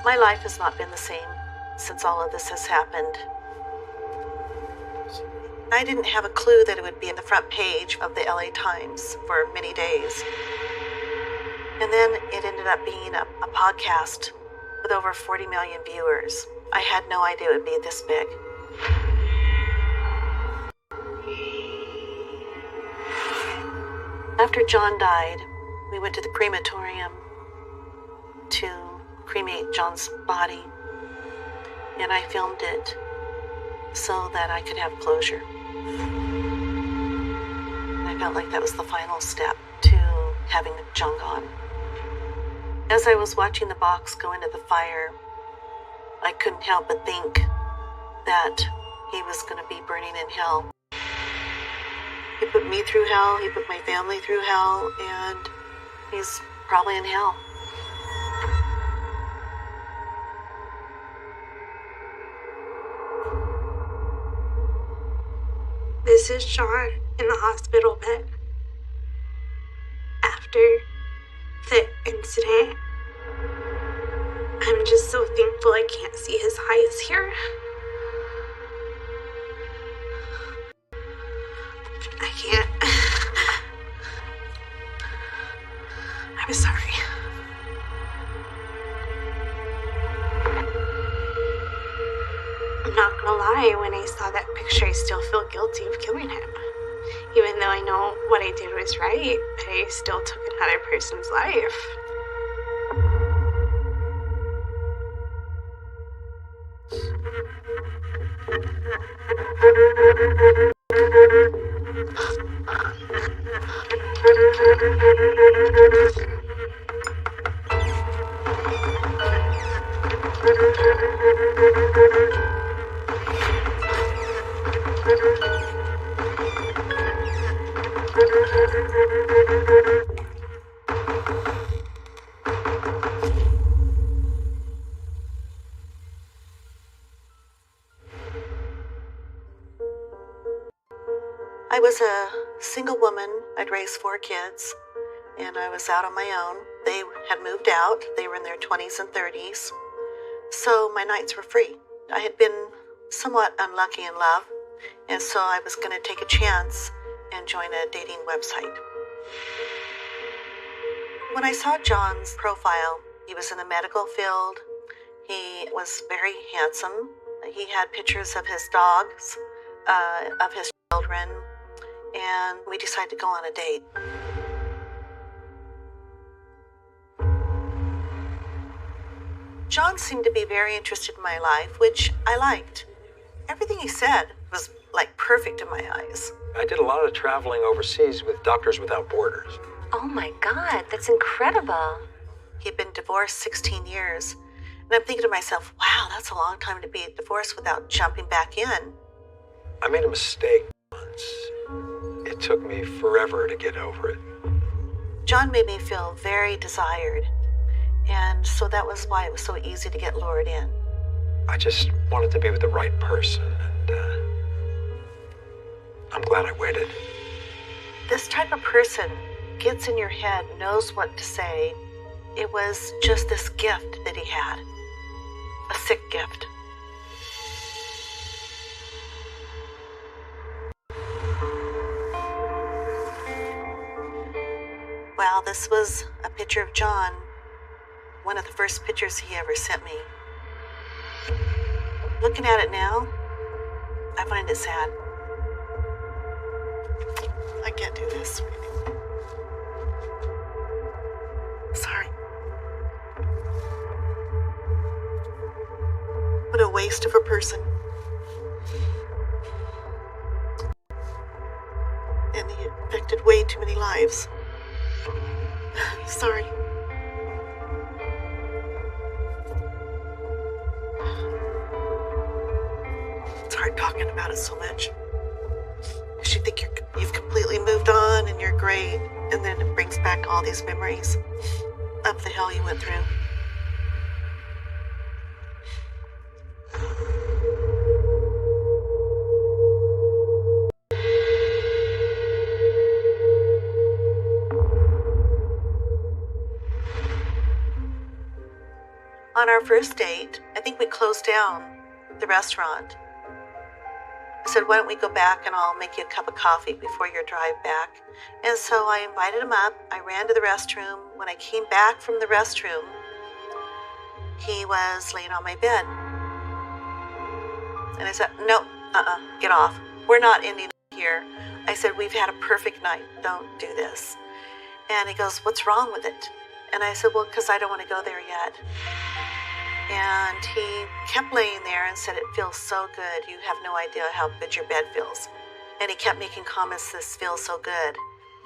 My life has not been the same since all of this has happened. I didn't have a clue that it would be in the front page of the LA Times for many days. And then it ended up being a podcast with over 40 million viewers. I had no idea it would be this big. After John died, we went to the crematorium to cremate John's body, and I filmed it so that I could have closure. And I felt like that was the final step to having John gone. As I was watching the box go into the fire, I couldn't help but think that he was going to be burning in hell. He put me through hell, he put my family through hell, and he's probably in hell. This is John in the hospital bed. After the incident, I'm just so thankful I can't see his eyes here. I can't. I'm sorry. I'm not gonna lie, when I saw that picture, I still feel guilty of killing him. Even though I know what I did was right, but I still took another person's life. I was a single woman. I'd raised 4 kids, and I was out on my own. They had moved out. They were in their 20s and 30s, so my nights were free. I had been somewhat unlucky in love, and so I was going to take a chance and join a dating website. When I saw John's profile, he was in the medical field. He was very handsome. He had pictures of his dogs, of his children, and we decided to go on a date. John seemed to be very interested in my life, which I liked. Everything he said was like perfect in my eyes. I did a lot of traveling overseas with Doctors Without Borders. Oh my God, that's incredible. He'd been divorced 16 years, and I'm thinking to myself, wow, that's a long time to be divorced without jumping back in. I made a mistake once. It took me forever to get over it. John made me feel very desired, and so that was why it was so easy to get lured in. I just wanted to be with the right person, and I'm glad I waited. This type of person gets in your head, knows what to say. It was just this gift that he had, a sick gift. Well, this was a picture of John, one of the first pictures he ever sent me. Looking at it now, I find it sad. I can't do this. Sorry. What a waste of a person. And he affected way too many lives. Sorry. It's hard talking about it so much. Because you think you've completely moved on and you're great, and then it brings back all these memories of the hell you went through. on our first date, I think we closed down the restaurant. I said, why don't we go back and I'll make you a cup of coffee before your drive back. And so I invited him up. I ran to the restroom. When I came back from the restroom, he was laying on my bed. And I said, no, get off. We're not ending here. I said, we've had a perfect night. Don't do this. And he goes, what's wrong with it? And I said, well, because I don't want to go there yet. And he kept laying there and said, it feels so good. You have no idea how good your bed feels. And he kept making comments, this feels so good.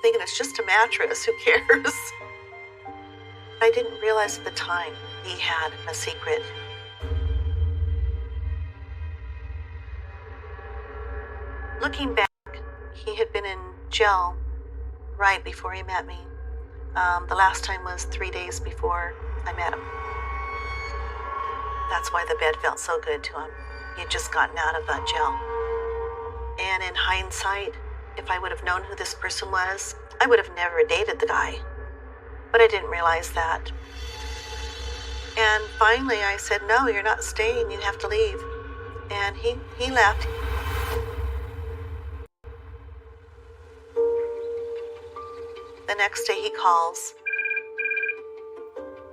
Thinking it's just a mattress, who cares? I didn't realize at the time he had a secret. Looking back, he had been in jail right before he met me. The last time was 3 days before I met him. That's why the bed felt so good to him. He had just gotten out of that jail. And in hindsight, if I would have known who this person was, I would have never dated the guy. But I didn't realize that. And finally I said, no, you're not staying, you have to leave. And he left. The next day he calls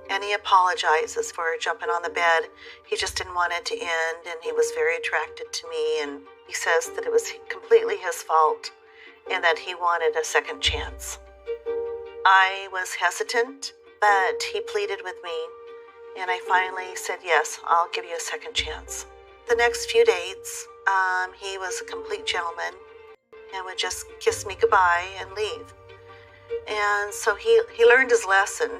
and he apologizes for jumping on the bed. He just didn't want it to end, and he was very attracted to me, and he says that it was completely his fault and that he wanted a second chance. I was hesitant, but he pleaded with me, and I finally said, yes, I'll give you a second chance. The next few dates, he was a complete gentleman and would just kiss me goodbye and leave. And so he learned his lesson.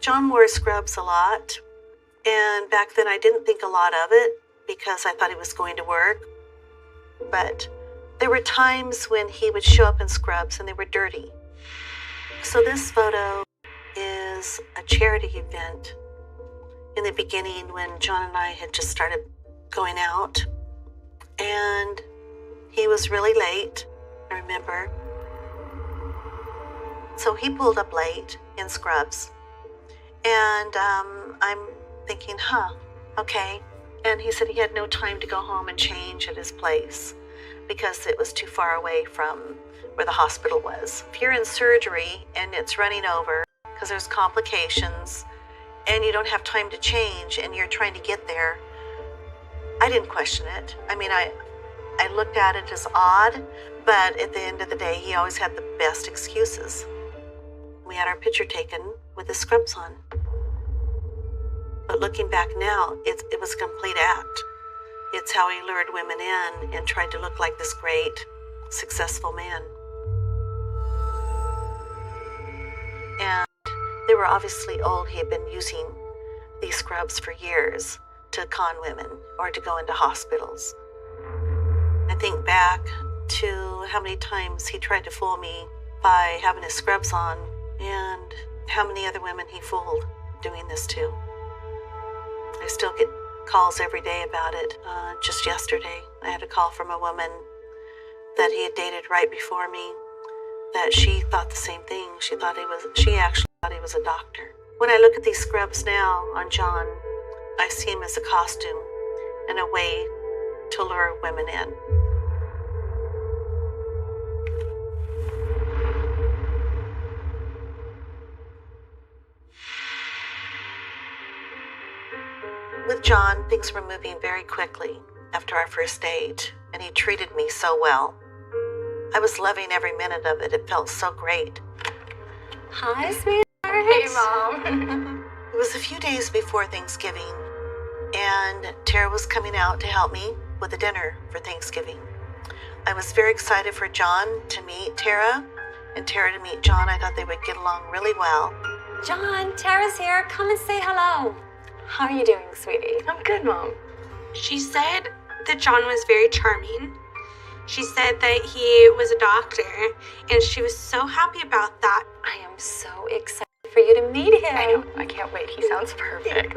John wore scrubs a lot, and back then I didn't think a lot of it because I thought he was going to work. But there were times when he would show up in scrubs and they were dirty. So this photo is a charity event in the beginning when John and I had just started going out, and he was really late, I remember. So he pulled up late in scrubs, and I'm thinking, okay. And he said he had no time to go home and change at his place because it was too far away from where the hospital was. If you're in surgery and it's running over because there's complications and you don't have time to change and you're trying to get there, I didn't question it. I mean, I looked at it as odd, but at the end of the day, he always had the best excuses. We had our picture taken with his scrubs on. But looking back now, it was a complete act. It's how he lured women in and tried to look like this great, successful man. And they were obviously old. He had been using these scrubs for years to con women or to go into hospitals. I think back to how many times he tried to fool me by having his scrubs on and how many other women he fooled doing this to. I still get calls every day about it. Just yesterday, I had a call from a woman that he had dated right before me, that she thought the same thing. She actually thought he was a doctor. When I look at these scrubs now on John, I see him as a costume and a way to lure women in. With John, things were moving very quickly after our first date, and he treated me so well. I was loving every minute of it. It felt so great. Hi, sweetheart. Hey, Mom. It was a few days before Thanksgiving, and Tara was coming out to help me with a dinner for Thanksgiving. I was very excited for John to meet Tara, and Tara to meet John. I thought they would get along really well. John, Tara's here. Come and say hello. How are you doing, sweetie? I'm good, Mom. She said that John was very charming. She said that he was a doctor, and she was so happy about that. I am so excited for you to meet him. I know. I can't wait. He sounds perfect.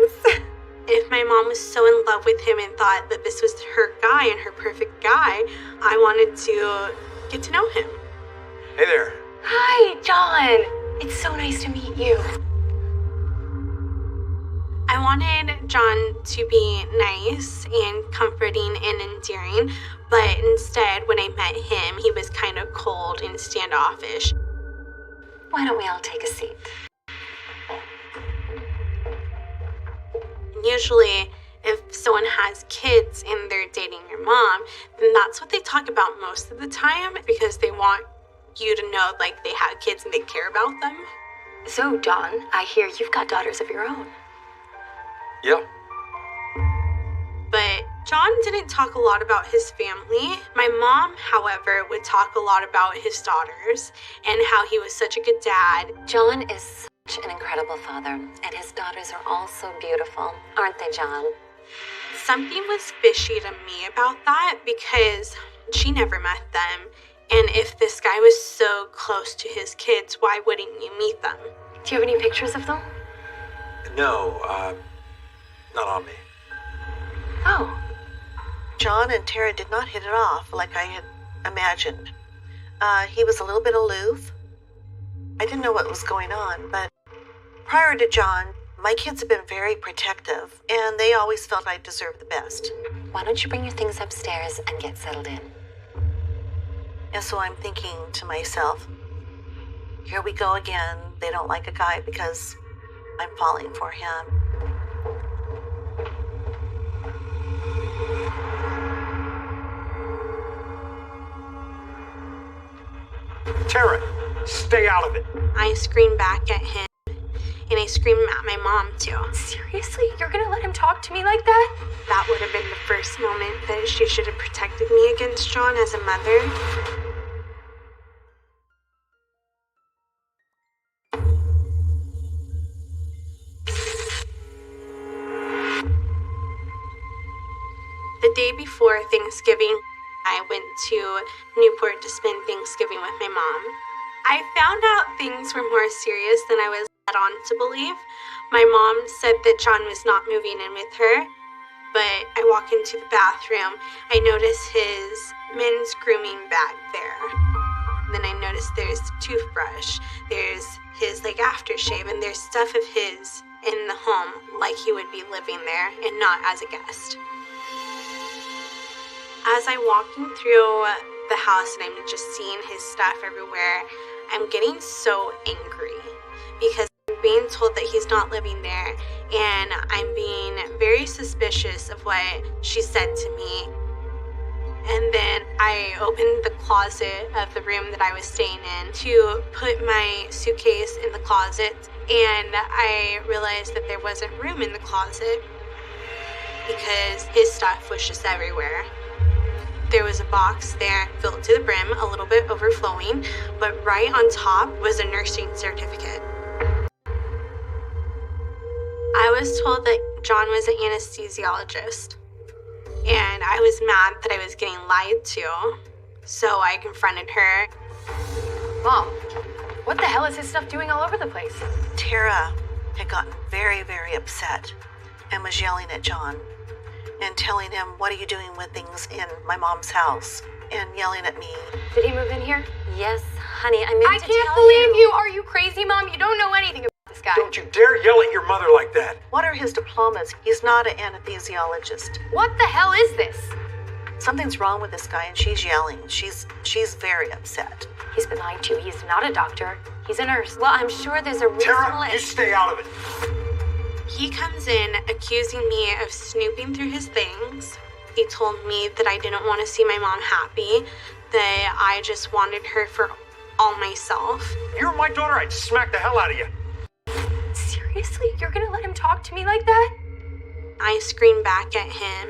If my mom was so in love with him and thought that this was her guy and her perfect guy, I wanted to get to know him. Hey there. Hi, John. It's so nice to meet you. I wanted John to be nice and comforting and endearing, but instead, when I met him, he was kind of cold and standoffish. Why don't we all take a seat? Usually, if someone has kids and they're dating your mom, then that's what they talk about most of the time because they want you to know, like, they have kids and they care about them. So, John, I hear you've got daughters of your own. Yeah. But John didn't talk a lot about his family. My mom, however, would talk a lot about his daughters and how he was such a good dad. John is such an incredible father, and his daughters are all so beautiful, aren't they, John? Something was fishy to me about that because she never met them. And if this guy was so close to his kids, why wouldn't you meet them? Do you have any pictures of them? No, not on me. Oh. John and Tara did not hit it off like I had imagined. He was a little bit aloof. I didn't know what was going on, but prior to John, my kids have been very protective, and they always felt I deserved the best. Why don't you bring your things upstairs and get settled in? And so I'm thinking to myself, here we go again. They don't like a guy because I'm falling for him. Tara, stay out of it. I screamed back at him, and I screamed at my mom, too. Seriously? You're gonna let him talk to me like that? That would have been the first moment that she should have protected me against John as a mother. The day before Thanksgiving, I went to Newport to spend Thanksgiving with my mom. I found out things were more serious than I was led on to believe. My mom said that John was not moving in with her, but I walk into the bathroom. I notice his men's grooming bag there. Then I notice there's a toothbrush, there's his aftershave, and there's stuff of his in the home like he would be living there and not as a guest. As I'm walking through the house and I'm just seeing his stuff everywhere, I'm getting so angry because I'm being told that he's not living there, and I'm being very suspicious of what she said to me. And then I opened the closet of the room that I was staying in to put my suitcase in the closet, and I realized that there wasn't room in the closet because his stuff was just everywhere. There was a box there filled to the brim, a little bit overflowing, but right on top was a nursing certificate. I was told that John was an anesthesiologist, and I was mad that I was getting lied to, so I confronted her. Mom, what the hell is his stuff doing all over the place? Tara had gotten very, very upset and was yelling at John and telling him, what are you doing with things in my mom's house? And yelling at me. Did he move in here? Yes, honey, I meant to tell you. I can't believe you. Are you crazy, Mom? You don't know anything about this guy. Don't you dare yell at your mother like that. What are his diplomas? He's not an anesthesiologist. What the hell is this? Something's wrong with this guy, and she's yelling. She's very upset. He's been lying to you. He's not a doctor. He's a nurse. Well, I'm sure there's a reasonable... Tara, you stay out of it. He comes in accusing me of snooping through his things. He told me that I didn't want to see my mom happy, that I just wanted her for all myself. If you were my daughter, I'd smack the hell out of you. Seriously? You're gonna let him talk to me like that? I screamed back at him,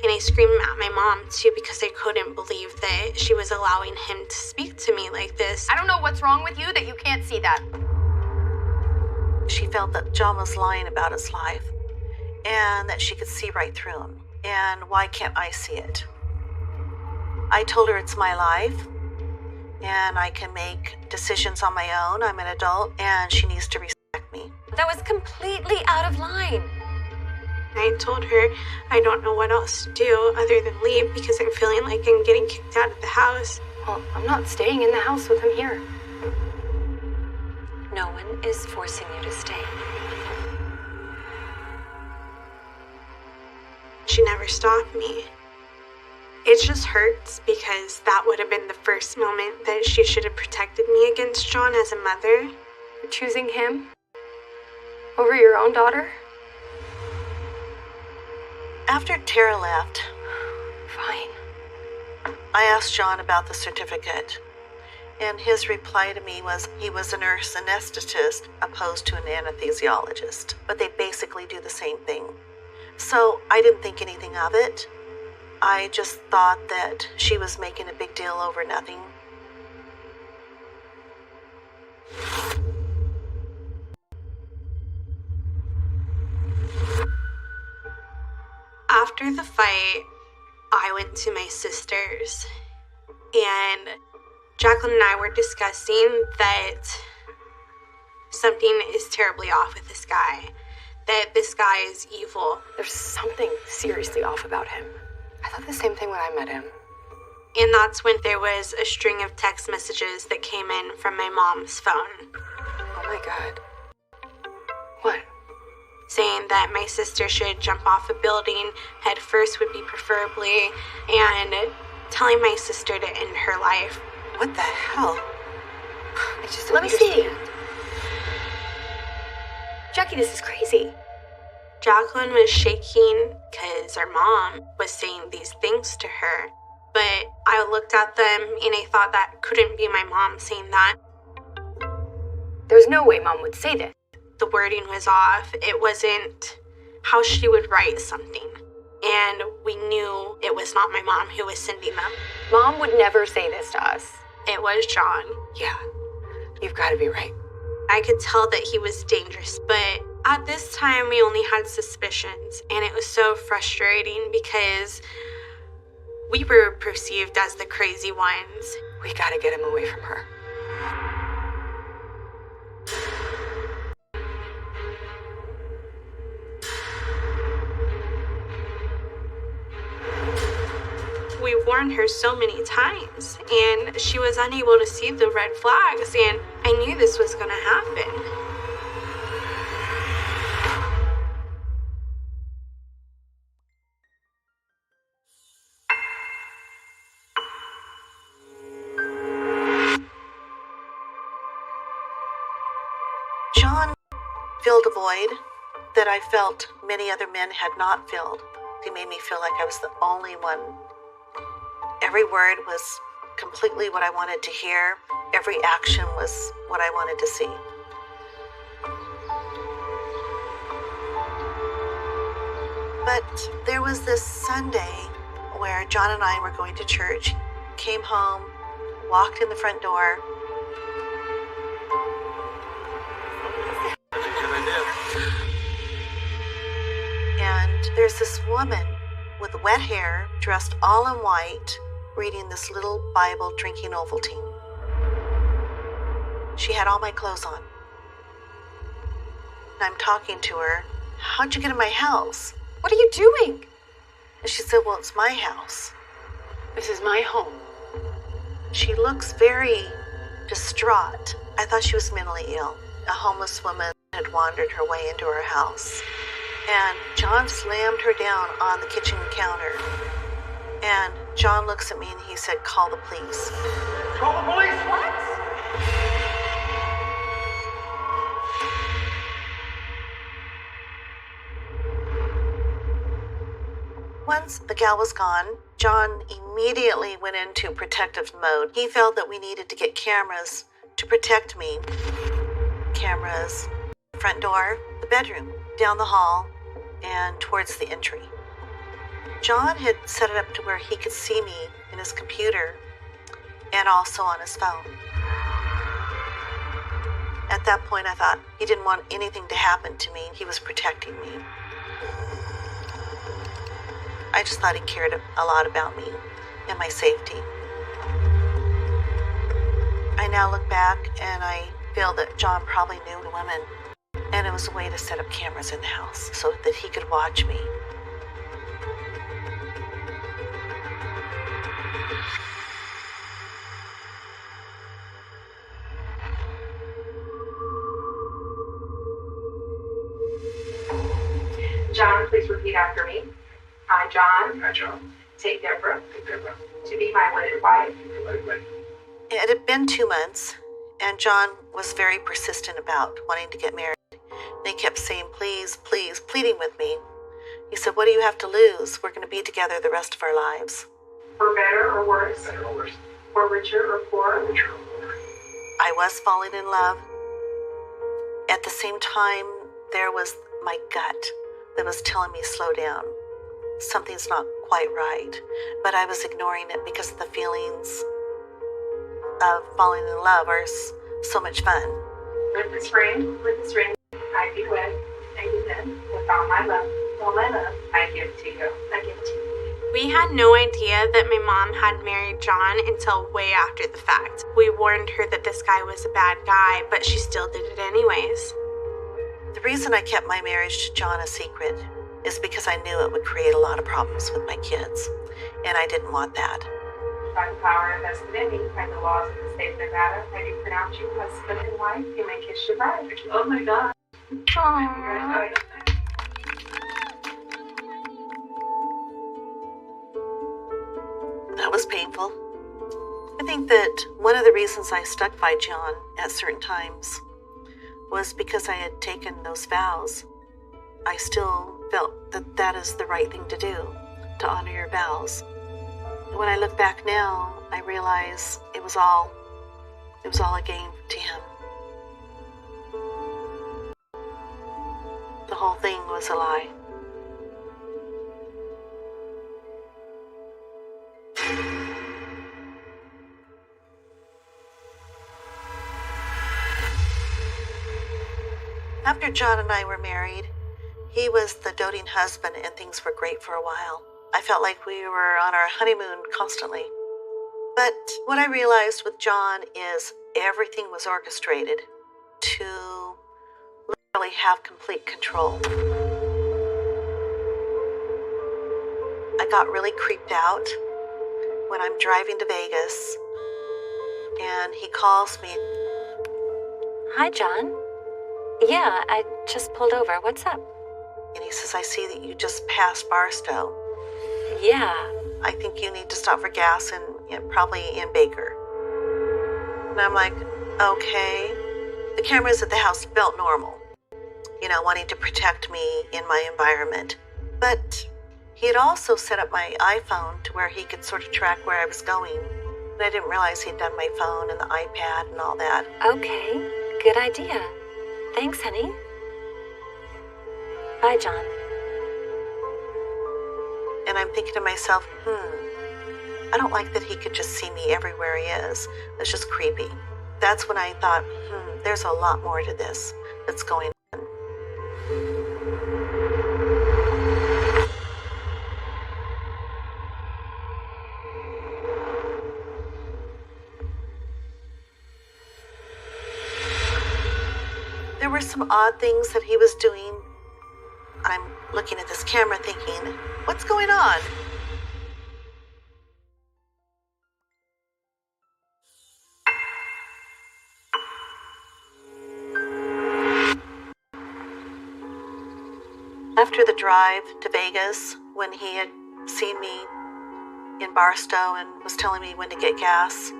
and I screamed at my mom too because I couldn't believe that she was allowing him to speak to me like this. I don't know what's wrong with you that you can't see that. She felt that John was lying about his life and that she could see right through him. And why can't I see it? I told her it's my life and I can make decisions on my own. I'm an adult and she needs to respect me. That was completely out of line. I told her I don't know what else to do other than leave because I'm feeling like I'm getting kicked out of the house. Well, I'm not staying in the house with him here. No one is forcing you to stay. She never stopped me. It just hurts because that would have been the first moment that she should have protected me against John as a mother. You're choosing him over your own daughter? After Tara left, Fine. I asked John about the certificate, and his reply to me was he was a nurse anesthetist opposed to an anesthesiologist, but they basically do the same thing. So I didn't think anything of it. I just thought that she was making a big deal over nothing. After the fight, I went to my sister's, and Jacqueline and I were discussing that something is terribly off with this guy, that this guy is evil. There's something seriously off about him. I thought the same thing when I met him. And that's when there was a string of text messages that came in from my mom's phone, Oh my God. What? saying that my sister should jump off a building head first would be preferably, and telling my sister to end her life. What the hell? I just don't Let me see. understand. Jackie, this is crazy. Jacqueline was shaking because her mom was saying these things to her. But I looked at them and I thought that couldn't be my mom saying that. There's no way Mom would say this. The wording was off. It wasn't how she would write something. And we knew it was not my mom who was sending them. Mom would never say this to us. It was John. Yeah, you've got to be right. I could tell that he was dangerous, but at this time we only had suspicions, and it was so frustrating because we were perceived as the crazy ones. We got to get him away from her. We warned her so many times, and she was unable to see the red flags, and I knew this was going to happen. John filled a void that I felt many other men had not filled. He made me feel like I was the only one. Every word was completely what I wanted to hear. Every action was what I wanted to see. But there was this Sunday where John and I were going to church, came home, walked in the front door. And there's this woman with wet hair, dressed all in white, reading this little Bible, drinking Ovaltine. She had all my clothes on. And I'm talking to her. How'd you get in my house? What are you doing? And she said, well, it's my house. This is my home. She looks very distraught. I thought she was mentally ill. A homeless woman had wandered her way into her house. And John slammed her down on the kitchen counter. And John looks at me and he said, call the police. Call the police! What? Once the gal was gone, John immediately went into protective mode. He felt that we needed to get cameras to protect me. Cameras, front door, the bedroom, down the hall, and towards the entry. John had set it up to where he could see me in his computer and also on his phone. At that point, I thought he didn't want anything to happen to me. He was protecting me. I just thought he cared a lot about me and my safety. I now look back and I feel that John probably knew the women. And it was a way to set up cameras in the house so that he could watch me. John, please repeat after me. I, John, Hi, John. take Deborah Take Deborah. to be my wedded wife. Wait. It had been 2 months, and John was very persistent about wanting to get married. And he kept saying, please, please, pleading with me. He said, what do you have to lose? We're going to be together the rest of our lives. For better or worse, Better or worse. for richer or poorer. Richer or poorer. I was falling in love. At the same time, there was my gut that was telling me, slow down. Something's not quite right. But I was ignoring it because the feelings of falling in love are so much fun. With this ring, I be wed, and you then, with all my love, I give to you. I give to you. We had no idea that my mom had married John until way after the fact. We warned her that this guy was a bad guy, but she still did it anyways. The reason I kept my marriage to John a secret is because I knew it would create a lot of problems with my kids, and I didn't want that. By the power invested in me by the laws of the state of Nevada, I do pronounce you husband and wife. You may kiss your bride. Oh my God. Aww. That was painful. I think that one of the reasons I stuck by John at certain times was because I had taken those vows. I still felt that that is the right thing to do, to honor your vows. And when I look back now, I realize it was all a game to him. The whole thing was a lie. After John and I were married, he was the doting husband and things were great for a while. I felt like we were on our honeymoon constantly. But what I realized with John is everything was orchestrated to literally have complete control. I got really creeped out when I'm driving to Vegas and he calls me. Hi, John. Yeah, I just pulled over. What's up? And he says, I see that you just passed Barstow. Yeah. I think you need to stop for gas and probably in Baker. And I'm like, okay. The cameras at the house felt normal, wanting to protect me in my environment. But he had also set up my iPhone to where he could sort of track where I was going. And I didn't realize he'd done my phone and the iPad and all that. Okay, good idea. Thanks, honey. Bye, John. And I'm thinking to myself, I don't like that he could just see me everywhere he is. It's just creepy. That's when I thought, there's a lot more to this that's going on. There were some odd things that he was doing. I'm looking at this camera thinking, what's going on? After the drive to Vegas, when he had seen me in Barstow and was telling me when to get gas,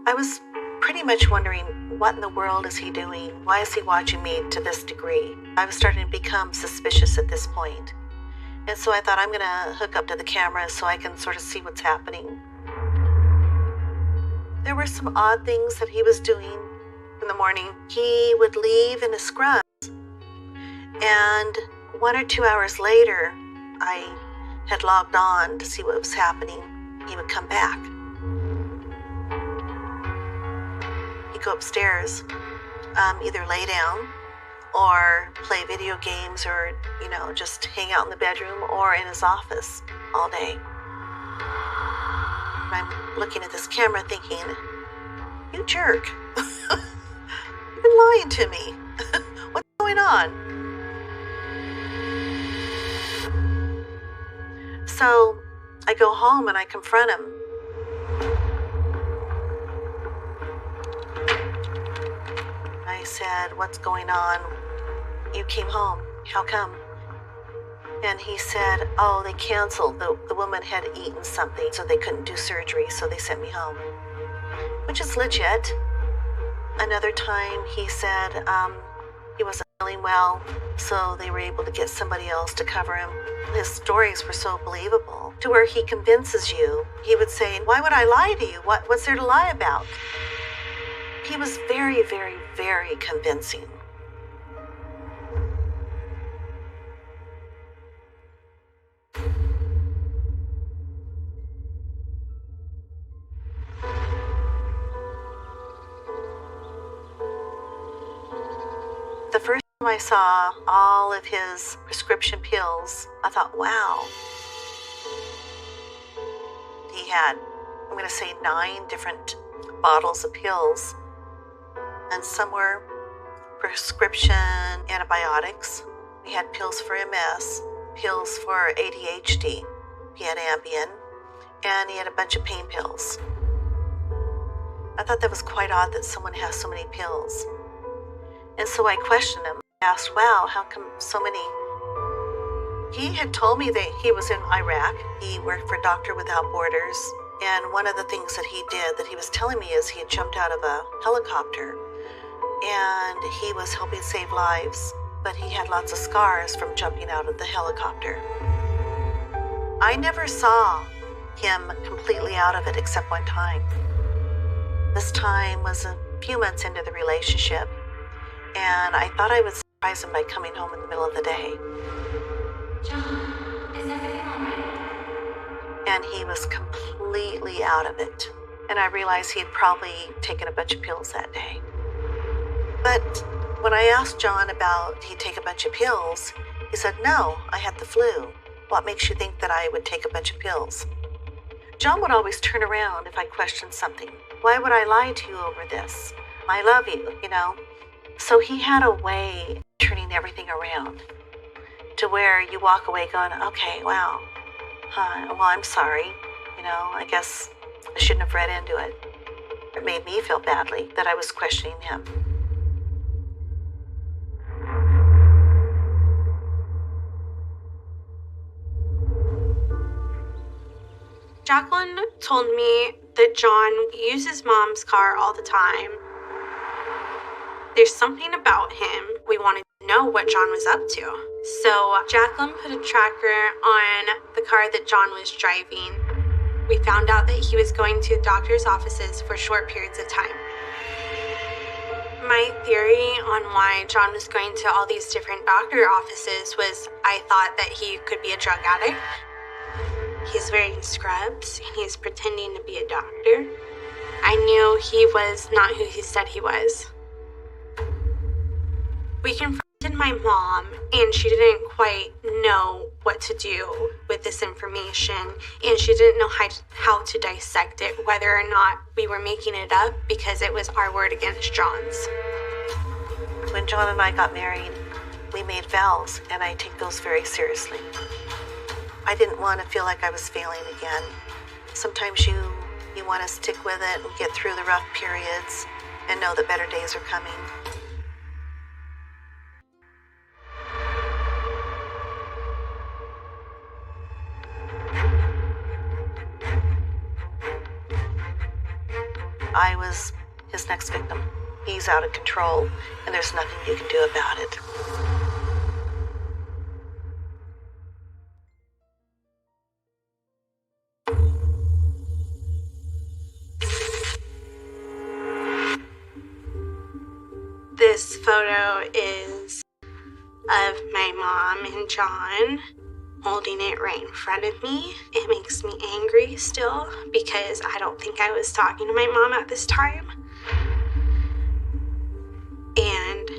I was pretty much wondering, what in the world is he doing? Why is he watching me to this degree? I was starting to become suspicious at this point. And so I thought, I'm going to hook up to the camera so I can sort of see what's happening. There were some odd things that he was doing in the morning. He would leave in his scrubs. And 1 or 2 hours later, I had logged on to see what was happening. He would come back. He'd go upstairs, either lay down or play video games or, just hang out in the bedroom or in his office all day. And I'm looking at this camera thinking, you jerk. You've been lying to me. What's going going on? So I go home and I confront him. I said, what's going on? You came home. How come? And he said, oh, they canceled. The woman had eaten something, so they couldn't do surgery, so they sent me home. Which is legit. Another time he said he wasn't feeling well, so they were able to get somebody else to cover him. His stories were so believable, to where he convinces you. He would say, why would I lie to you? What's there to lie about? He was very, very, very convincing. The first time I saw all of his prescription pills, I thought, wow. He had, I'm going to say, 9 different bottles of pills. And some were prescription antibiotics. He had pills for MS, pills for ADHD. He had Ambien, and he had a bunch of pain pills. I thought that was quite odd that someone has so many pills. And so I questioned him. I asked, wow, how come so many? He had told me that he was in Iraq. He worked for Doctor Without Borders. And one of the things that he did that he was telling me is he had jumped out of a helicopter and he was helping save lives, but he had lots of scars from jumping out of the helicopter. I never saw him completely out of it except one time. This time was a few months into the relationship, and I thought I would surprise him by coming home in the middle of the day. John, is everything all right? And he was completely out of it. And I realized he had probably taken a bunch of pills that day. But when I asked John about he'd take a bunch of pills, he said, no, I had the flu. What makes you think that I would take a bunch of pills? John would always turn around if I questioned something. Why would I lie to you over this? I love you, you know? So he had a way of turning everything around to where you walk away going, okay, wow. Well, I'm sorry. You know, I guess I shouldn't have read into it. It made me feel badly that I was questioning him. Jacqueline told me that John uses Mom's car all the time. There's something about him. We wanted to know what John was up to. So Jacqueline put a tracker on the car that John was driving. We found out that he was going to doctor's offices for short periods of time. My theory on why John was going to all these different doctor offices was I thought that he could be a drug addict. He's wearing scrubs and he's pretending to be a doctor. I knew he was not who he said he was. We confronted my mom, and she didn't quite know what to do with this information, and she didn't know how to dissect it, whether or not we were making it up because it was our word against John's. When John and I got married, we made vows, and I take those very seriously. I didn't want to feel like I was failing again. Sometimes you want to stick with it and get through the rough periods and know that better days are coming. I was his next victim. He's out of control, and there's nothing you can do about it. This photo is of my mom and John holding it right in front of me. It makes me angry still because I don't think I was talking to my mom at this time. And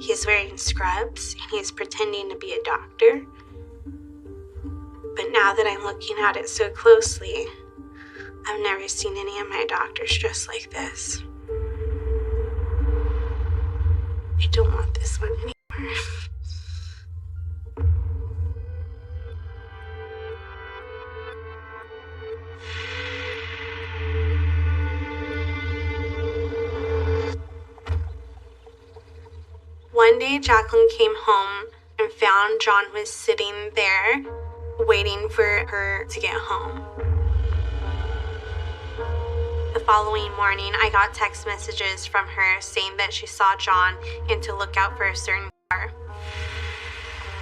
he's wearing scrubs and he's pretending to be a doctor. But now that I'm looking at it so closely, I've never seen any of my doctors dressed like this. I don't want this one anymore. One day, Jacqueline came home and found John was sitting there waiting for her to get home. The following morning, I got text messages from her saying that she saw John and to look out for a certain car.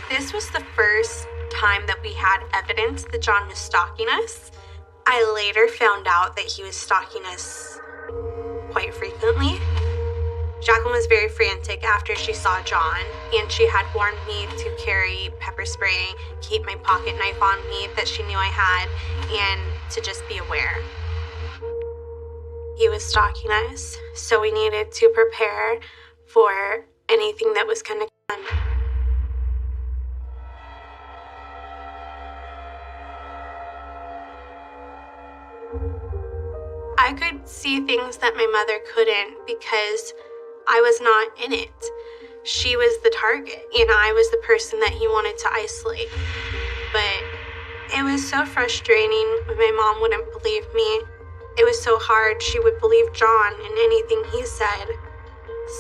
This was the first time that we had evidence that John was stalking us. I later found out that he was stalking us quite frequently. Jacqueline was very frantic after she saw John, and she had warned me to carry pepper spray, keep my pocket knife on me that she knew I had, and to just be aware. He was stalking us, so we needed to prepare for anything that was going to come. I could see things that my mother couldn't because I was not in it. She was the target, and I was the person that he wanted to isolate. But it was so frustrating when my mom wouldn't believe me. It was so hard she would believe John in anything he said.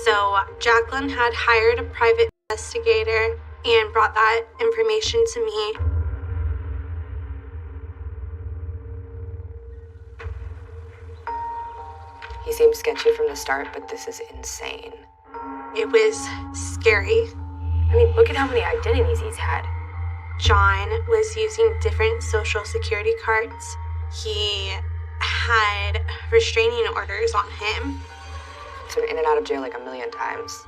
So Jacqueline had hired a private investigator and brought that information to me. He seemed sketchy from the start, but this is insane. It was scary. I mean, look at how many identities he's had. John was using different social security cards. He had restraining orders on him. He's been in and out of jail like a million times.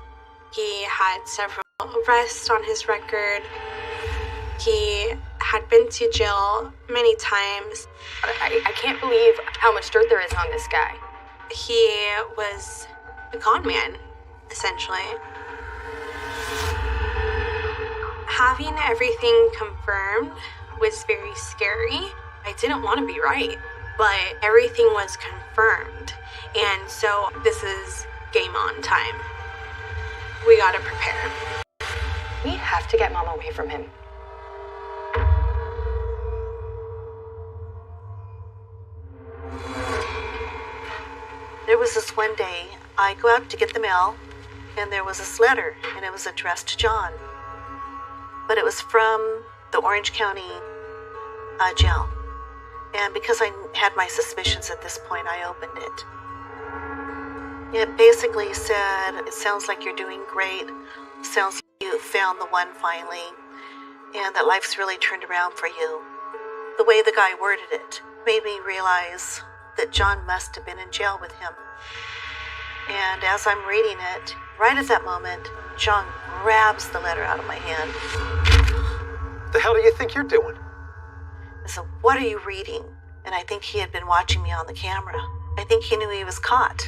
He had several arrests on his record. He had been to jail many times. I can't believe how much dirt there is on this guy. He was a con man, essentially. Having everything confirmed was very scary. I didn't want to be right, but everything was confirmed. And so this is game on time. We gotta prepare. We have to get Mom away from him. There was this one day, I go out to get the mail, and there was this letter, and it was addressed to John. But it was from the Orange County jail. And because I had my suspicions at this point, I opened it. It basically said, it sounds like you're doing great. Sounds like you found the one finally, and that life's really turned around for you. The way the guy worded it made me realize that John must have been in jail with him. And as I'm reading it, right at that moment, John grabs the letter out of my hand. The hell do you think you're doing? I said, "What are you reading?" And I think he had been watching me on the camera. I think he knew he was caught.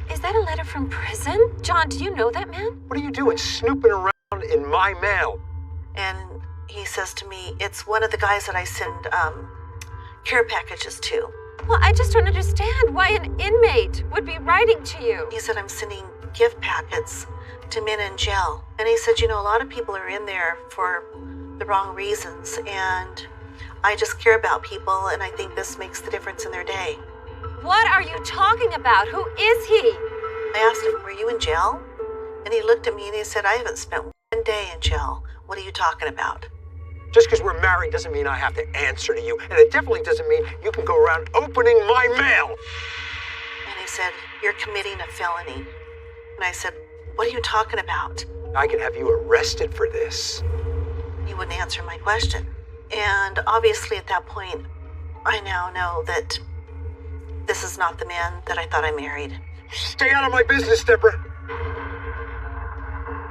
Is that a letter from prison? John, do you know that man? What are you doing snooping around in my mail? And he says to me, "It's one of the guys that I send care packages to." Well, I just don't understand why an inmate would be writing to you. He said, "I'm sending gift packets to men in jail." And he said, "You know, a lot of people are in there for the wrong reasons, and I just care about people, and I think this makes the difference in their day." What are you talking about? Who is he? I asked him, "Were you in jail?" And he looked at me and he said, "I haven't spent one day in jail. What are you talking about?" Just because we're married doesn't mean I have to answer to you, and it definitely doesn't mean you can go around opening my mail. And he said, "You're committing a felony." And I said, "What are you talking about?" I can have you arrested for this. He wouldn't answer my question. And obviously at that point, I now know that this is not the man that I thought I married. Stay out of my business, Deborah.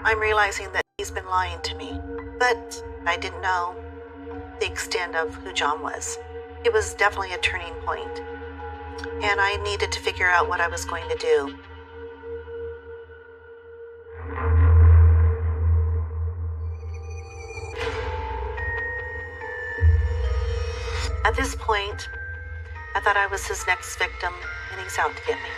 I'm realizing that he's been lying to me, but I didn't know the extent of who John was. It was definitely a turning point, and I needed to figure out what I was going to do. At this point, I thought I was his next victim, and he's out to get me.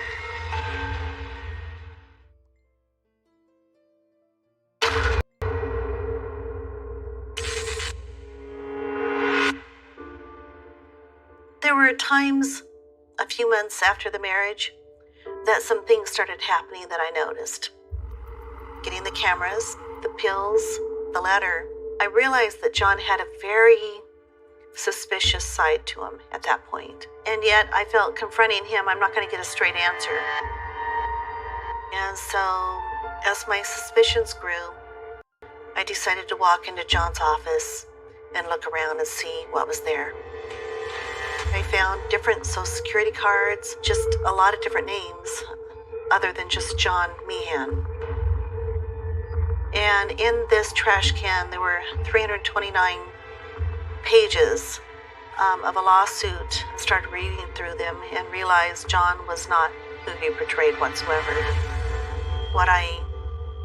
There were times, a few months after the marriage, that some things started happening that I noticed. getting the cameras, the pills, the letter, I realized that John had a very suspicious side to him at that point. And yet I felt confronting him, I'm not going to get a straight answer. And so as my suspicions grew, I decided to walk into John's office and look around and see what was there. I found different Social Security cards, just a lot of different names, other than just John Meehan. And in this trash can, there were 329 pages of a lawsuit. I started reading through them and realized John was not who he portrayed whatsoever. What I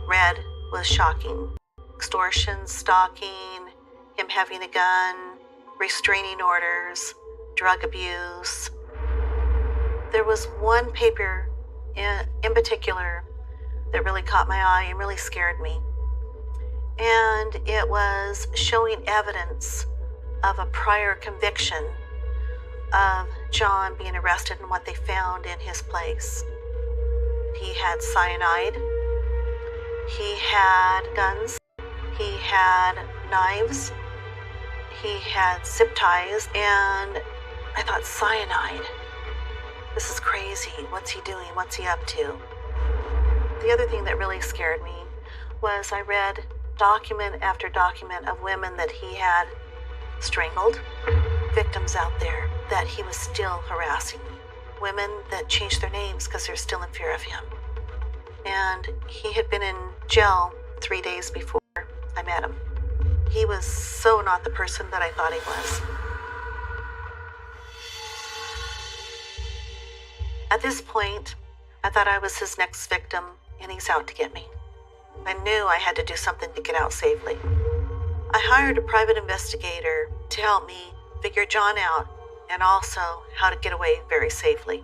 read was shocking. Extortion, stalking, him having a gun, restraining orders, drug abuse. There was one paper in particular that really caught my eye and really scared me. And it was showing evidence of a prior conviction of John being arrested and what they found in his place. He had cyanide, he had guns, he had knives, he had zip ties, and I thought, cyanide? This is crazy. What's he doing? What's he up to? The other thing that really scared me was I read document after document of women that he had strangled, victims out there that he was still harassing, women that changed their names because they're still in fear of him. And he had been in jail 3 days before I met him. He was so not the person that I thought he was. At this point, I thought I was his next victim, and he's out to get me. I knew I had to do something to get out safely. I hired a private investigator to help me figure John out and also how to get away very safely.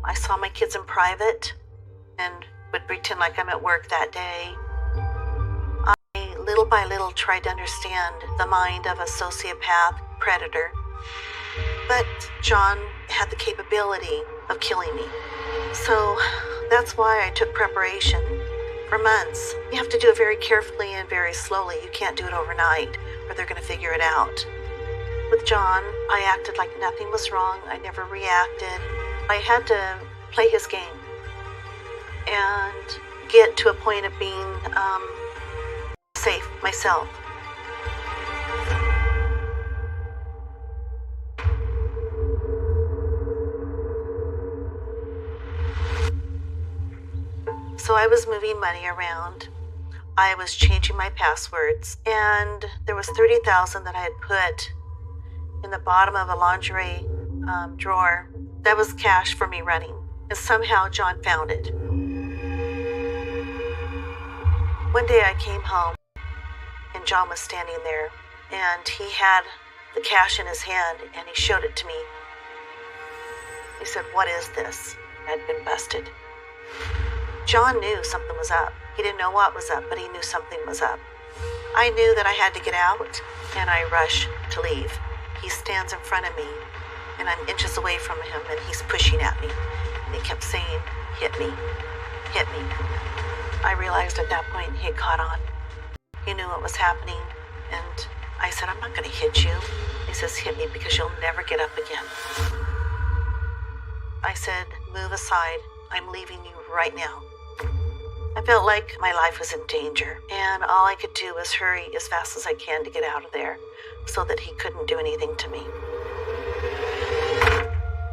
I saw my kids in private and would pretend like I'm at work that day. I, little by little, tried to understand the mind of a sociopath predator. But John had the capability of killing me. So that's why I took preparation for months. You have to do it very carefully and very slowly. You can't do it overnight or they're going to figure it out. With John, I acted like nothing was wrong. I never reacted. I had to play his game and get to a point of being safe myself. So I was moving money around. I was changing my passwords, and there was $30,000 that I had put in the bottom of a lingerie drawer. That was cash for me running, and somehow John found it. One day I came home, and John was standing there, and he had the cash in his hand, and he showed it to me. He said, "What is this?" I'd been busted. John knew something was up. He didn't know what was up, but he knew something was up. I knew that I had to get out, and I rushed to leave. He stands in front of me, and I'm inches away from him, and he's pushing at me. And he kept saying, "Hit me, hit me." I realized at that point he had caught on. He knew what was happening, and I said, "I'm not going to hit you." He says, "Hit me because you'll never get up again." I said, "Move aside. I'm leaving you right now." I felt like my life was in danger, and all I could do was hurry as fast as I can to get out of there so that he couldn't do anything to me.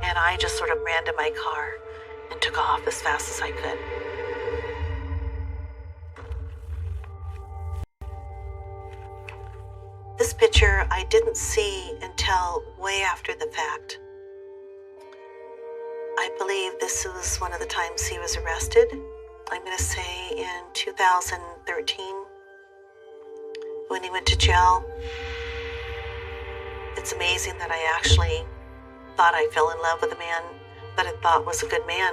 And I just sort of ran to my car and took off as fast as I could. This picture I didn't see until way after the fact. I believe this was one of the times he was arrested. I'm going to say in 2013 when he went to jail. It's amazing that I actually thought I fell in love with a man that I thought was a good man.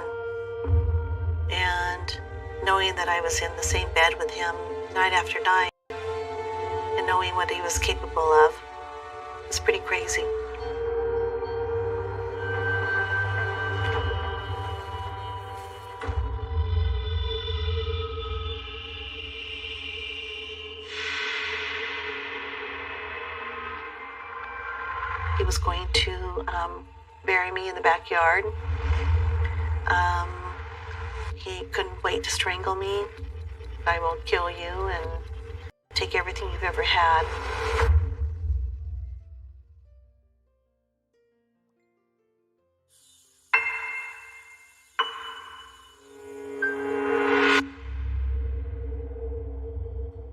And knowing that I was in the same bed with him night after night and knowing what he was capable of was pretty crazy. He was going to bury me in the backyard. He couldn't wait to strangle me. I will kill you and take everything you've ever had.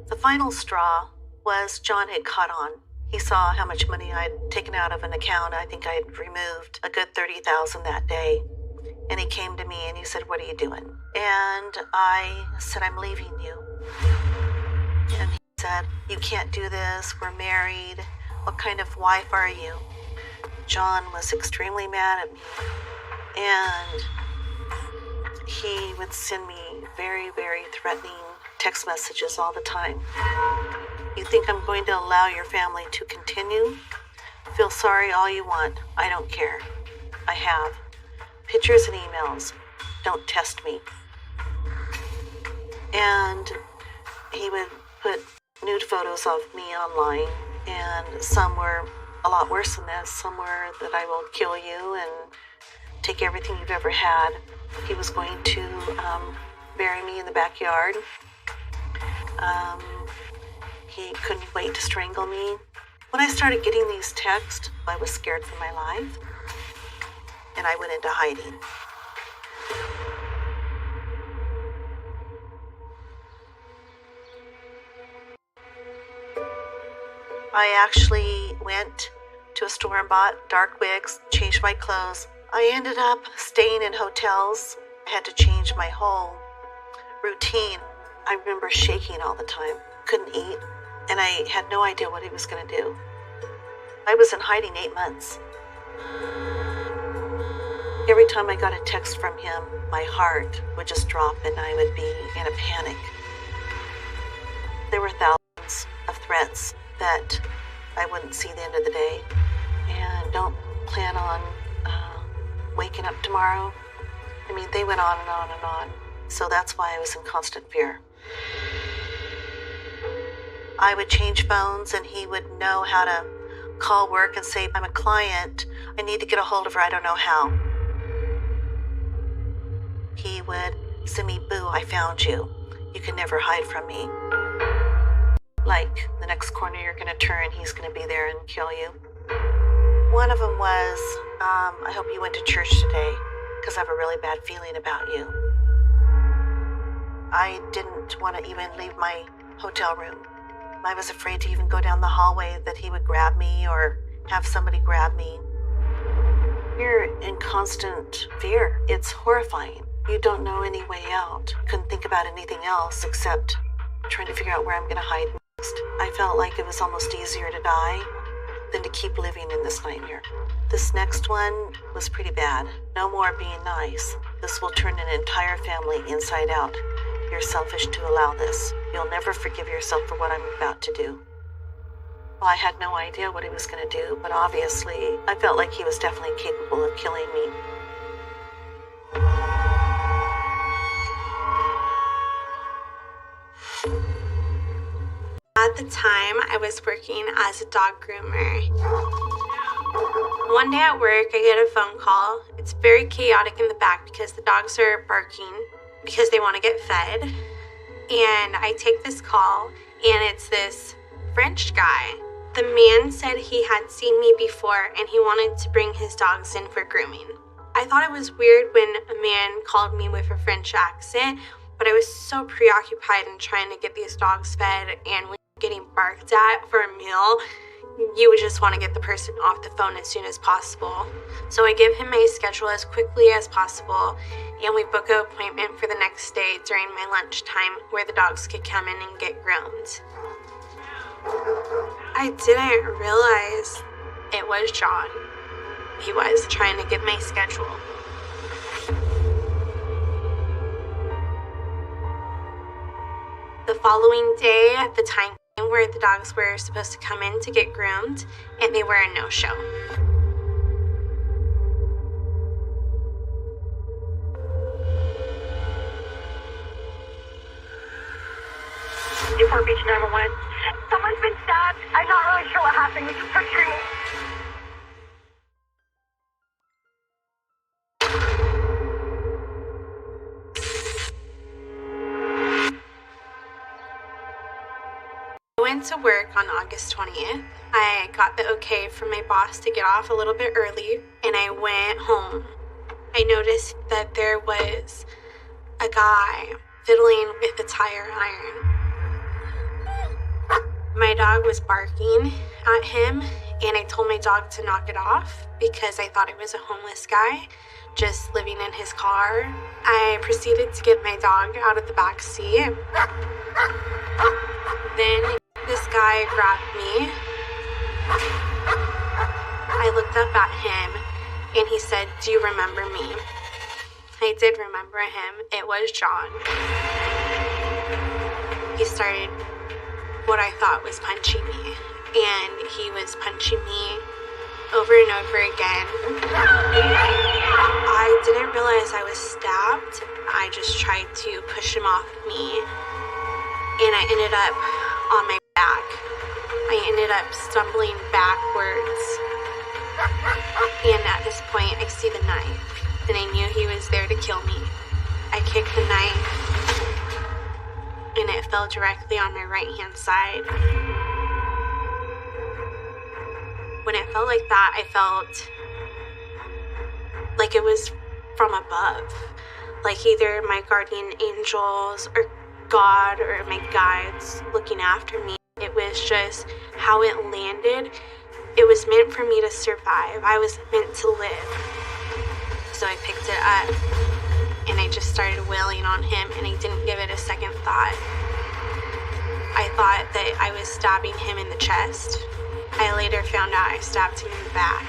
The final straw was John had caught on. He saw how much money I'd taken out of an account. I think I had removed a good $30,000 that day. And he came to me and he said, "What are you doing?" And I said, "I'm leaving you." And he said, "You can't do this. We're married. What kind of wife are you?" John was extremely mad at me. And he would send me very, very threatening text messages all the time. "You think I'm going to allow your family to continue? Feel sorry all you want. I don't care. I have pictures and emails. Don't test me." And he would put nude photos of me online, and some were a lot worse than this. Some were that I will kill you and take everything you've ever had. He was going to bury me in the backyard. He couldn't wait to strangle me. When I started getting these texts, I was scared for my life, and I went into hiding. I actually went to a store and bought dark wigs, changed my clothes. I ended up staying in hotels. I had to change my whole routine. I remember shaking all the time, couldn't eat, and I had no idea what he was going to do. I was in hiding 8 months. Every time I got a text from him, my heart would just drop and I would be in a panic. There were thousands of threats that I wouldn't see the end of the day, and don't plan on waking up tomorrow. I mean, they went on and on and on, so that's why I was in constant fear. I would change phones and he would know how to call work and say, "I'm a client, I need to get a hold of her, I don't know how." He would send me, "Boo, I found you. You can never hide from me." Like, the next corner you're gonna turn, he's gonna be there and kill you. One of them was, "I hope you went to church today, because I have a really bad feeling about you." I didn't want to even leave my hotel room. I was afraid to even go down the hallway that he would grab me or have somebody grab me. You're in constant fear. It's horrifying. You don't know any way out. Couldn't think about anything else except trying to figure out where I'm going to hide next. I felt like it was almost easier to die than to keep living in this nightmare. This next one was pretty bad. No more being nice. This will turn an entire family inside out. You're selfish to allow this. You'll never forgive yourself for what I'm about to do. Well, I had no idea what he was going to do, but obviously I felt like he was definitely capable of killing me. At the time, I was working as a dog groomer. One day at work, I get a phone call. It's very chaotic in the back because the dogs are barking because they want to get fed. And I take this call, and it's this French guy. The man said he had seen me before, and he wanted to bring his dogs in for grooming. I thought it was weird when a man called me with a French accent, but I was so preoccupied in trying to get these dogs fed and getting barked at for a meal, you would just want to get the person off the phone as soon as possible. So I give him my schedule as quickly as possible, and we book an appointment for the next day during my lunchtime where the dogs could come in and get groomed. I didn't realize it was John. He was trying to get my schedule. The following day, at the time where the dogs were supposed to come in to get groomed, and they were a no-show. Newport Beach 911. Someone's been stabbed. I'm not really sure what happened. We just heard screaming. went to work on August 20th. I got the okay from my boss to get off a little bit early, and I went home. I noticed that there was a guy fiddling with a tire iron. My dog was barking at him, and I told my dog to knock it off because I thought it was a homeless guy just living in his car. I proceeded to get my dog out of the back seat. Then this guy grabbed me. I looked up at him and he said, "Do you remember me?" I did remember him. It was John. He started what I thought was punching me, and he was punching me over and over again. I didn't realize I was stabbed. I just tried to push him off me, and I ended up on my back. I ended up stumbling backwards, and at this point I see the knife, and I knew he was there to kill me. I kicked the knife, and it fell directly on my right hand side. When it felt like that, I felt like it was from above, like either my guardian angels or God or my guides looking after me. It was just how it landed. It was meant for me to survive. I was meant to live. So I picked it up and I just started wailing on him, and I didn't give it a second thought. I thought that I was stabbing him in the chest. I later found out I stabbed him in the back.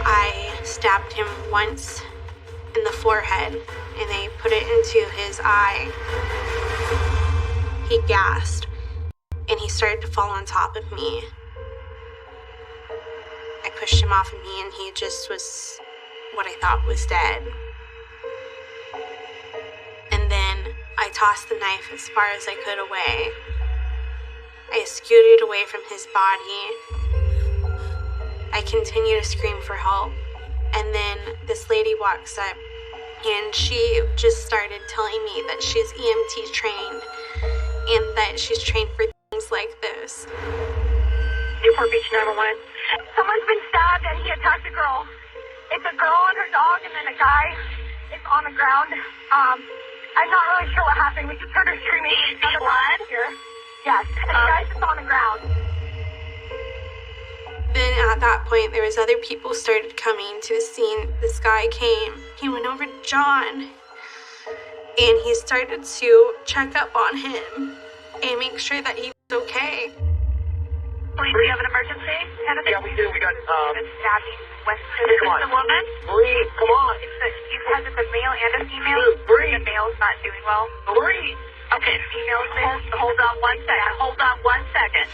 I stabbed him once in the forehead, and I put it into his eye. He gasped, and he started to fall on top of me. I pushed him off of me, and he just was what I thought was dead. And then I tossed the knife as far as I could away. I scooted away from his body. I continued to scream for help. And then this lady walks up, and she just started telling me that she's EMT trained and that she's trained for things like this. Newport Beach 911. Someone's been stabbed and he attacked a girl. It's a girl and her dog, and then a guy is on the ground. I'm not really sure what happened. We just heard her screaming. Blood? Yes, and the guy's just on the ground. Then at that point, there was other people started coming to the scene. This guy came. He went over to John, and he started to check up on him and make sure that he was okay. Police, do you have an emergency? Yeah, we do. We got, Been stabbing West. Come on. Is this the woman? Breathe, come on. You said it's a male and a female? Breathe. The male's not doing well. Breathe. Okay, female's there. Hold on one second.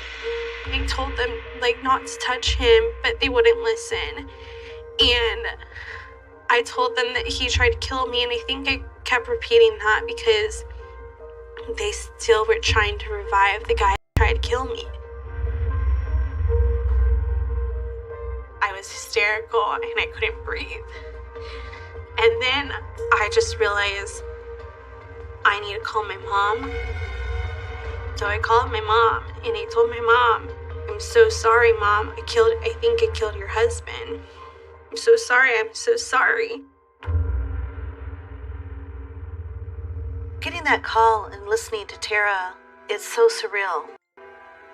I told them, not to touch him, but they wouldn't listen. And I told them that he tried to kill me, and I think I kept repeating that because they still were trying to revive the guy who tried to kill me. I was hysterical, and I couldn't breathe. And then I just realized I need to call my mom. So I called my mom, and I told my mom, "I'm so sorry, Mom. I think I killed your husband. I'm so sorry. Getting that call and listening to Tara, it's so surreal.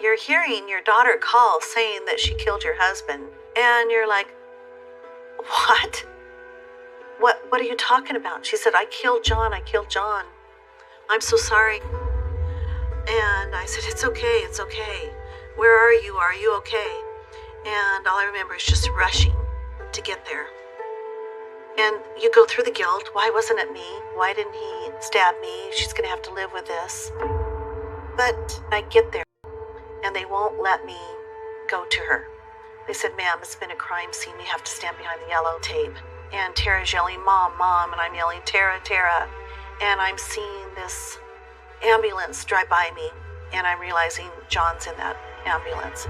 You're hearing your daughter call saying that she killed your husband, and you're like, what? What are you talking about? She said, I killed John. I'm so sorry. And I said, it's okay. Where are you? Are you okay? And all I remember is just rushing to get there. And you go through the guilt. Why wasn't it me? Why didn't he stab me? She's going to have to live with this. But I get there, and they won't let me go to her. They said, ma'am, it's been a crime scene. You have to stand behind the yellow tape. And Tara's yelling, Mom, Mom, and I'm yelling, Tara, Tara. And I'm seeing this ambulance drive by me, and I'm realizing John's in that ambulance.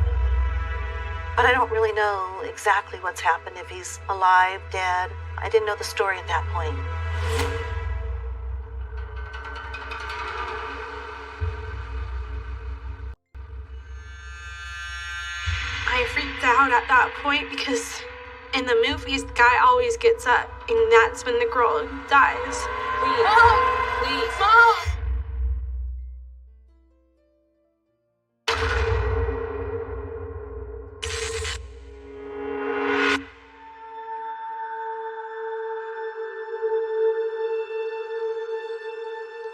But I don't really know exactly what's happened, if he's alive, dead. I didn't know the story at that point. freaked out at that point because in the movies, the guy always gets up, and that's when the girl dies. Please. Mom!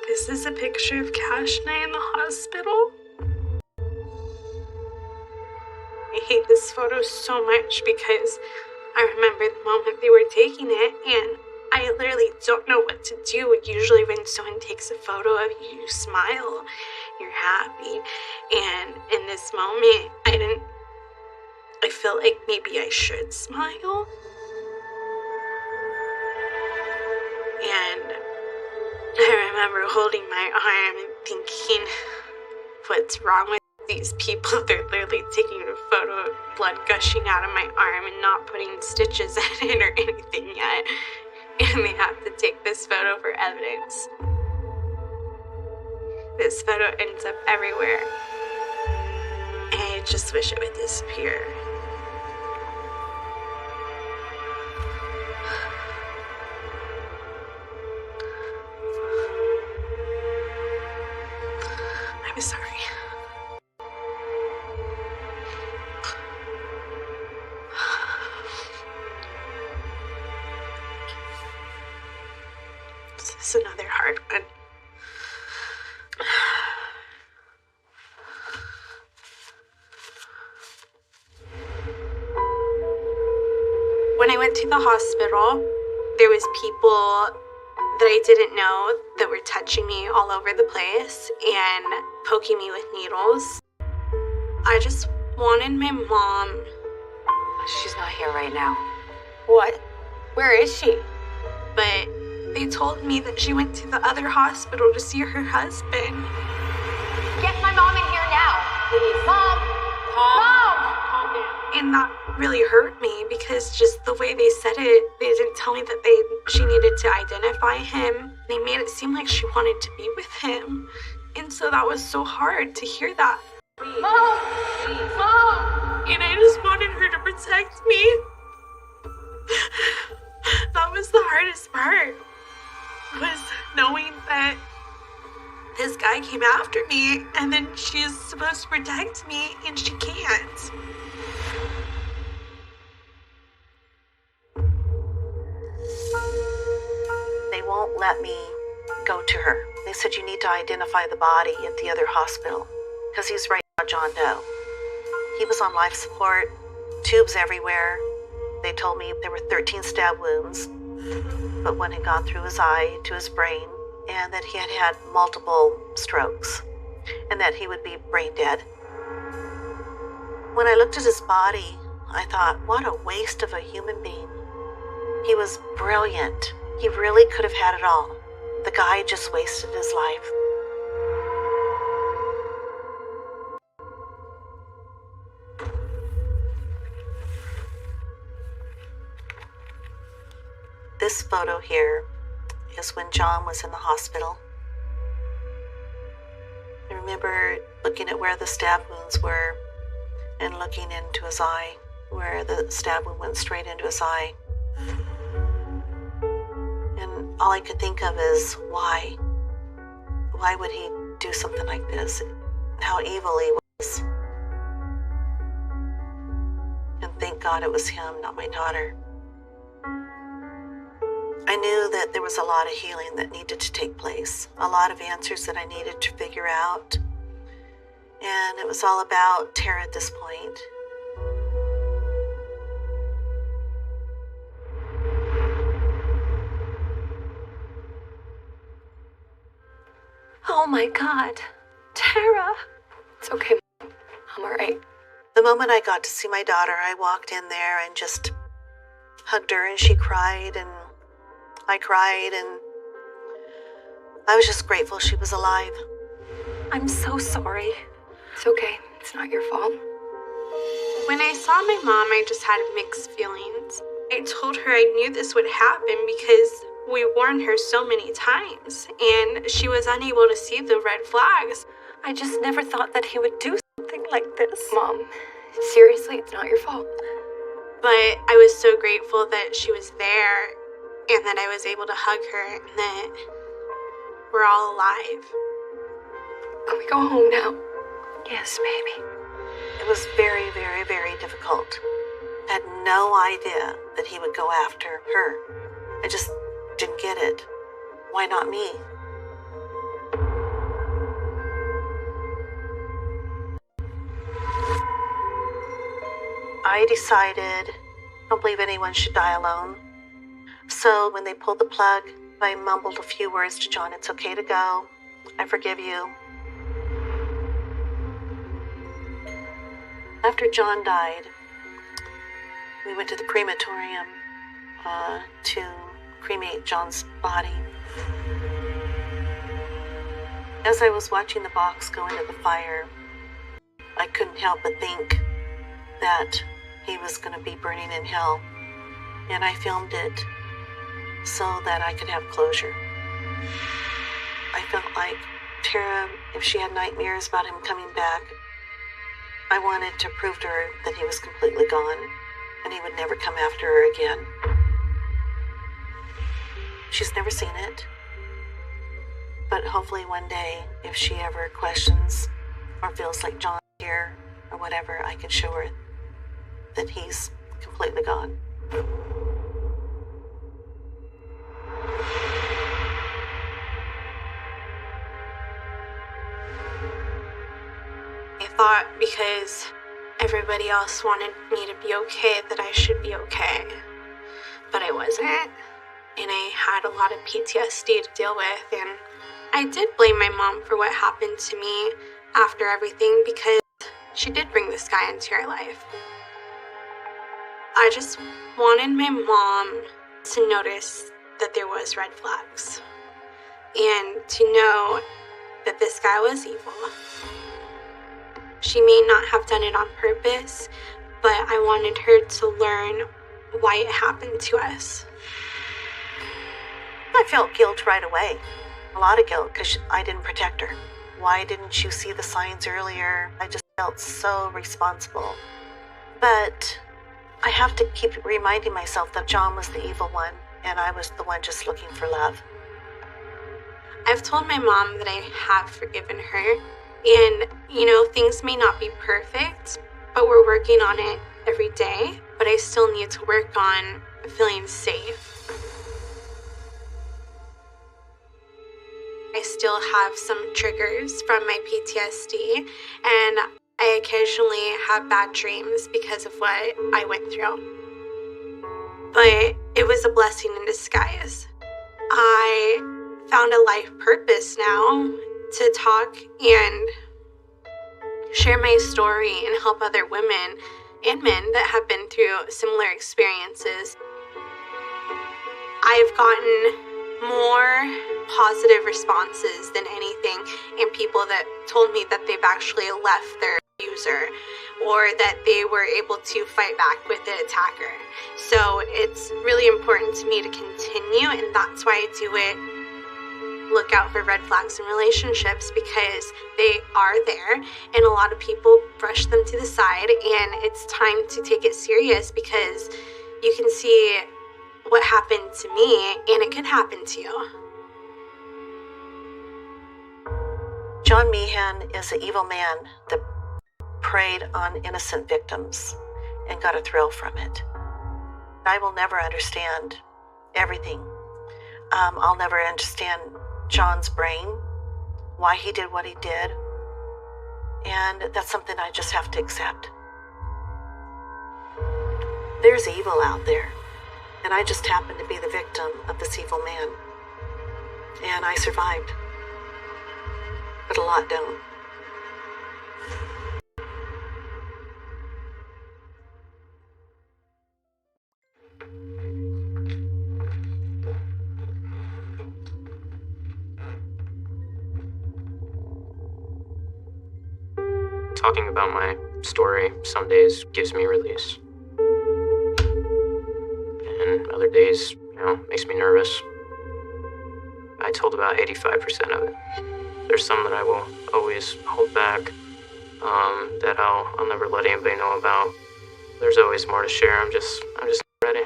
This is a picture of Cash and I in the hospital. I hate this photo so much because I remember the moment they were taking it, and I literally don't know what to do. Usually when someone takes a photo of you, you smile, you're happy. And in this moment, I felt like maybe I should smile. And I remember holding my arm and thinking, what's wrong with these people? They're literally taking a photo of blood gushing out of my arm and not putting stitches in it or anything yet. And they have to take this photo for evidence. This photo ends up everywhere. And I just wish it would disappear. I'm sorry. This is another hard one. When I went to the hospital, there was people that I didn't know that were touching me all over the place and poking me with needles. I just wanted my mom. She's not here right now. What? Where is she? But they told me that she went to the other hospital to see her husband. Get my mom in here now, please. Mom! Mom! Calm down. And that really hurt me because just the way they said it, they didn't tell me that she needed to identify him. They made it seem like she wanted to be with him. And so that was so hard to hear that. Mom! Please. Mom! And I just wanted her to protect me. That was the hardest part, was knowing that this guy came after me and then she's supposed to protect me and she can't. They won't let me go to her. They said you need to identify the body at the other hospital because he's right now John Doe. He was on life support, tubes everywhere. They told me there were 13 stab wounds, but one had gone through his eye to his brain, and that he had had multiple strokes, and that he would be brain dead. When I looked at his body, I thought, what a waste of a human being. He was brilliant. He really could have had it all. The guy just wasted his life. This photo here is when John was in the hospital. I remember looking at where the stab wounds were and looking into his eye, where the stab wound went straight into his eye. And all I could think of is, why? Why would he do something like this? How evil he was. And thank God it was him, not my daughter. I knew that there was a lot of healing that needed to take place, a lot of answers that I needed to figure out, and it was all about Tara at this point. Oh my God, Tara. It's okay, Mom. I'm all right. The moment I got to see my daughter, I walked in there and just hugged her, and she cried, and I cried, and I was just grateful she was alive. I'm so sorry. It's okay. It's not your fault. When I saw my mom, I just had mixed feelings. I told her I knew this would happen because we warned her so many times, and she was unable to see the red flags. I just never thought that he would do something like this. Mom, Seriously, it's not your fault. But I was so grateful that she was there and that I was able to hug her and that we're all alive. Can we go home now? Yes, baby. It was very, very, very difficult. I had no idea that he would go after her. I just didn't get it. Why not me? I decided I don't believe anyone should die alone. So when they pulled the plug, I mumbled a few words to John. It's okay to go. I forgive you. After John died, we went to the crematorium to cremate John's body. As I was watching the box go into the fire, I couldn't help but think that he was going to be burning in hell. And I filmed it so that I could have closure. I felt like Tara, if she had nightmares about him coming back, I wanted to prove to her that he was completely gone and he would never come after her again. She's never seen it, but hopefully one day, if she ever questions or feels like John's here or whatever, I can show her that he's completely gone. I thought because everybody else wanted me to be okay that I should be okay. But I wasn't. And I had a lot of PTSD to deal with. And I did blame my mom for what happened to me after everything because she did bring this guy into our life. I just wanted my mom to notice that there was red flags. And to know that this guy was evil. She may not have done it on purpose, but I wanted her to learn why it happened to us. I felt guilt right away. A lot of guilt because I didn't protect her. Why didn't you see the signs earlier? I just felt so responsible. But I have to keep reminding myself that John was the evil one and I was the one just looking for love. I've told my mom that I have forgiven her. And, things may not be perfect, but we're working on it every day. But I still need to work on feeling safe. I still have some triggers from my PTSD, and I occasionally have bad dreams because of what I went through. But it was a blessing in disguise. I found a life purpose now to talk and share my story and help other women and men that have been through similar experiences. I've gotten more positive responses than anything, and people that told me that they've actually left their abuser or that they were able to fight back with the attacker. So it's really important to me to continue, and that's why I do it. Look out for red flags in relationships because they are there and a lot of people brush them to the side, and it's time to take it serious because you can see what happened to me and it could happen to you. John Meehan is an evil man that preyed on innocent victims and got a thrill from it. I will never understand everything. I'll never understand John's brain, why he did what he did, and that's something I just have to accept. There's evil out there, and I just happened to be the victim of this evil man, and I survived, but a lot don't. Talking about my story some days gives me release. And other days, makes me nervous. I told about 85% of it. There's some that I will always hold back, that I'll never let anybody know about. There's always more to share. I'm just not ready.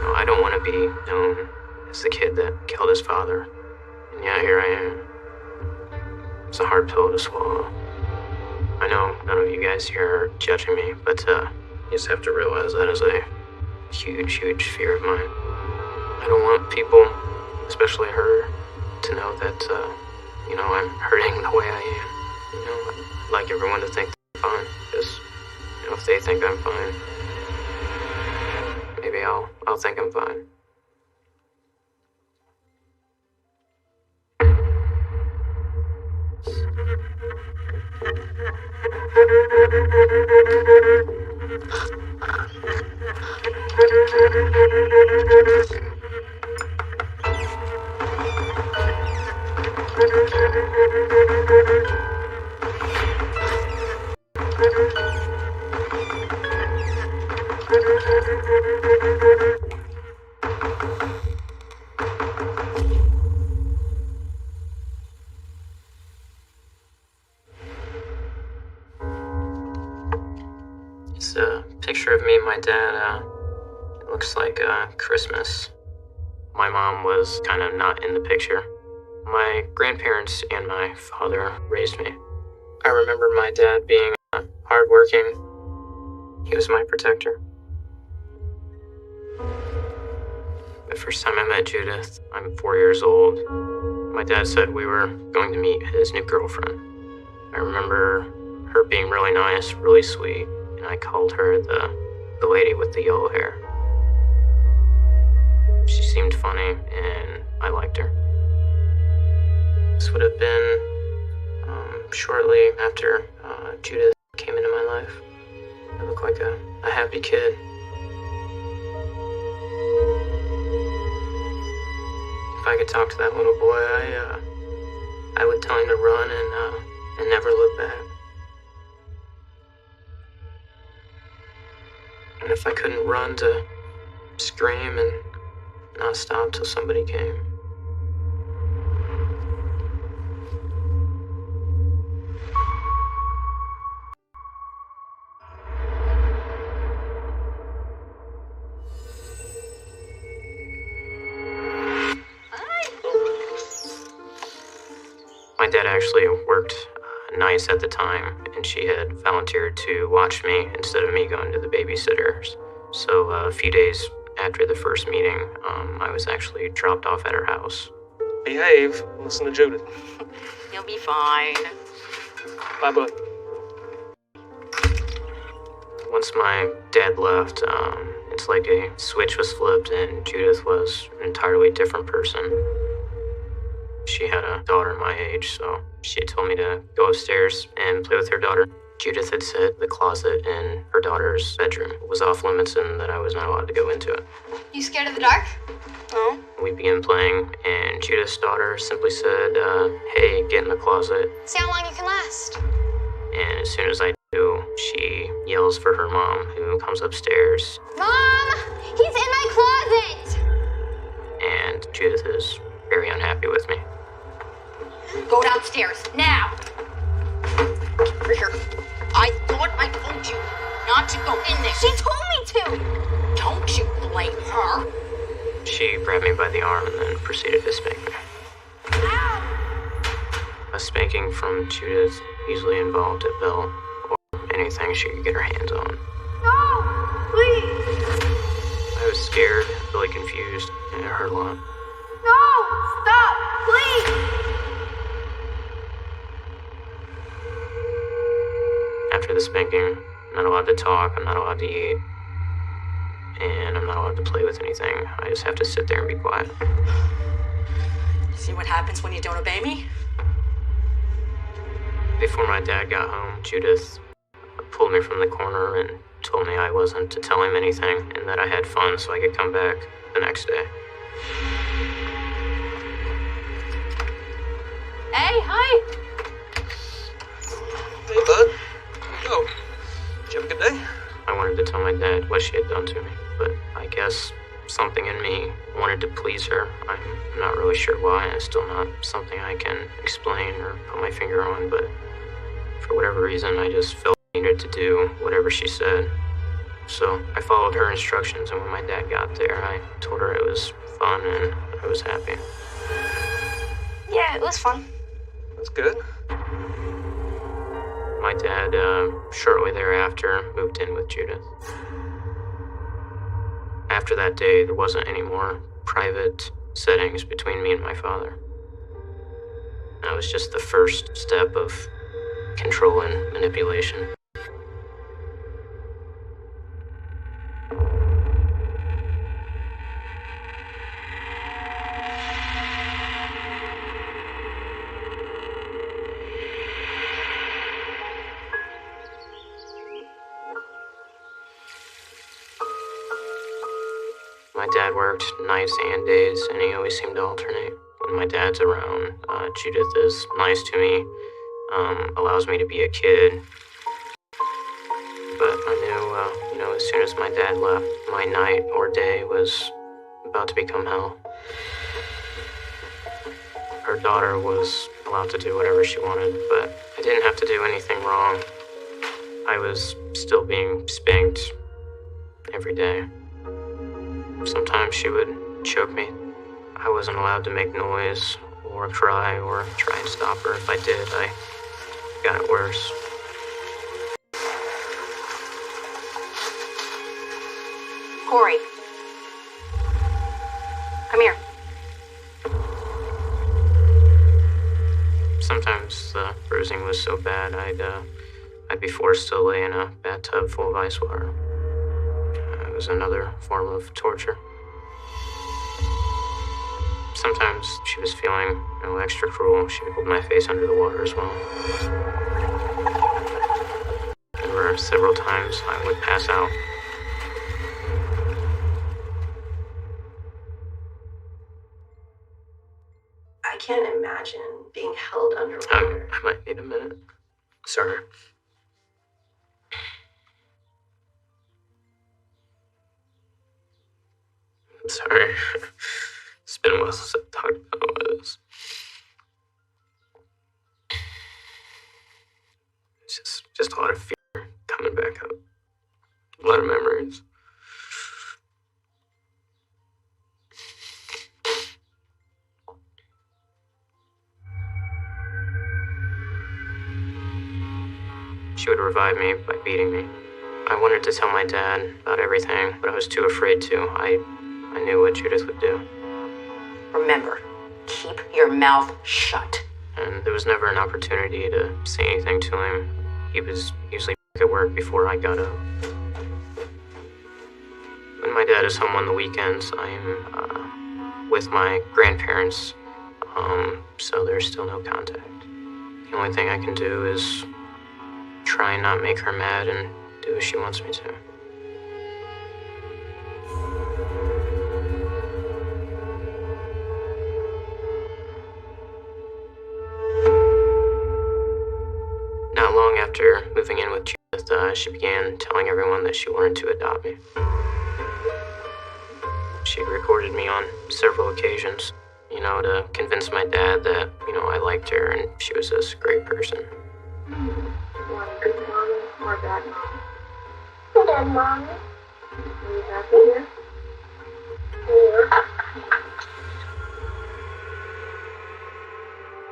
No, I don't want to be known as the kid that killed his father. And yeah, here I am. It's a hard pill to swallow. I know none of you guys here are judging me, but you just have to realize that is a huge, huge fear of mine. I don't want people, especially her, to know that, I'm hurting the way I am. I'd like everyone to think I'm fine, because, if they think I'm fine, maybe I'll think I'm fine. It's a picture of me and my dad. It looks like Christmas. My mom was kind of not in the picture. My grandparents and my father raised me. I remember my dad being hardworking. He was my protector. The first time I met Judith, I'm 4 years old. My dad said we were going to meet his new girlfriend. I remember her being really nice, really sweet, and I called her the lady with the yellow hair. She seemed funny, and I liked her. This would have been shortly after Judith came into my life. I look like a happy kid. If I could talk to that little boy, I would tell him to run and never look back. And if I couldn't run, to scream and not stop till somebody came. My dad actually worked nights at the time, and she had volunteered to watch me instead of me going to the babysitters. So a few days after the first meeting, I was actually dropped off at her house. Behave. Listen to Judith. You'll be fine. Bye, bud. Once my dad left, it's like a switch was flipped and Judith was an entirely different person. She had a daughter my age, so she had told me to go upstairs and play with her daughter. Judith had said the closet in her daughter's bedroom was off limits and that I was not allowed to go into it. You scared of the dark? Oh? We began playing, and Judith's daughter simply said, hey, get in the closet. See how long you can last. And as soon as I do, she yells for her mom, who comes upstairs. Mom! He's in my closet! And Judith is very unhappy with me. Go downstairs, now! Right here. I thought I told you not to go in there. She told me to! Don't you blame her. She grabbed me by the arm and then proceeded to spank me. A spanking from Judith usually involved a belt or anything she could get her hands on. No! Please! I was scared, really confused, and it hurt a lot. No! Stop! Please! After the spanking, I'm not allowed to talk, I'm not allowed to eat, and I'm not allowed to play with anything. I just have to sit there and be quiet. See what happens when you don't obey me? Before my dad got home, Judith pulled me from the corner and told me I wasn't to tell him anything and that I had fun so I could come back the next day. Hey, hi! Hey, bud. Where'd you go? Did you have a good day? I wanted to tell my dad what she had done to me, but I guess something in me wanted to please her. I'm not really sure why. It's still not something I can explain or put my finger on, but for whatever reason, I just felt I needed to do whatever she said. So I followed her instructions, and when my dad got there, I told her it was fun and I was happy. Yeah, it was fun. That's good. My dad, shortly thereafter, moved in with Judith. After that day, there wasn't any more private settings between me and my father. That was just the first step of control and manipulation. My dad worked nights and days, and he always seemed to alternate. When my dad's around, Judith is nice to me, allows me to be a kid. But I knew, as soon as my dad left, my night or day was about to become hell. Her daughter was allowed to do whatever she wanted, but I didn't have to do anything wrong. I was still being spanked every day. Sometimes she would choke me. I wasn't allowed to make noise or cry or try and stop her. If I did, I got it worse. Corey. Come here. Sometimes the bruising was so bad, I'd be forced to lay in a bathtub full of ice water. It was another form of torture. Sometimes she was feeling extra cruel. She would hold my face under the water as well. There were several times I would pass out. I can't imagine being held underwater. I might need a minute. Sorry. I'm sorry. It's been a while since I've talked about this. It's just a lot of fear coming back up. A lot of memories. She would revive me by beating me. I wanted to tell my dad about everything, but I was too afraid to. I knew what Judith would do. Remember, keep your mouth shut. And there was never an opportunity to say anything to him. He was usually back at work before I got up. When my dad is home on the weekends, I'm with my grandparents, so there's still no contact. The only thing I can do is try and not make her mad and do as she wants me to. Not long after moving in with Judith, she began telling everyone that she wanted to adopt me. She recorded me on several occasions, to convince my dad that, I liked her and she was this great person. Want a good mommy or a bad mommy? Good mommy. Are you happy here? Yeah.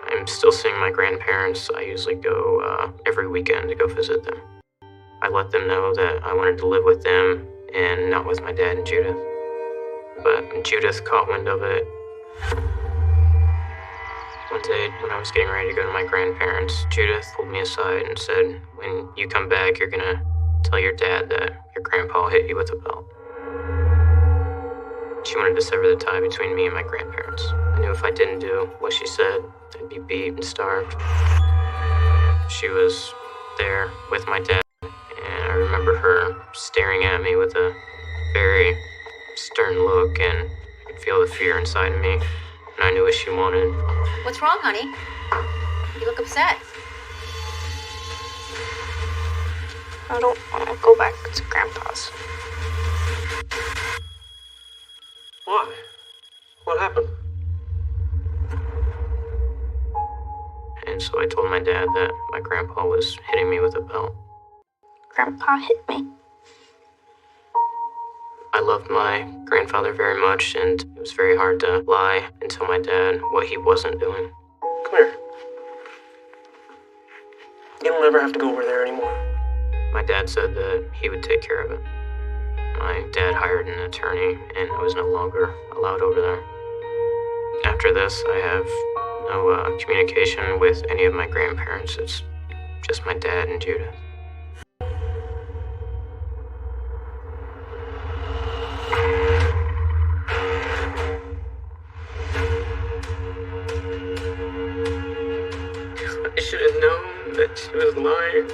I'm still seeing my grandparents. I usually go every weekend to go visit them. I let them know that I wanted to live with them and not with my dad and Judith. But Judith caught wind of it. One day, when I was getting ready to go to my grandparents, Judith pulled me aside and said, "When you come back, you're gonna tell your dad that your grandpa hit you with a belt." She wanted to sever the tie between me and my grandparents. I knew if I didn't do what she said, I'd be beat and starved. She was there with my dad, and I remember her staring at me with a very stern look, and I could feel the fear inside of me, and I knew what she wanted. What's wrong, honey? You look upset. I don't want to go back to Grandpa's. Why? What happened? And so I told my dad that my grandpa was hitting me with a belt. Grandpa hit me. I loved my grandfather very much, and it was very hard to lie and tell my dad what he wasn't doing. Come here. You don't ever have to go over there anymore. My dad said that he would take care of it. My dad hired an attorney, and I was no longer allowed over there. After this, I have no communication with any of my grandparents. It's just my dad and Judith. I should have known that she was lying.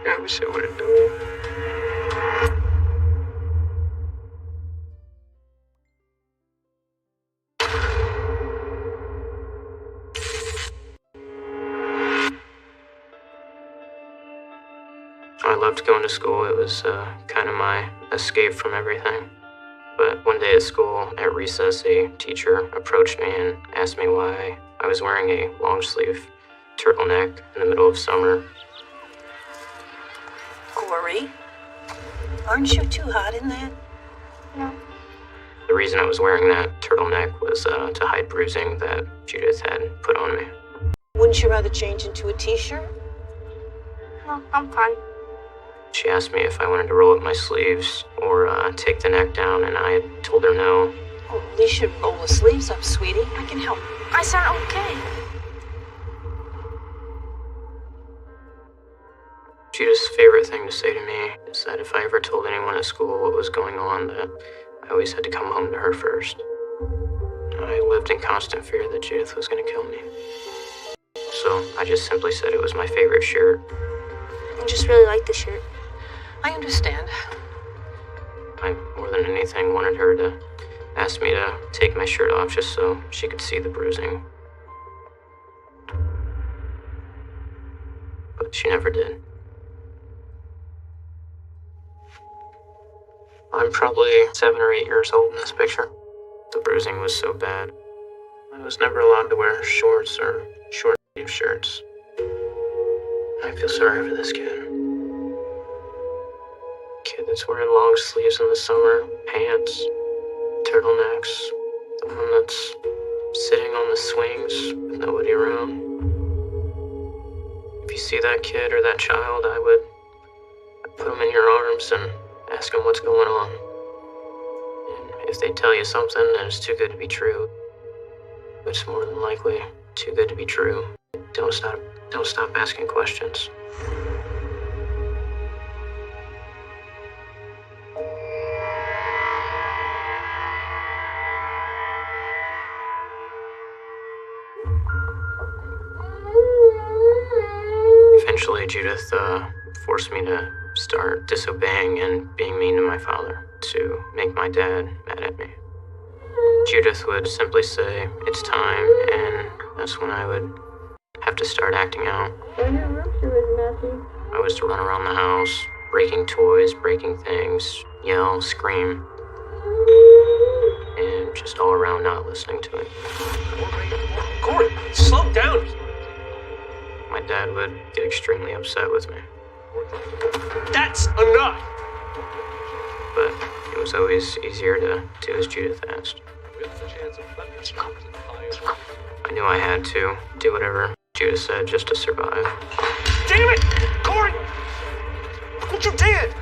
I wish I would have known. I loved going to school. It was kind of my escape from everything. But one day at school, at recess, a teacher approached me and asked me why I was wearing a long-sleeve turtleneck in the middle of summer. Corey, aren't you too hot in that? No. The reason I was wearing that turtleneck was to hide bruising that Judith had put on me. Wouldn't you rather change into a t-shirt? No, I'm fine. She asked me if I wanted to roll up my sleeves or take the neck down, and I had told her no. Oh, at least you roll the sleeves up, sweetie. I can help. I sound okay. Judith's favorite thing to say to me is that if I ever told anyone at school what was going on, that I always had to come home to her first. I lived in constant fear that Judith was going to kill me. So I just simply said it was my favorite shirt. I just really like the shirt. I understand. I, more than anything, wanted her to ask me to take my shirt off just so she could see the bruising. But she never did. I'm probably 7 or 8 years old in this picture. The bruising was so bad. I was never allowed to wear shorts or short-sleeve shirts. I feel sorry for this kid. Kid that's wearing long sleeves in the summer, pants, turtlenecks, the one that's sitting on the swings with nobody around. If you see that kid or that child, I'd put them in your arms and ask them what's going on. And if they tell you something and it's too good to be true, it's more than likely too good to be true. Don't stop asking questions. Eventually, Judith forced me to start disobeying and being mean to my father to make my dad mad at me. Judith would simply say, "It's time," and that's when I would have to start acting out. I was to run around the house, breaking toys, breaking things, yell, scream, and just all around not listening to it. Corey, slow down. My dad would get extremely upset with me. That's enough. But it was always easier to do as Judith asked. I knew I had to do whatever Judith said just to survive. Damn it! Corey! Look what you did!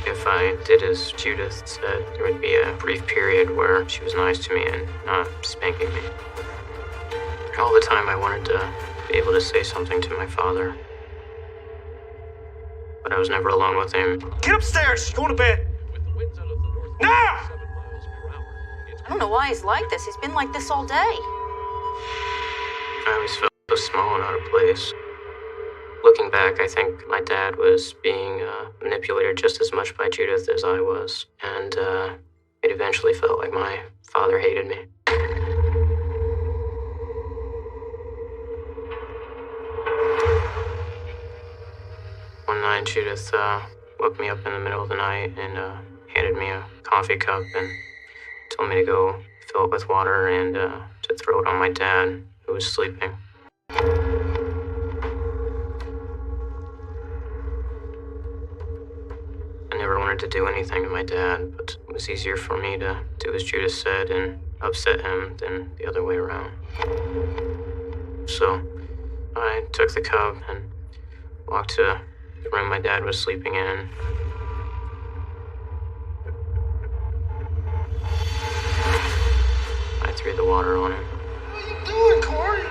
If I did as Judith said, there would be a brief period where she was nice to me and not spanking me. All the time I wanted to be able to say something to my father. But I was never alone with him. Get upstairs! Go to bed! Now! I don't know why he's like this. He's been like this all day. I always felt so small and out of place. Looking back, I think my dad was being manipulated just as much by Judith as I was, and it eventually felt like my father hated me. One night, Judith woke me up in the middle of the night and handed me a coffee cup and told me to go fill it with water and to throw it on my dad, who was sleeping. I never wanted to do anything to my dad, but it was easier for me to do as Judith said and upset him than the other way around. So I took the cup and walked to the room my dad was sleeping in. I threw the water on him. What are you doing, Corey?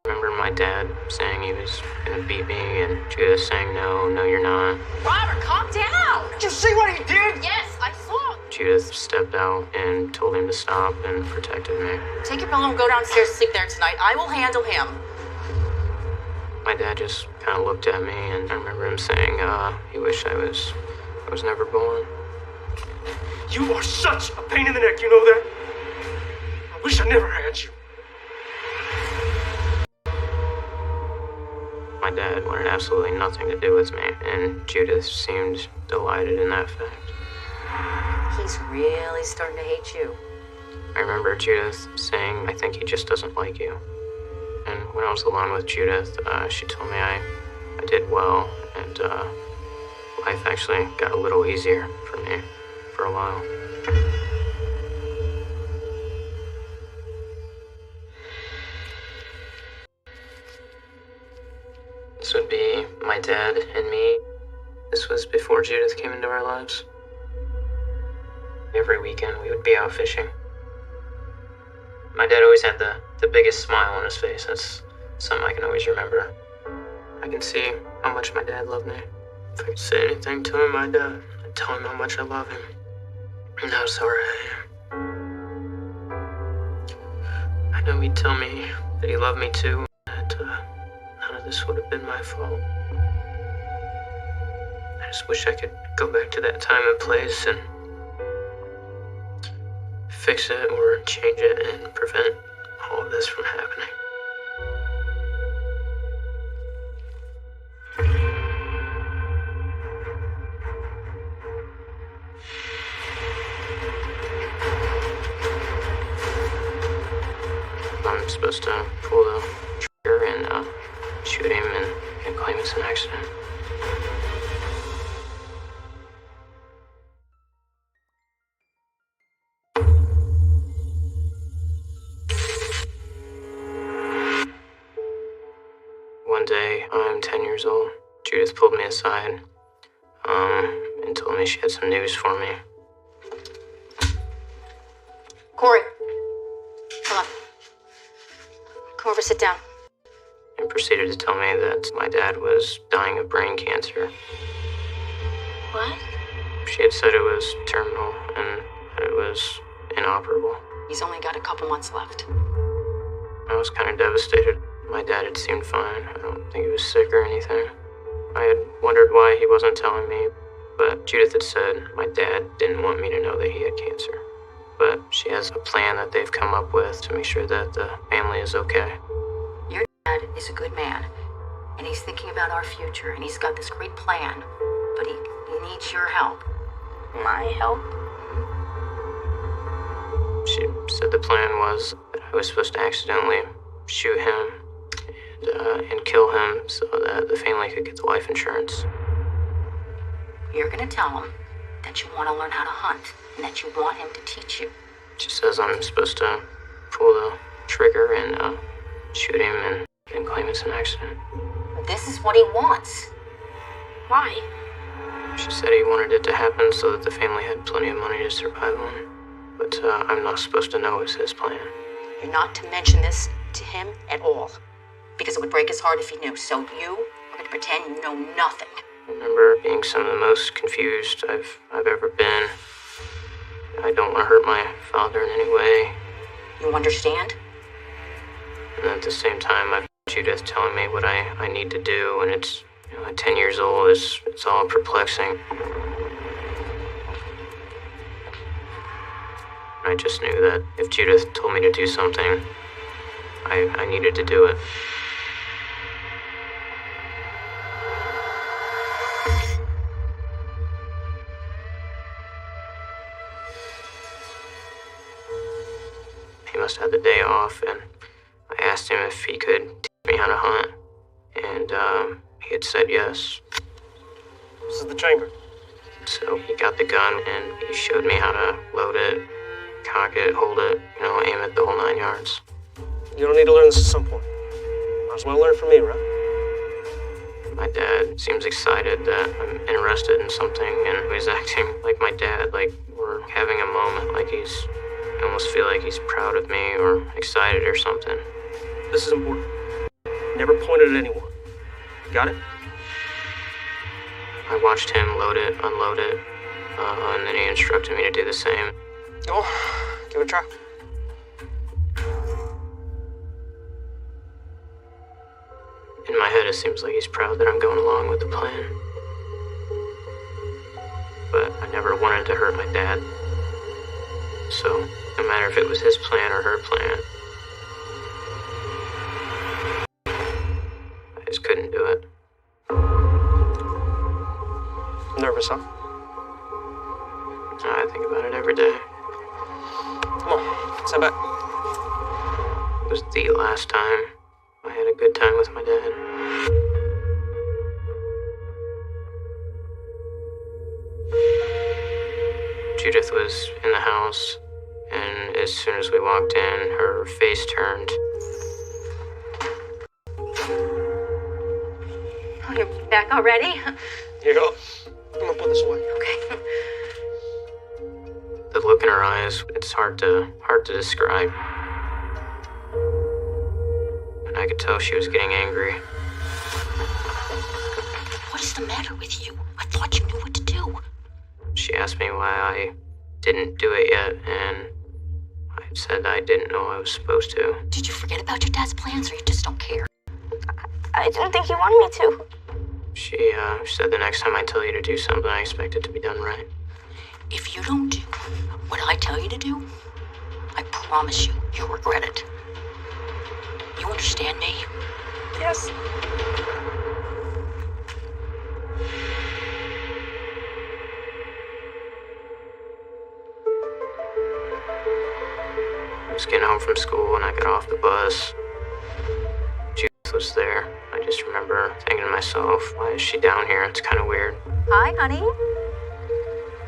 I remember my dad saying he was gonna beat me and Judith saying, no, you're not. Robert, calm down! Did you see what he did? Yes, I saw. Judith stepped out and told him to stop and protected me. Take your pillow and go downstairs to sleep there tonight. I will handle him. My dad just kind of looked at me, and I remember him saying, he wished I was never born. You are such a pain in the neck, you know that? I wish I never had you. My dad wanted absolutely nothing to do with me, and Judith seemed delighted in that fact. He's really starting to hate you. I remember Judith saying, I think he just doesn't like you. And when I was alone with Judith, she told me I did well, and life actually got a little easier for me for a while. This would be my dad and me. This was before Judith came into our lives. Every weekend we would be out fishing. My dad always had the biggest smile on his face. That's something I can always remember. I can see how much my dad loved me. If I could say anything to him, I'd tell him how much I love him and how sorry I am. I know he'd tell me that he loved me too, and that none of this would have been my fault. I just wish I could go back to that time and place and fix it or change it and prevent all of this from happening. I'm supposed to pull the trigger and shoot him and claim it's an accident. One day, I'm 10 years old. Judith pulled me aside and told me she had some news for me. Corey, come on. Come over, sit down. And proceeded to tell me that my dad was dying of brain cancer. What? She had said it was terminal and that it was inoperable. He's only got a couple months left. I was kind of devastated. My dad had seemed fine. I don't think he was sick or anything. I had wondered why he wasn't telling me, but Judith had said my dad didn't want me to know that he had cancer. But she has a plan that they've come up with to make sure that the family is okay. Your dad is a good man, and he's thinking about our future, and he's got this great plan, but he needs your help. My help? She said the plan was that I was supposed to accidentally shoot him and kill him so that the family could get the life insurance. You're gonna tell him that you want to learn how to hunt, and that you want him to teach you. She says I'm supposed to pull the trigger and shoot him and claim it's an accident. This is what he wants. Why? She said he wanted it to happen so that the family had plenty of money to survive on. But I'm not supposed to know it's his plan. You're not to mention this to him at all, because it would break his heart if he knew. So you are going to pretend you know nothing. I remember being some of the most confused I've ever been. I don't want to hurt my father in any way. You understand? And at the same time, I've Judith telling me what I need to do, and it's, at 10 years old, it's all perplexing. I just knew that if Judith told me to do something, I needed to do it. must have had the day off, and I asked him if he could teach me how to hunt, and he had said yes. This is the chamber. So he got the gun, and he showed me how to load it, cock it, hold it, aim it, the whole 9 yards. You don't need to learn this at some point. Might as well learn from me, right? My dad seems excited that I'm interested in something, and he's acting like my dad, like we're having a moment, like I almost feel like he's proud of me or excited or something. This is important. Never pointed at anyone. Got it? I watched him load it, unload it, and then he instructed me to do the same. Go, give it a try. In my head, it seems like he's proud that I'm going along with the plan. But I never wanted to hurt my dad. So, no matter if it was his plan or her plan, I just couldn't do it. Nervous, huh? I think about it every day. Come on, stand back. It was the last time I had a good time with my dad. Judith was in the house, and as soon as we walked in, her face turned. Oh, you're back already? Here you go. I'm gonna put this away. Okay. The look in her eyes, it's hard to describe. And I could tell she was getting angry. What is the matter with you? I thought you knew what to do. She asked me why I didn't do it yet, and I said I didn't know I was supposed to. Did you forget about your dad's plans, or you just don't care? I didn't think you wanted me to. She said the next time I tell you to do something, I expect it to be done right. If you don't do what I tell you to do, I promise you, you'll regret it. You understand me? Yes. I was getting home from school and I got off the bus. Judith was there. I just remember thinking to myself, why is she down here? It's kind of weird. Hi, honey.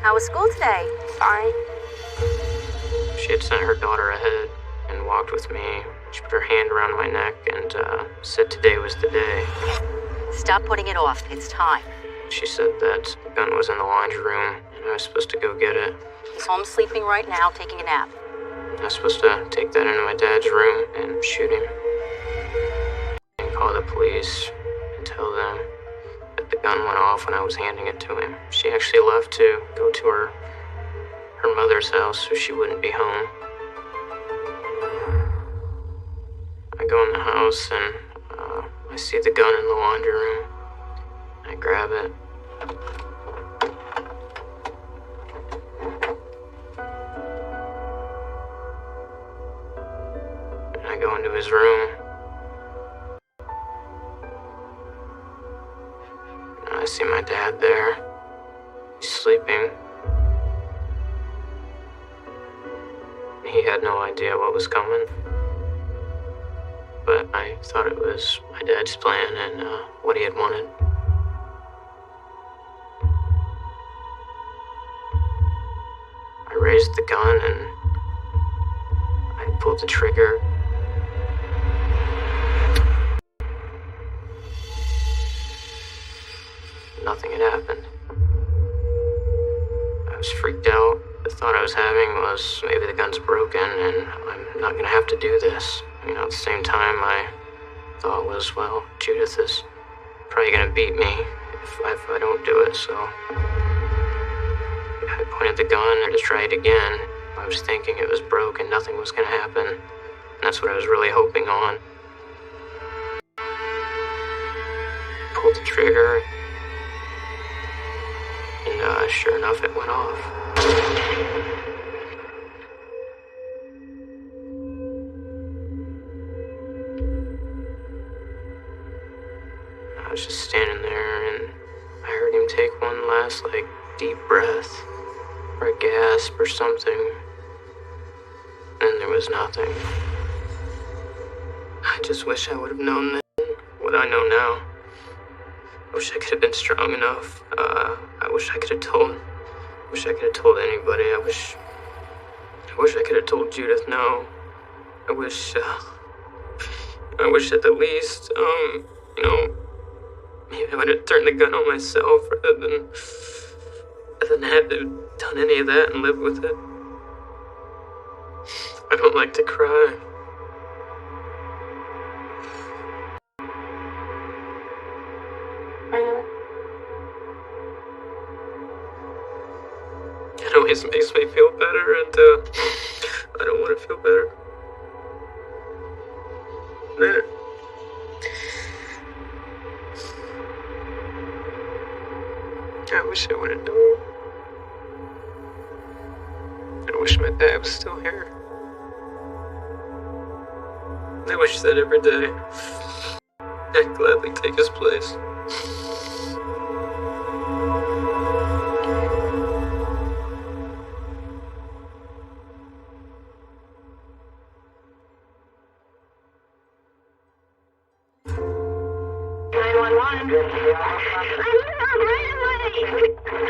How was school today? Fine. She had sent her daughter ahead and walked with me. She put her hand around my neck and said today was the day. Stop putting it off. It's time. She said that the gun was in the laundry room and I was supposed to go get it. He's home sleeping right now, taking a nap. I was supposed to take that into my dad's room and shoot him. And call the police and tell them that the gun went off when I was handing it to him. She actually left to go to her mother's house so she wouldn't be home. I go in the house and I see the gun in the laundry room. I grab it. And I go into his room. And I see my dad there. He's sleeping. He had no idea what was coming. But I thought it was my dad's plan and what he had wanted. I raised the gun and I pulled the trigger. Nothing had happened. I was freaked out. The thought I was having was maybe the gun's broken and I'm not gonna have to do this. At the same time, my thought was, well, Judith is probably gonna beat me if I don't do it, so I pointed the gun and to try it again. I was thinking it was broken, nothing was gonna happen, and that's what I was really hoping on. Pulled the trigger, and sure enough, it went off. I was just standing there and I heard him take one last, deep breath or a gasp or something. And there as nothing. I just wish I would have known then what I know now. I wish I could have been strong enough. I wish I could have told anybody. I wish I could have told Judith no. I wish at the least, maybe I would have turned the gun on myself rather than have to done any of that and lived with it. I don't like to cry. It always makes me feel better, and I don't want to feel better. I wish I would have known. I wish my dad was still here. I wish that every day I'd gladly take his place.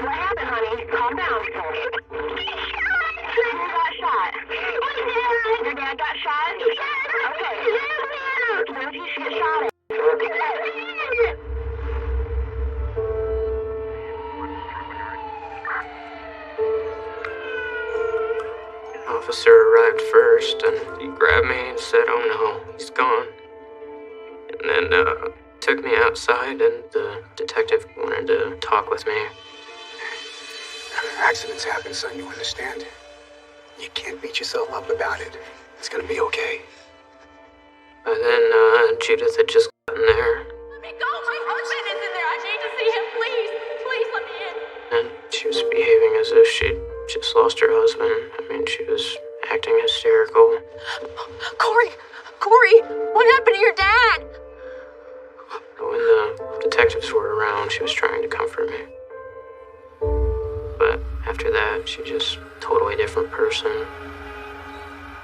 What happened, honey? Calm down. Who got shot? Your dad got shot? Okay. Where did you get shot at? An officer arrived first, and he grabbed me and said, "Oh no, he's gone." And then took me outside, and the detective wanted to talk with me. Accidents happen, son, you understand? You can't beat yourself up about it. It's gonna be okay. By then, Judith had just gotten there. Let me go! My husband is in there! I need to see him, please! Please let me in! And she was behaving as if she'd just lost her husband. I mean, she was acting hysterical. Corey, what happened to your dad? When the detectives were around, she was trying to comfort me. But after that, she just totally different person.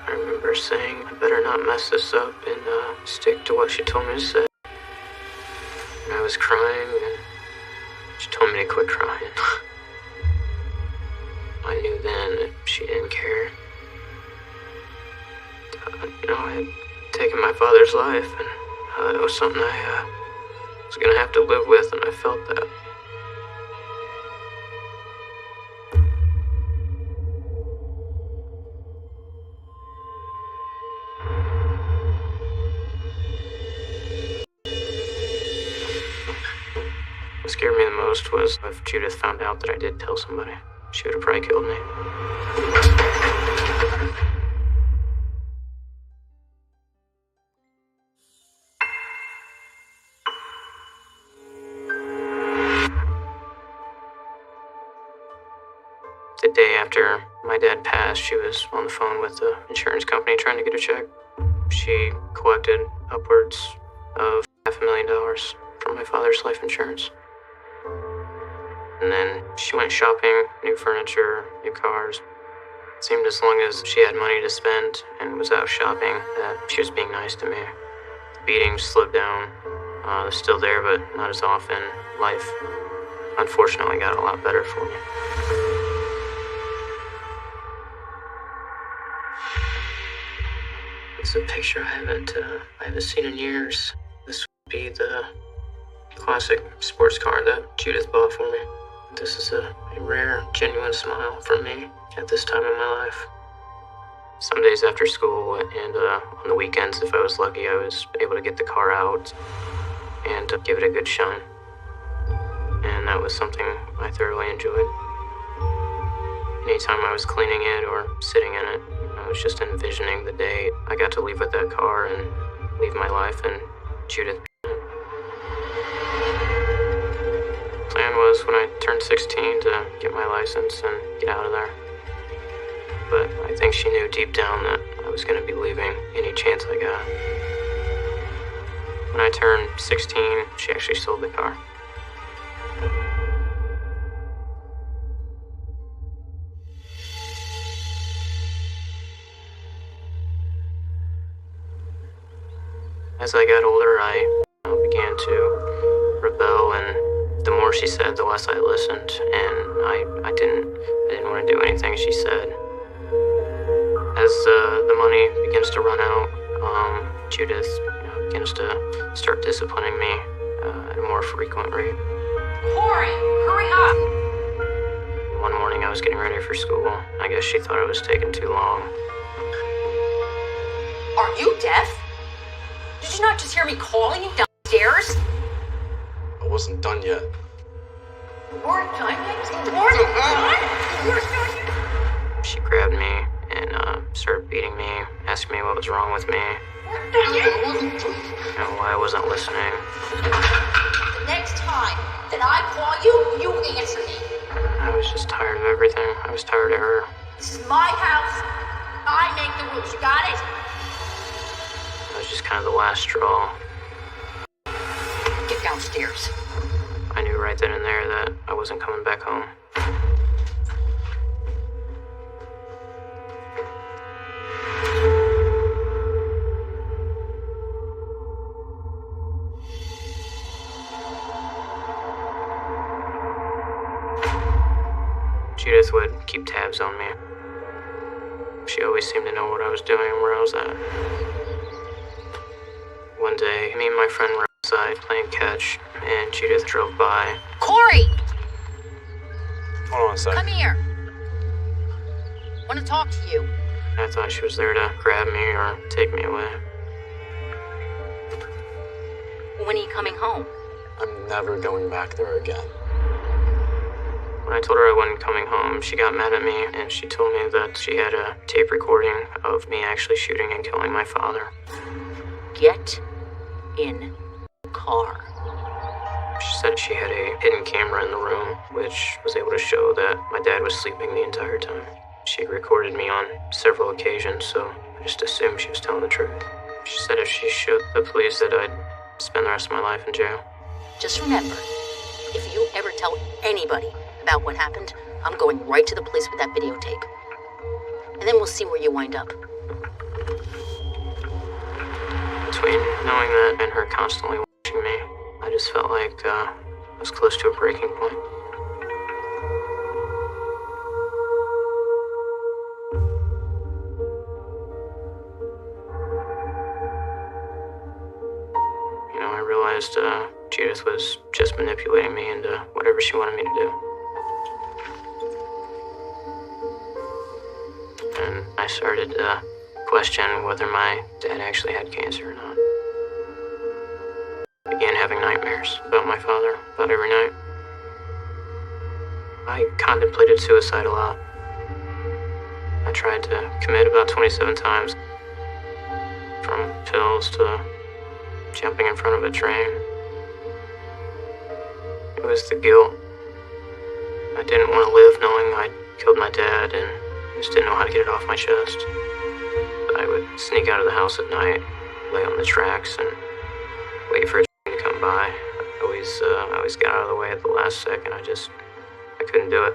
I remember saying, I better not mess this up and stick to what she told me to say. And I was crying, and she told me to quit crying. I knew then that she didn't care. I had taken my father's life, and it was something I was gonna have to live with, and I felt that. What scared me the most was if Judith found out that I did tell somebody. She would have probably killed me. The day after my dad passed, she was on the phone with the insurance company trying to get a check. She collected upwards of $500,000 from my father's life insurance. And then she went shopping, new furniture, new cars. It seemed as long as she had money to spend and was out shopping, that she was being nice to me. The beatings slowed down. They're still there, but not as often. Life, unfortunately, got a lot better for me. It's a picture I haven't seen in years. This would be the classic sports car that Judith bought for me. This is a rare, genuine smile from me at this time in my life. Some days after school and on the weekends, if I was lucky, I was able to get the car out and give it a good shine. And that was something I thoroughly enjoyed. Anytime I was cleaning it or sitting in it, I was just envisioning the day I got to leave with that car and leave my life and Judith. Plan was when I turned 16 to get my license and get out of there. But I think she knew deep down that I was going to be leaving any chance I got. When I turned 16, she actually sold the car. As I got older, I began to rebel, and the more she said, the less I listened, and I didn't want to do anything she said. As the money begins to run out, Judith begins to start disciplining me at a more frequent rate. Corey, hurry up! One morning I was getting ready for school. I guess she thought I was taking too long. Are you deaf? Did you not just hear me calling you downstairs? I wasn't done yet. You weren't done yet? You weren't done? You weren't done yet? She grabbed me and started beating me, asking me what was wrong with me, and why I wasn't listening. The next time that I call you, you answer me. I was just tired of everything. I was tired of her. This is my house. I make the rules. You got it? It was just kind of the last straw. Get downstairs. I knew right then and there that I wasn't coming back home. Judith would keep tabs on me. She always seemed to know what I was doing and where I was at. One day, me and my friend were outside playing catch, and Judith drove by. Corey! Hold on a second. Come here. Want to talk to you. I thought she was there to grab me or take me away. When are you coming home? I'm never going back there again. When I told her I wasn't coming home, she got mad at me, and she told me that she had a tape recording of me actually shooting and killing my father. Get in the car. She said she had a hidden camera in the room, which was able to show that my dad was sleeping the entire time. She recorded me on several occasions, so I just assumed she was telling the truth. She said if she showed the police that I'd spend the rest of my life in jail. Just remember, if you ever tell anybody about what happened, I'm going right to the police with that videotape. And then we'll see where you wind up. Between knowing that and her constantly watching me, I just felt like I was close to a breaking point. I realized Judith was just manipulating me into whatever she wanted me to do. And I started to question whether my dad actually had cancer or not. I began having nightmares about my father about every night. I contemplated suicide a lot. I tried to commit about 27 times, from pills to jumping in front of a train. It was the guilt. I didn't want to live knowing I'd killed my dad, and just didn't know how to get it off my chest. I would sneak out of the house at night, lay on the tracks, and wait for a train to come by. I always got out of the way at the last second. I couldn't do it.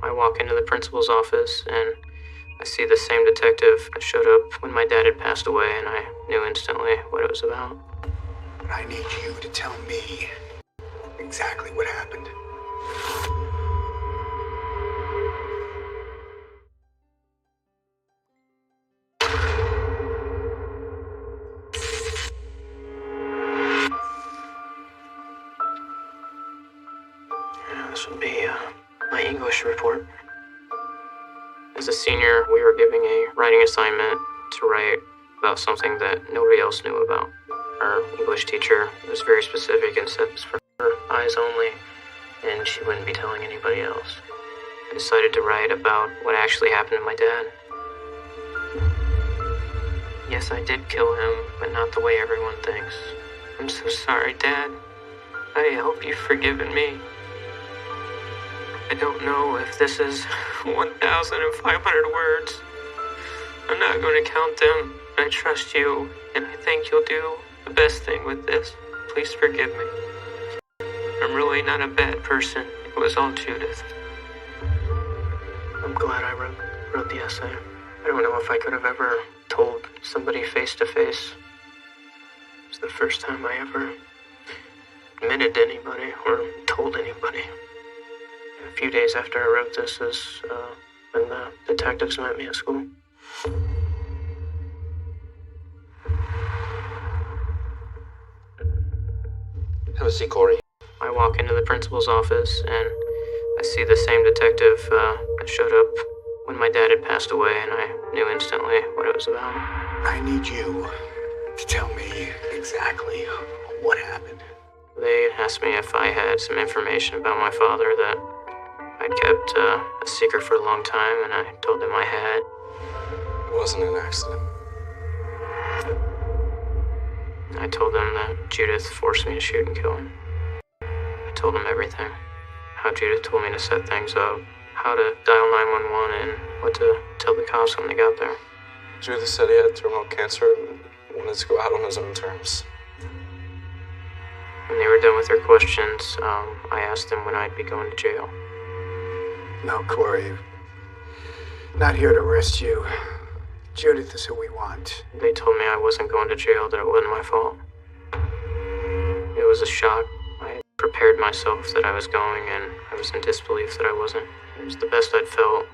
I walk into the principal's office, and I see the same detective that showed up when my dad had passed away, and I knew instantly what it was about. But I need you to tell me exactly what happened. This would be my English report. As a senior, we were giving a writing assignment to write about something that nobody else knew about. Our English teacher was very specific and said it was for her eyes only, and she wouldn't be telling anybody else. I decided to write about what actually happened to my dad. Yes, I did kill him, but not the way everyone thinks. I'm so sorry, Dad. I hope you've forgiven me. I don't know if this is 1,500 words. I'm not going to count them. I trust you, and I think you'll do the best thing with this. Please forgive me. I'm really not a bad person. It was all Judith. I'm glad I wrote the essay. I don't know if I could have ever told somebody face to face. It's the first time I ever admitted to anybody or told anybody. A few days after I wrote this is when the detectives met me at school. Have a seat, Corey. I walk into the principal's office and I see the same detective that showed up when my dad had passed away, and I knew instantly what it was about. I need you to tell me exactly what happened. They asked me if I had some information about my father that I'd kept a secret for a long time, and I told them I had. It wasn't an accident. I told them that Judith forced me to shoot and kill him. I told them everything. How Judith told me to set things up, how to dial 911, and what to tell the cops when they got there. Judith said he had terminal cancer and wanted to go out on his own terms. When they were done with their questions, I asked them when I'd be going to jail. No, Corey. Not here to arrest you. Judith is who we want. They told me I wasn't going to jail, that it wasn't my fault. It was a shock. I had prepared myself that I was going, and I was in disbelief that I wasn't. It was the best I'd felt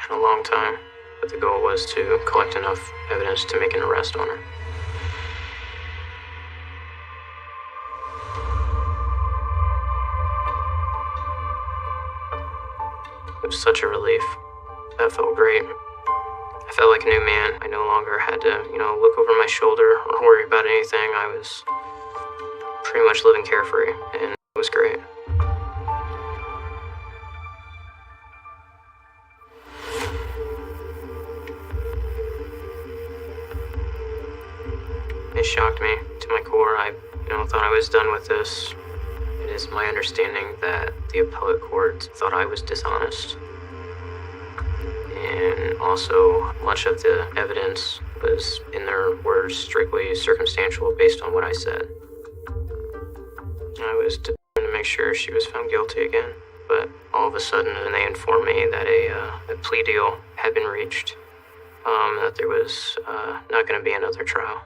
in a long time, but the goal was to collect enough evidence to make an arrest on her. It was such a relief. That felt great. I felt like a new man. I no longer had to, look over my shoulder or worry about anything. I was pretty much living carefree, and it was great. It shocked me to my core. I thought I was done with this. It is my understanding that the appellate court thought I was dishonest. And also, much of the evidence was, in their words, strictly circumstantial based on what I said. I was determined to make sure she was found guilty again, but all of a sudden they informed me that a plea deal had been reached, that there was not going to be another trial.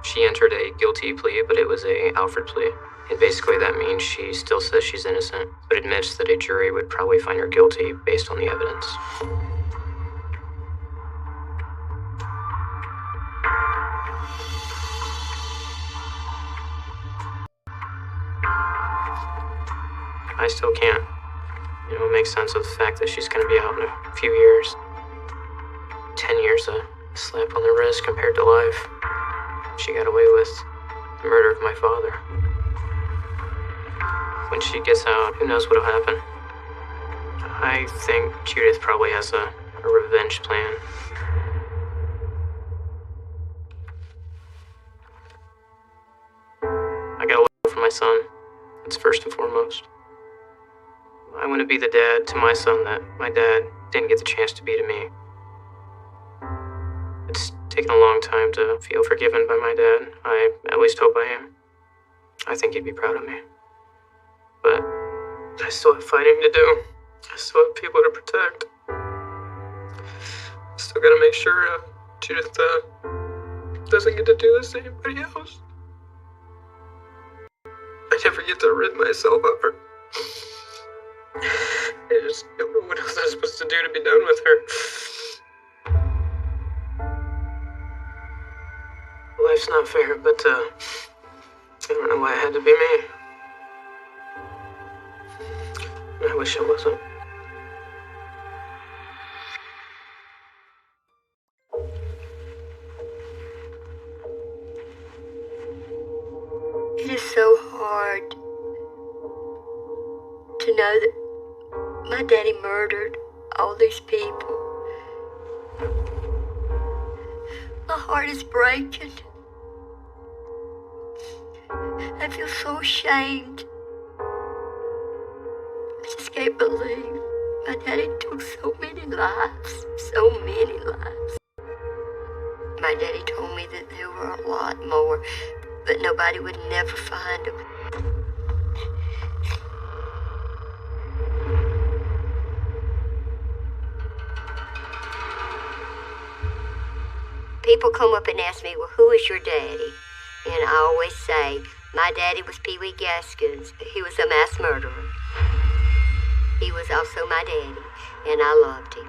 She entered a guilty plea, but it was a Alfred plea. And basically that means she still says she's innocent, but admits that a jury would probably find her guilty based on the evidence. I still can't, make sense of the fact that she's going to be out in a few years. 10 years, a slap on the wrist compared to life. She got away with the murder of my father. When she gets out, who knows what'll happen. I think Judith probably has a revenge plan. I gotta look out for my son. It's first and foremost. I want to be the dad to my son that my dad didn't get the chance to be to me. It's taken a long time to feel forgiven by my dad. I at least hope I am. I think he'd be proud of me. But I still have fighting to do. I still have people to protect. Still gotta make sure Judith doesn't get to do this to anybody else. I never get to rid myself of her. I just don't know what else I'm supposed to do to be done with her. Life's not fair, but I don't know why it had to be me. I wish it wasn't. It is so hard to know that my daddy murdered all these people. My heart is breaking. I feel so ashamed. I just can't believe my daddy took so many lives. So many lives. My daddy told me that there were a lot more, but nobody would never find him. People come up and ask me, well, who is your daddy? And I always say, my daddy was Pee Wee Gaskins. He was a mass murderer. He was also my daddy, and I loved him.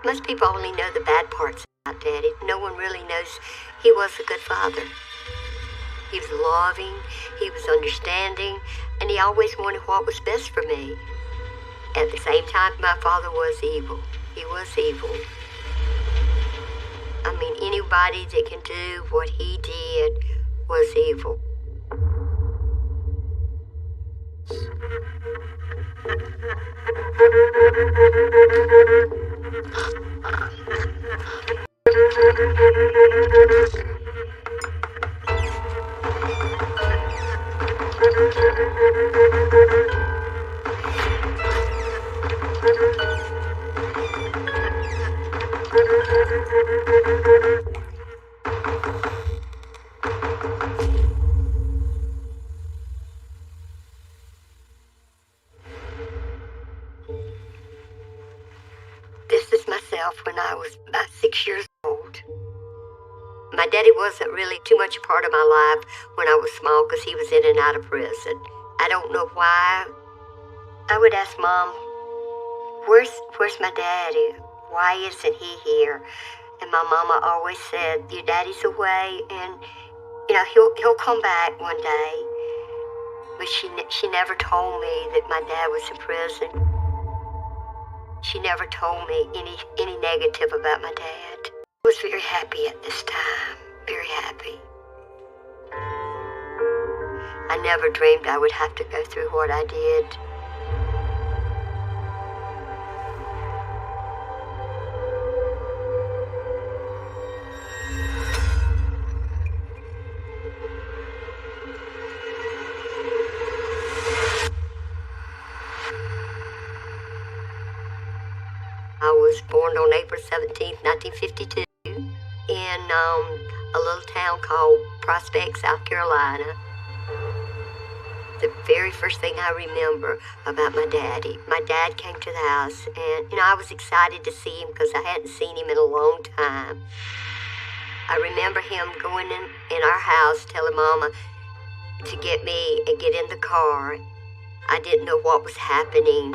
Most people only know the bad parts about Daddy. No one really knows he was a good father. He was loving, he was understanding, and he always wanted what was best for me. At the same time, my father was evil. He was evil. I mean, anybody that can do what he did was evil. This is myself when I was about 6 years old. My daddy wasn't really too much a part of my life when I was small because he was in and out of prison. I don't know why. I would ask Mom, where's my daddy? Why isn't he here? And my mama always said, your daddy's away and, he'll come back one day. But she never told me that my dad was in prison. She never told me any negative about my dad. I was very happy at this time, very happy. I never dreamed I would have to go through what I did. I was born on April 17th, 1952, in a little town called Prospect, South Carolina. The very first thing I remember about my dad came to the house, and I was excited to see him because I hadn't seen him in a long time. I remember him going in our house, telling Mama to get me and get in the car. I didn't know what was happening.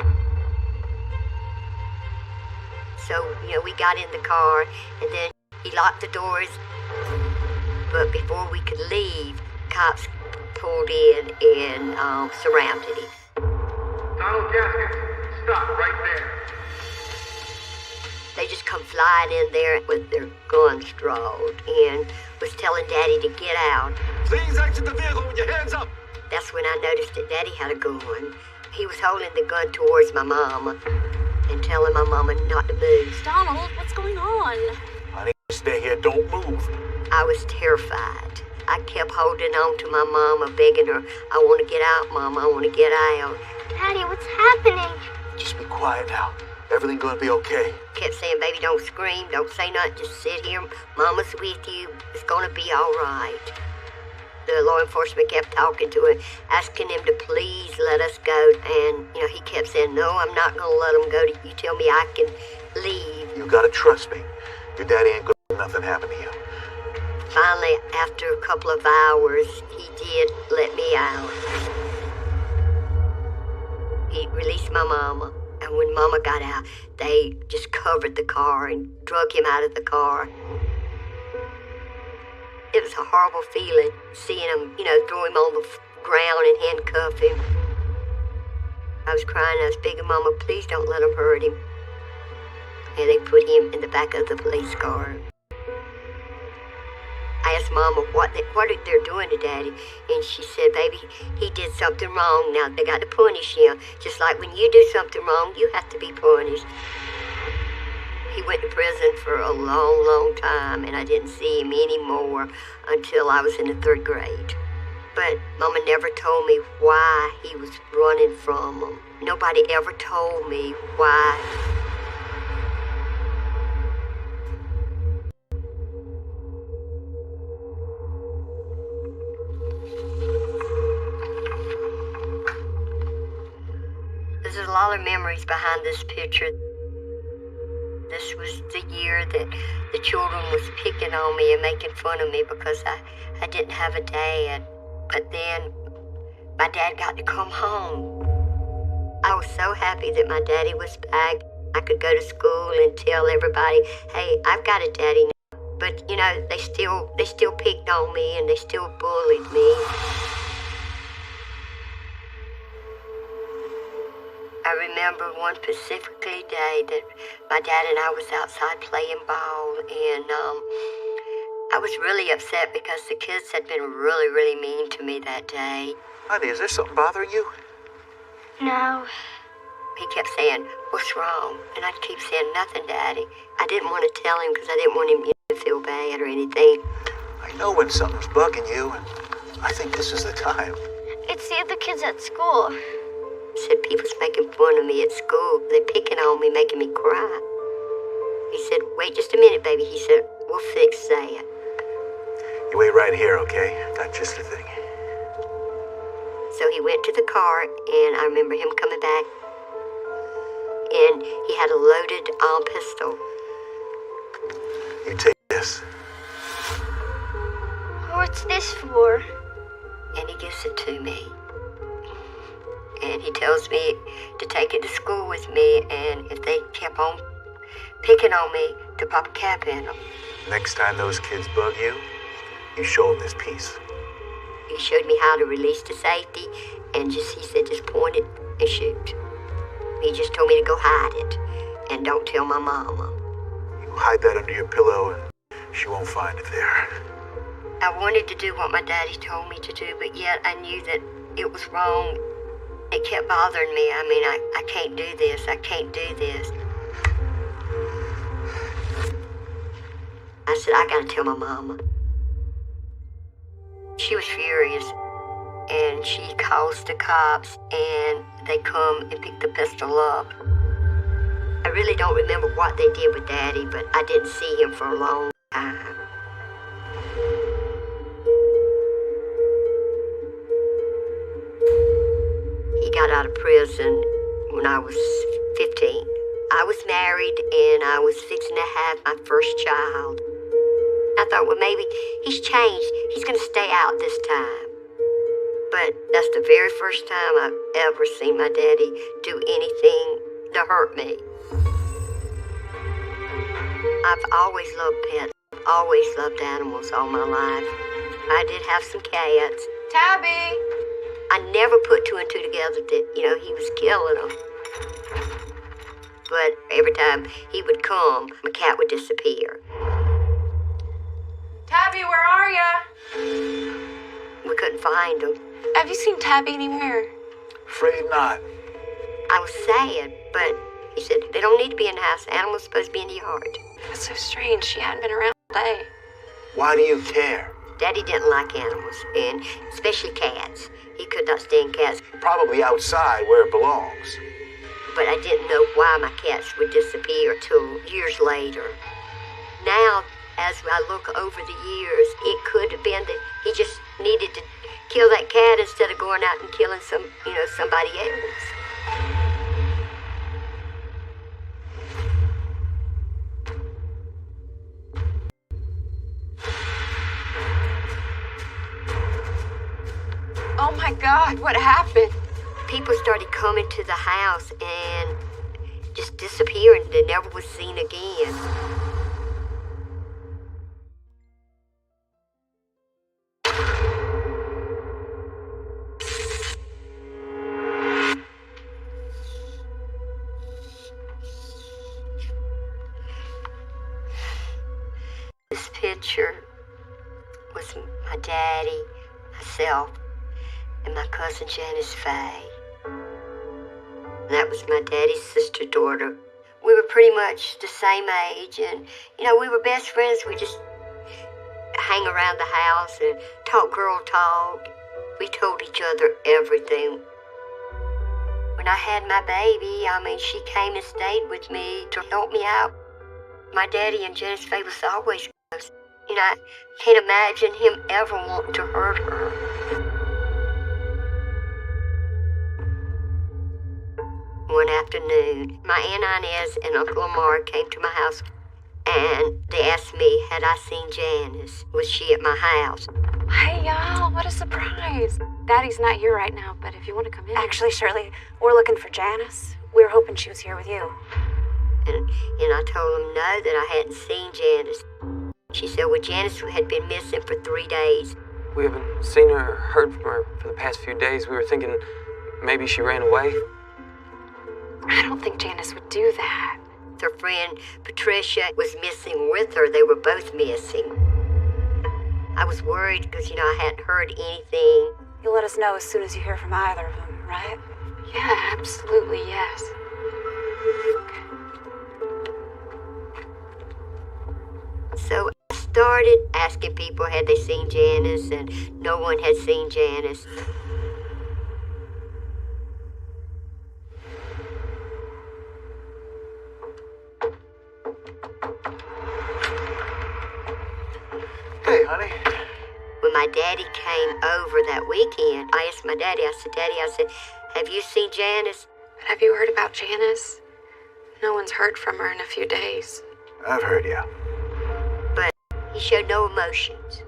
So, we got in the car, and then he locked the doors. But before we could leave, cops pulled in and surrounded him. Donald Gaskins, stop right there. They just come flying in there with their guns drawn and was telling Daddy to get out. Please exit the vehicle with your hands up. That's when I noticed that Daddy had a gun. He was holding the gun towards my mama and telling my mama not to move. Donald, what's going on? Honey, stay here, don't move. I was terrified. I kept holding on to my mama, begging her, I want to get out, Mama, I want to get out. Daddy, what's happening? Just be quiet now. Everything's gonna be okay. Kept saying, baby, don't scream, don't say nothing, just sit here. Mama's with you. It's gonna be all right. The law enforcement kept talking to him, asking him to please let us go. And, he kept saying, no, I'm not gonna let him go. You tell me I can leave. You gotta trust me. Your daddy ain't gonna let nothing happen to you. Finally, after a couple of hours, he did let me out. He released my mama. And when Mama got out, they just covered the car and drug him out of the car. It was a horrible feeling, seeing him, throw him on the ground and handcuff him. I was crying, I was begging Mama, please don't let him hurt him. And they put him in the back of the police car. I asked Mama what they're doing to Daddy, and she said, baby, he did something wrong. Now they got to punish him. Just like when you do something wrong, you have to be punished. He went to prison for a long, long time, and I didn't see him anymore until I was in the 3rd grade. But Mama never told me why he was running from them. Nobody ever told me why. lot of memories behind this picture. This was the year that the children was picking on me and making fun of me because I didn't have a dad. But then my dad got to come home. I was so happy that my daddy was back. I could go to school and tell everybody, hey, I've got a daddy now. But, you know, they still picked on me and they still bullied me. I remember one specifically day that my dad and I was outside playing ball, and I was really upset because the kids had been really, really mean to me that day. Honey, is there something bothering you? No. He kept saying, what's wrong? And I'd keep saying, nothing, Daddy. I didn't want to tell him because I didn't want him to feel bad or anything. I know when something's bugging you, and I think this is the time. It's the other kids at school. Said people's making fun of me at school. They're picking on me, making me cry. He said, wait just a minute, baby. He said, we'll fix that. You wait right here, okay? Got just the thing. So he went to the car, and I remember him coming back, and he had a loaded pistol. You take this. What's this for? And he gives it to me. And he tells me to take it to school with me, and if they kept on picking on me, to pop a cap in them. Next time those kids bug you, you show them this piece. He showed me how to release to safety, and he said, just point it and shoot. He just told me to go hide it, and don't tell my mama. You hide that under your pillow, and she won't find it there. I wanted to do what my daddy told me to do, but yet I knew that it was wrong. It kept bothering me. I mean, I can't do this. I can't do this. I said, I gotta tell my mama. She was furious, and she calls the cops, and they come and pick the pistol up. I really don't remember what they did with Daddy, but I didn't see him for a long time. He got out of prison when I was 15. I was married, and I was fixing to have my first child. I thought, well, maybe he's changed. He's going to stay out this time. But that's the very first time I've ever seen my daddy do anything to hurt me. I've always loved pets. I've always loved animals all my life. I did have some cats. Tabby! I never put two and two together that, he was killing them. But every time he would come, my cat would disappear. Tabby, where are ya? We couldn't find him. Have you seen Tabby anywhere? Afraid not. I was sad, but he said, they don't need to be in the house. Animals are supposed to be in the yard. That's so strange. She hadn't been around all day. Why do you care? Daddy didn't like animals, and especially cats. He could not stand cats. Probably outside where it belongs. But I didn't know why my cats would disappear till years later. Now, as I look over the years, it could have been that he just needed to kill that cat instead of going out and killing somebody else. Oh my God, what happened? People started coming to the house and just disappearing. They never was seen again. This picture was my daddy, myself, and my cousin Janice Faye. And that was my daddy's sister daughter. We were pretty much the same age, and we were best friends. We just hang around the house and talk girl talk. We told each other everything. When I had my baby, she came and stayed with me to help me out. My daddy and Janice Faye was always close. I can't imagine him ever wanting to hurt her. one afternoon, my Aunt Inez and Uncle Lamar came to my house, and they asked me, had I seen Janice? Was she at my house? Hey, y'all, what a surprise. Daddy's not here right now, but if you want to come in. Actually, Shirley, we're looking for Janice. We were hoping she was here with you. And I told them no, that I hadn't seen Janice. She said, well, Janice had been missing for 3 days. We haven't seen her or heard from her for the past few days. We were thinking maybe she ran away. I don't think Janice would do that. Her friend Patricia was missing with her. They were both missing. I was worried because, I hadn't heard anything. You'll let us know as soon as you hear from either of them, right? Yeah, absolutely, yes. So I started asking people had they seen Janice, and no one had seen Janice. Hey, honey. When my daddy came over that weekend, I asked my daddy, Daddy, have you seen Janice? Have you heard about Janice? No one's heard from her in a few days. I've heard you. But he showed no emotions.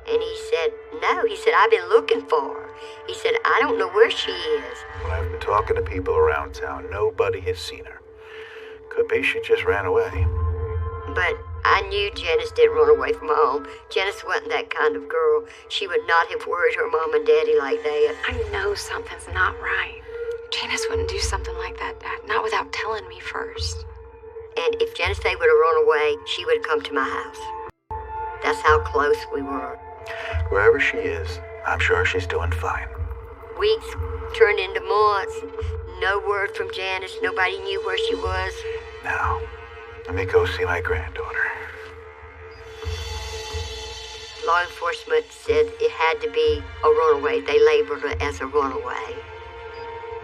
And he said, no. He said, I've been looking for her. He said, I don't know where she is. Well, I've been talking to people around town. Nobody has seen her. Could be she just ran away. But I knew Janice didn't run away from home. Janice wasn't that kind of girl. She would not have worried her mom and daddy like that. I know something's not right. Janice wouldn't do something like that, Dad. Not without telling me first. And if Janice Day would have run away, she would have come to my house. That's how close we were. Wherever she is, I'm sure she's doing fine. Weeks turned into months. No word from Janice. Nobody knew where she was. Now, let me go see my granddaughter. Law enforcement said it had to be a runaway. They labeled her as a runaway.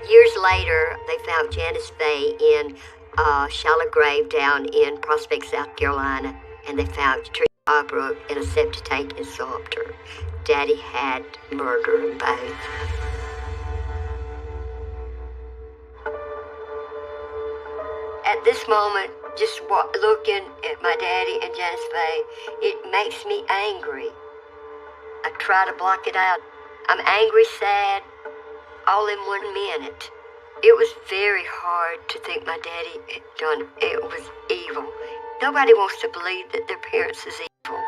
Years later, they found Janice Faye in a shallow grave down in Prospect, South Carolina, and they found Teresa Albrook in a septic tank in Sumter. Daddy had murder them both. At this moment, just looking at my daddy and Janice Faye, it makes me angry. I try to block it out. I'm angry, sad, all in 1 minute. It was very hard to think my daddy had done it. Was evil. Nobody wants to believe that their parents is evil.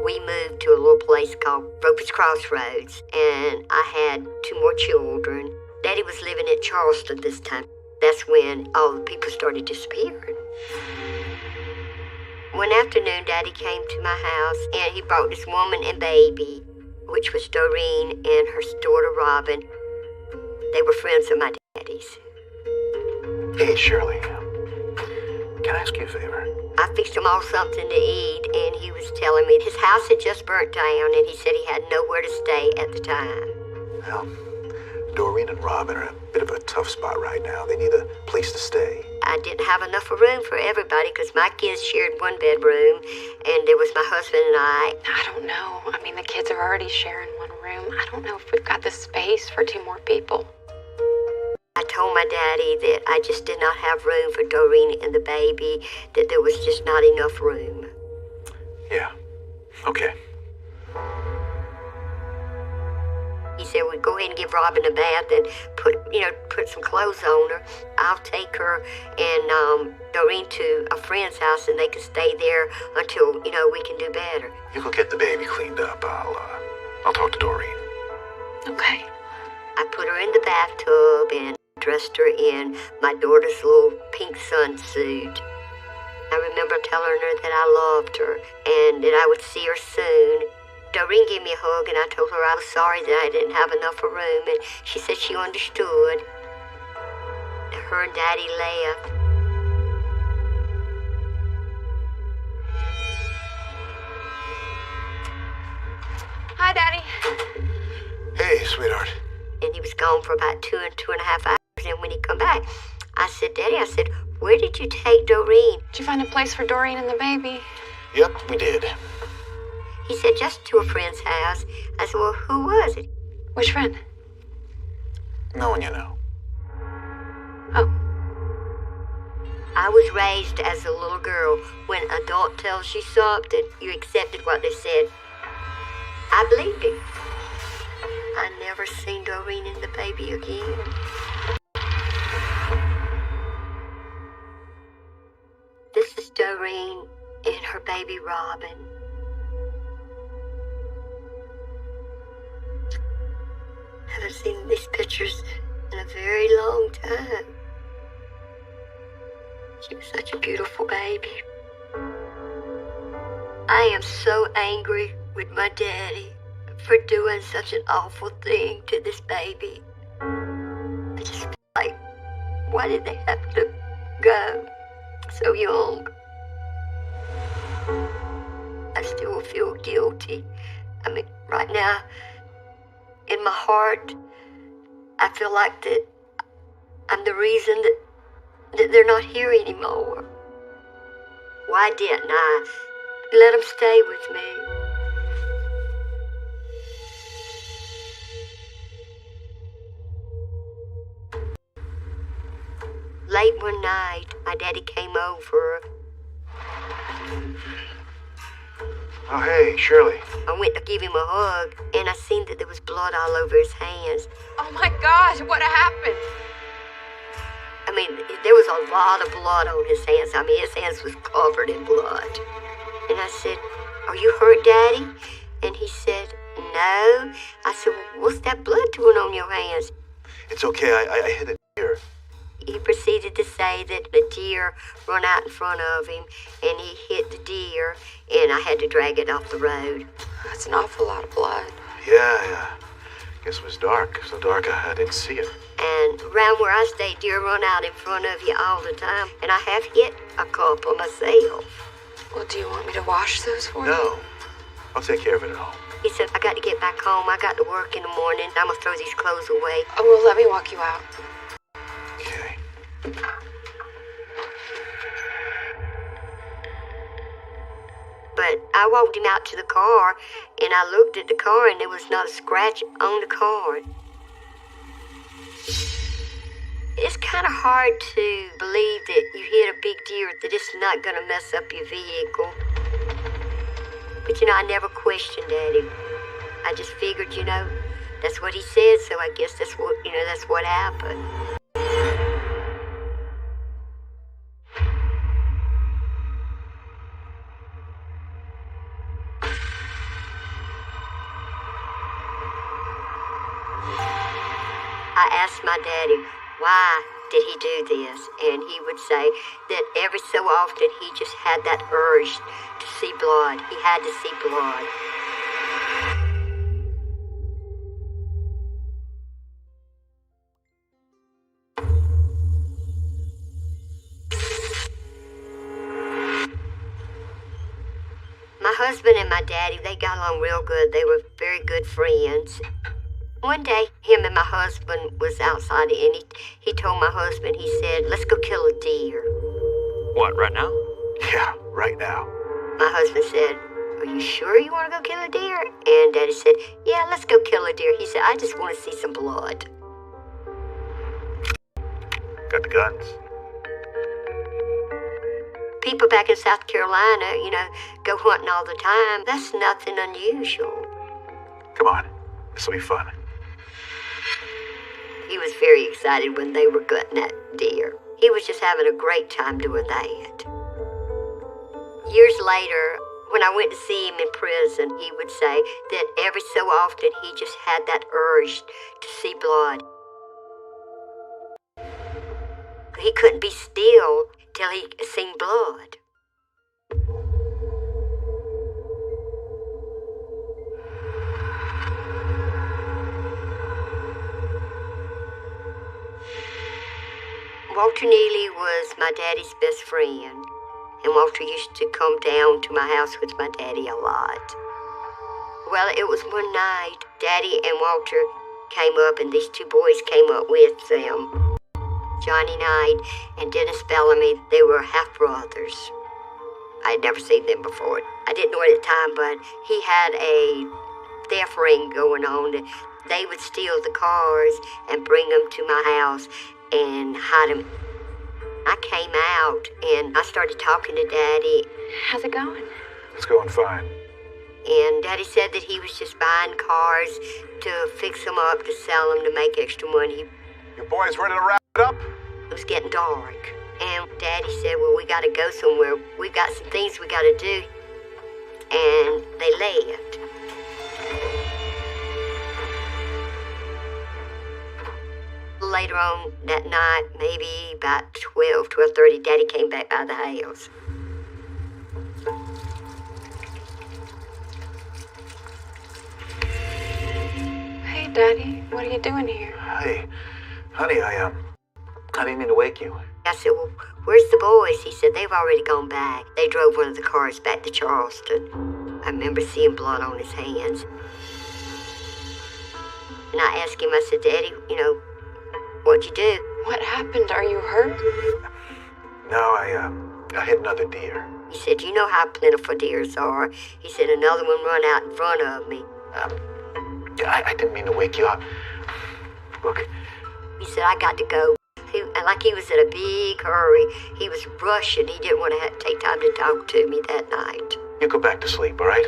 We moved to a little place called Roper's Crossroads, and I had 2 more children. Daddy was living in Charleston this time. That's when all the people started disappearing. One afternoon, Daddy came to my house, and he brought this woman and baby, which was Doreen and her daughter Robin. They were friends of my daddy's. Hey, Shirley. Can I ask you a favor? I fixed them all something to eat, and he was telling me his house had just burnt down, and he said he had nowhere to stay at the time. Well, Doreen and Robin are in a bit of a tough spot right now. They need a place to stay. I didn't have enough room for everybody because my kids shared 1 bedroom, and there was my husband and I. I don't know. I mean, the kids are already sharing 1 room. I don't know if we've got the space for 2 more people. I told my daddy that I just did not have room for Doreen and the baby, that there was just not enough room. Yeah. Okay. He said, well, go ahead and give Robin a bath and put some clothes on her. I'll take her and Doreen to a friend's house, and they can stay there until, we can do better. You go get the baby cleaned up. I'll talk to Doreen. Okay. I put her in the bathtub and dressed her in my daughter's little pink sunsuit. I remember telling her that I loved her and that I would see her soon. Doreen gave me a hug, and I told her I was sorry that I didn't have enough room, and she said she understood. Her and Daddy left. Hi, Daddy. Hey, sweetheart. And he was gone for about 2.5 hours, and when he come back, I said, Daddy, where did you take Doreen? Did you find a place for Doreen and the baby? Yep, we did. He said, just to a friend's house. I said, well, who was it? Which friend? No one you know. Oh. I was raised as a little girl. When an adult tells you something, you accepted what they said. I believed him. I never seen Doreen and the baby again. This is Doreen and her baby Robin. I haven't seen these pictures in a very long time. She was such a beautiful baby. I am so angry with my daddy for doing such an awful thing to this baby. I just feel like, why did they have to go so young? I still feel guilty. I mean, right now, in my heart, I feel like that I'm the reason that they're not here anymore. Why didn't I let them stay with me? Late one night, my daddy came over. Oh, hey, Shirley. I went to give him a hug, and I seen that there was blood all over his hands. Oh my gosh, what happened? I mean, there was a lot of blood on his hands. I mean, his hands was covered in blood. And I said, are you hurt, Daddy? And he said, no. I said, well, what's that blood doing on your hands? It's okay, I hit a deer. He proceeded to say that the deer run out in front of him, and he hit the deer, and I had to drag it off the road. That's an awful lot of blood. Yeah. Guess it was dark. So dark I didn't see it. And around where I stay, deer run out in front of you all the time, and I have hit a couple myself. Well, do you want me to wash those for you? No. I'll take care of it at home. He said, I got to get back home. I got to work in the morning. I'm going to throw these clothes away. Oh, well, let me walk you out. Okay. But I walked him out to the car, and I looked at the car, and there was not a scratch on the car. It's kind of hard to believe that you hit a big deer, that it's not going to mess up your vehicle. But, I never questioned Daddy. I just figured, that's what he said, so I guess that's what happened. I asked my daddy, why did he do this? And he would say that every so often he just had that urge to see blood. He had to see blood. My husband and my daddy, they got along real good. They were very good friends. One day, him and my husband was outside, and he told my husband, he said, let's go kill a deer. What, right now? Yeah, right now. My husband said, are you sure you want to go kill a deer? And Daddy said, yeah, let's go kill a deer. He said, I just want to see some blood. Got the guns? People back in South Carolina, go hunting all the time. That's nothing unusual. Come on, this will be fun. He was very excited when they were gutting that deer. He was just having a great time doing that. Years later, when I went to see him in prison, he would say that every so often he just had that urge to see blood. He couldn't be still till he seen blood. Walter Neely was my daddy's best friend, and Walter used to come down to my house with my daddy a lot. Well, it was one night, Daddy and Walter came up, and these two boys came up with them. Johnny Knight and Dennis Bellamy, they were half-brothers. I'd never seen them before. I didn't know it at the time, but he had a theft ring going on. They would steal the cars and bring them to my house and hide them. I came out and I started talking to Daddy. How's it going? It's going fine. And Daddy said that he was just buying cars to fix them up, to sell them, to make extra money. You boys ready to wrap it up? It was getting dark. And Daddy said, well, we got to go somewhere. We've got some things we got to do. And they left. Later on that night, maybe about 12:30, Daddy came back by the house. Hey, Daddy, what are you doing here? Hey, honey, I didn't mean to wake you. I said, well, where's the boys? He said, they've already gone back. They drove one of the cars back to Charleston. I remember seeing blood on his hands. And I asked him, I said, Daddy, what'd you do? What happened? Are you hurt? No, I hit another deer. He said, you know how plentiful deers are. He said, another one run out in front of me. I didn't mean to wake you up. Look. He said, I got to go. He was in a big hurry. He was rushing. He didn't want to take time to talk to me that night. You go back to sleep, all right?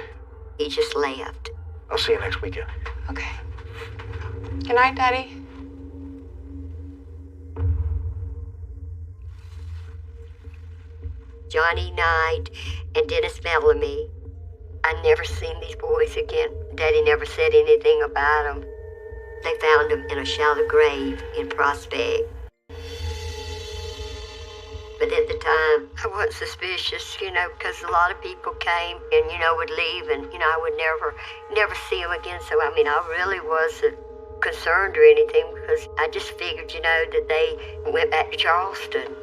He just left. I'll see you next weekend. Okay. Good night, Daddy. Johnny Knight and Dennis Bellamy. I never seen these boys again. Daddy never said anything about them. They found them in a shallow grave in Prospect. But at the time, I wasn't suspicious, because a lot of people came and, would leave and, I would never see them again. So, I really wasn't concerned or anything because I just figured, that they went back to Charleston.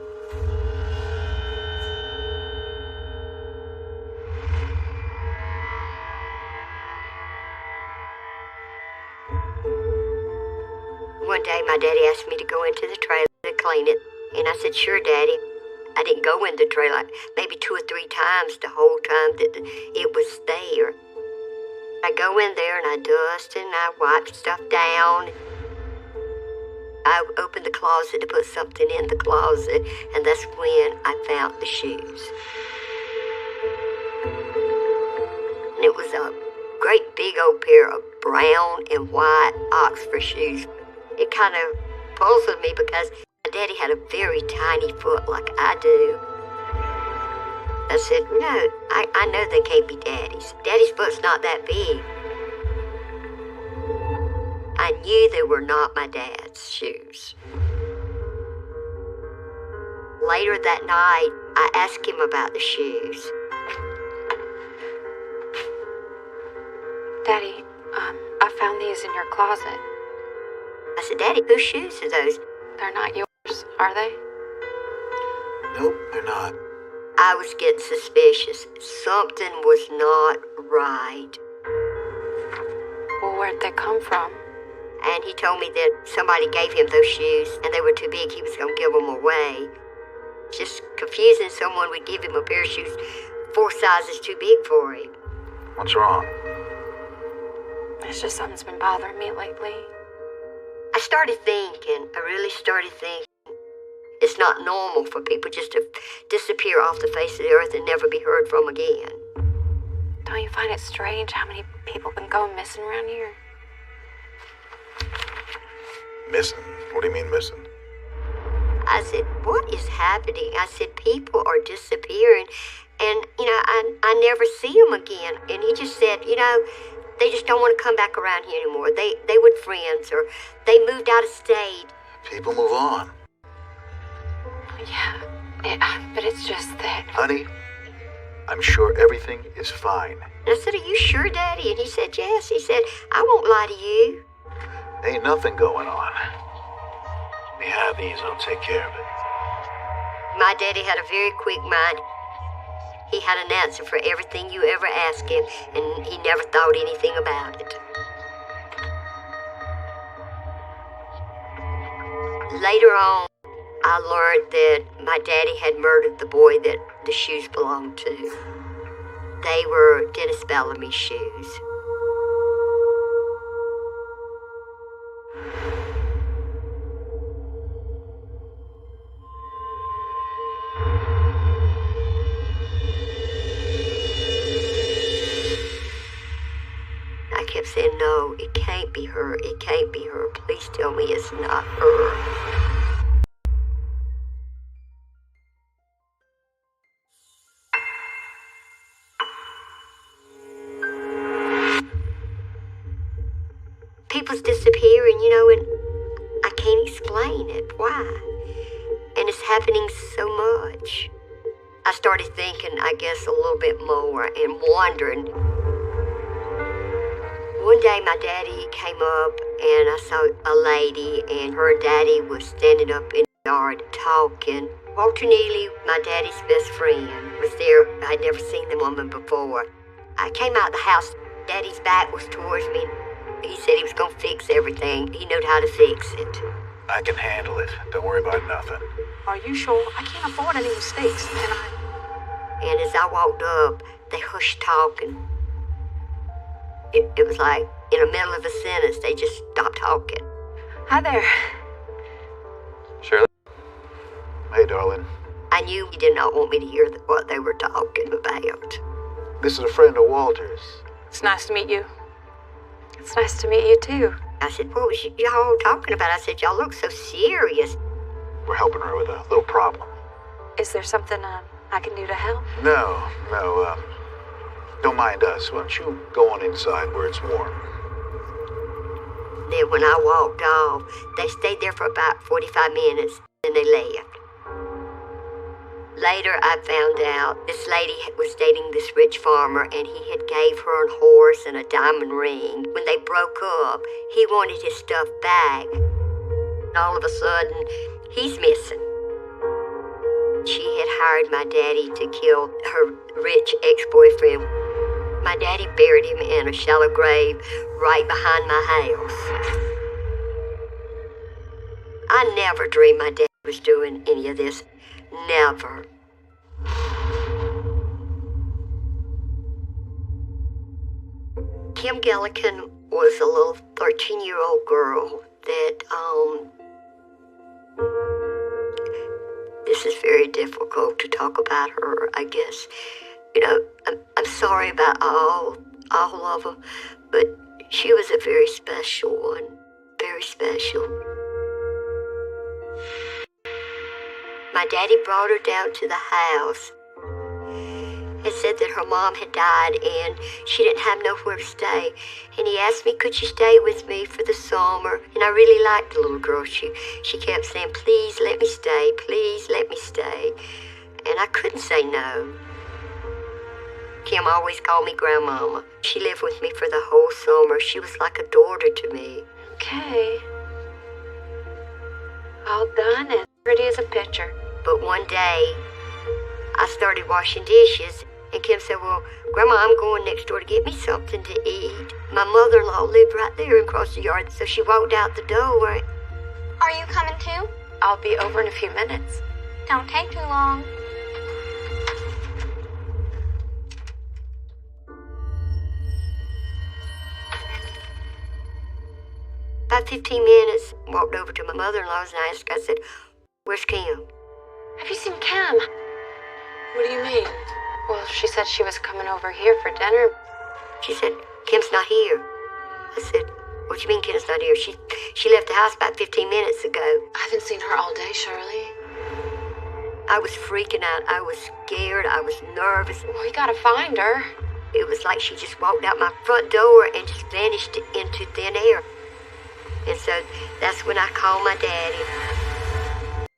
One day, my daddy asked me to go into the trailer to clean it, and I said, sure, Daddy. I didn't go in the trailer maybe 2 or 3 times the whole time that it was there. I go in there and I dust and I wipe stuff down. I opened the closet to put something in the closet, and that's when I found the shoes. And it was a great big old pair of brown and white Oxford shoes. It kind of puzzled me because my daddy had a very tiny foot like I do. I said, no, I know they can't be Daddy's. Daddy's foot's not that big. I knew they were not my dad's shoes. Later that night, I asked him about the shoes. Daddy, I found these in your closet. I said, Daddy, whose shoes are those? They're not yours, are they? Nope, they're not. I was getting suspicious. Something was not right. Well, where'd they come from? And he told me that somebody gave him those shoes and they were too big, he was going to give them away. Just confusing someone would give him a pair of shoes 4 sizes too big for him. What's wrong? It's just something's been bothering me lately. I really started thinking, it's not normal for people just to disappear off the face of the earth and never be heard from again. Don't you find it strange how many people have been going missing around here? Missing? What do you mean missing? I said, what is happening? I said, people are disappearing and, I never see them again. And he just said, they just don't want to come back around here anymore. They were friends or they moved out of state. People move on. Yeah, but it's just that... Honey, I'm sure everything is fine. And I said, are you sure, Daddy? And he said, yes. He said, I won't lie to you. Ain't nothing going on. Let me have these, I'll take care of it. My daddy had a very quick mind. He had an answer for everything you ever asked him, and he never thought anything about it. Later on, I learned that my daddy had murdered the boy that the shoes belonged to. They were Dennis Bellamy's shoes. I kept saying, no, it can't be her. It can't be her. Please tell me it's not her. People's disappearing, and I can't explain it. Why? And it's happening so much. I started thinking, I guess, a little bit more and wondering. One day my daddy came up and I saw a lady and her daddy was standing up in the yard talking. Walter Neely, my daddy's best friend, was there. I'd never seen the woman before. I came out the house. Daddy's back was towards me. He said he was going to fix everything. He knew how to fix it. I can handle it. Don't worry about nothing. Are you sure? I can't afford any mistakes, And as I walked up, they hushed talking. It was like in the middle of a sentence, they just stopped talking. Hi there. Shirley? Hey, darling. I knew he did not want me to hear what they were talking about. This is a friend of Walter's. It's nice to meet you. It's nice to meet you, too. I said, what was y'all talking about? I said, y'all look so serious. We're helping her with a little problem. Is there something I can do to help? No. Don't mind us. Why don't you go on inside where it's warm? Then when I walked off, they stayed there for about 45 minutes, and they left. Later, I found out this lady was dating this rich farmer, and he had gave her a horse and a diamond ring. When they broke up, he wanted his stuff back. All of a sudden, he's missing. She had hired my daddy to kill her rich ex-boyfriend. My daddy buried him in a shallow grave right behind my house. I never dreamed my dad was doing any of this. Never. Kim Gillikin was a little 13-year-old girl that, this is very difficult to talk about her, I guess. I'm sorry about all of them, but she was a very special one, very special. My daddy brought her down to the house and said that her mom had died and she didn't have nowhere to stay. And he asked me, could she stay with me for the summer? And I really liked the little girl. She kept saying, please let me stay, please let me stay. And I couldn't say no. Kim always called me Grandmama. She lived with me for the whole summer. She was like a daughter to me. Okay. All done and pretty as a picture. But one day, I started washing dishes, and Kim said, well, Grandma, I'm going next door to get me something to eat. My mother-in-law lived right there across the yard, so she walked out the door. Are you coming too? I'll be over in a few minutes. Don't take too long. About 15 minutes, walked over to my mother-in-law's and I asked her, I said, where's Kim? Have you seen Kim? What do you mean? Well, she said she was coming over here for dinner. She said, Kim's not here. I said, what do you mean Kim's not here? She left the house about 15 minutes ago. I haven't seen her all day, Shirley. I was freaking out. I was scared. I was nervous. Well, you gotta find her. It was like she just walked out my front door and just vanished into thin air. And so that's when I called my daddy.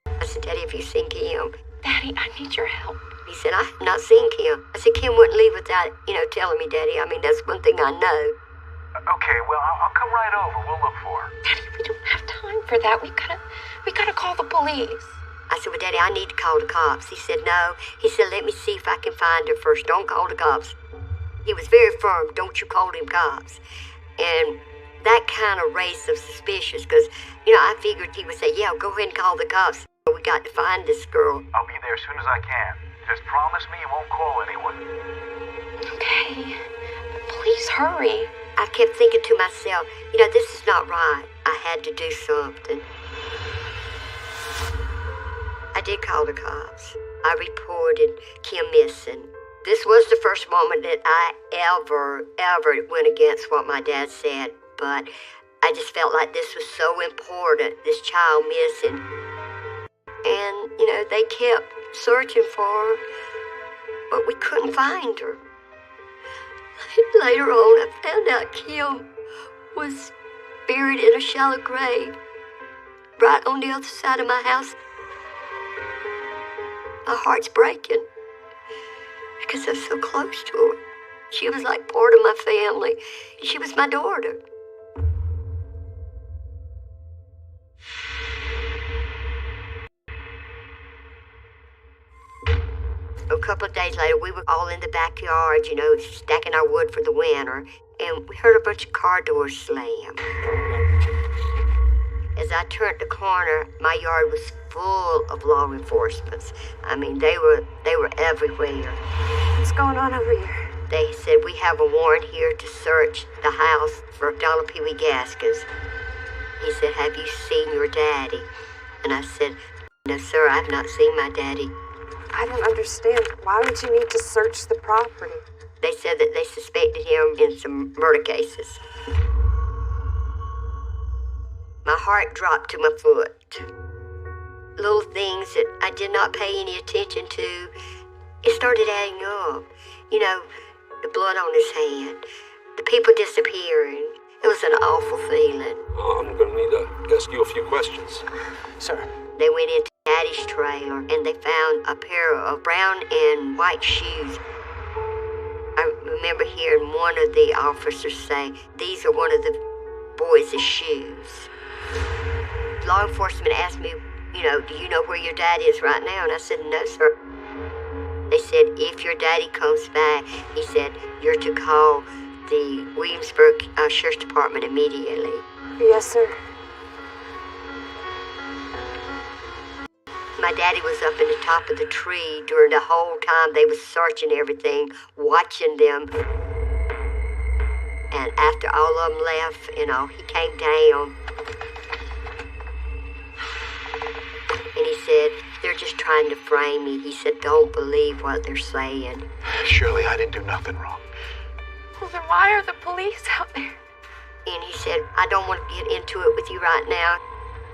I said, Daddy, have you seen Kim? Daddy, I need your help. He said, I have not seen Kim. I said, Kim wouldn't leave without, telling me, Daddy. I mean, that's one thing I know. Okay, well, I'll come right over. We'll look for her. Daddy, we don't have time for that. We gotta call the police. I said, well, Daddy, I need to call the cops. He said, no. He said, let me see if I can find her first. Don't call the cops. He was very firm. Don't you call them cops. And that kind of raised some suspicions because, I figured he would say, yeah, go ahead and call the cops. We got to find this girl. I'll be there as soon as I can. Just promise me you won't call anyone. Okay. But please hurry. I kept thinking to myself, this is not right. I had to do something. I did call the cops. I reported Kim missing. This was the first moment that I ever went against what my dad said, but I just felt like this was so important, this child missing. And, they kept searching for her, but we couldn't find her. Later on, I found out Kim was buried in a shallow grave right on the other side of my house. My heart's breaking because I'm so close to her. She was like part of my family. She was my daughter. A couple of days later, we were all in the backyard, stacking our wood for the winter, and we heard a bunch of car doors slam. As I turned the corner, my yard was full of law enforcement. They were everywhere. What's going on over here? They said, we have a warrant here to search the house for Donald Pee Wee Gaskins. He said, have you seen your daddy? And I said, no, sir, I've not seen my daddy. I don't understand. Why would you need to search the property? They said that they suspected him in some murder cases. My heart dropped to my foot. Little things that I did not pay any attention to, it started adding up. The blood on his hand, the people disappearing. It was an awful feeling. I'm going to need to ask you a few questions. Sir. They went into Daddy's trailer and they found a pair of brown and white shoes. I remember hearing one of the officers say, these are one of the boys' shoes. Law enforcement asked me, do you know where your dad is right now? And I said, no, sir. They said, if your daddy comes back, he said, you're to call the Williamsburg Sheriff's Department immediately. Yes, sir. My daddy was up in the top of the tree during the whole time they was searching everything, watching them. And after all of them left, he came down. And he said, they're just trying to frame me. He said, don't believe what they're saying. Shirley, I didn't do nothing wrong. Well, then why are the police out there? And he said, I don't want to get into it with you right now.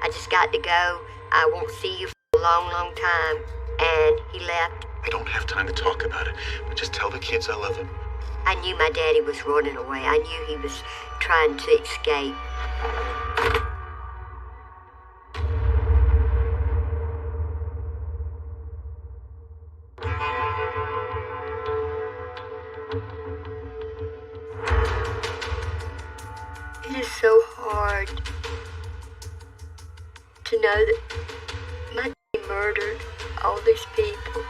I just got to go. I won't see you for a long, long time. And he left. I don't have time to talk about it, but just tell the kids I love them. I knew my daddy was running away. I knew he was trying to escape. It is so hard to know that my daddy murdered all these people.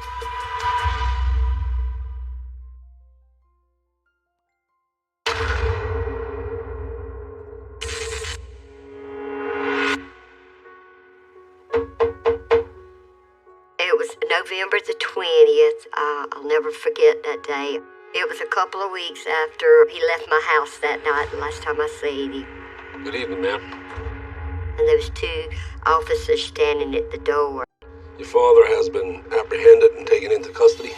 It was November the 20th. I'll never forget that day. It was a couple of weeks after he left my house that night, the last time I seen him. Good evening, ma'am. And there was two officers standing at the door. Your father has been apprehended and taken into custody.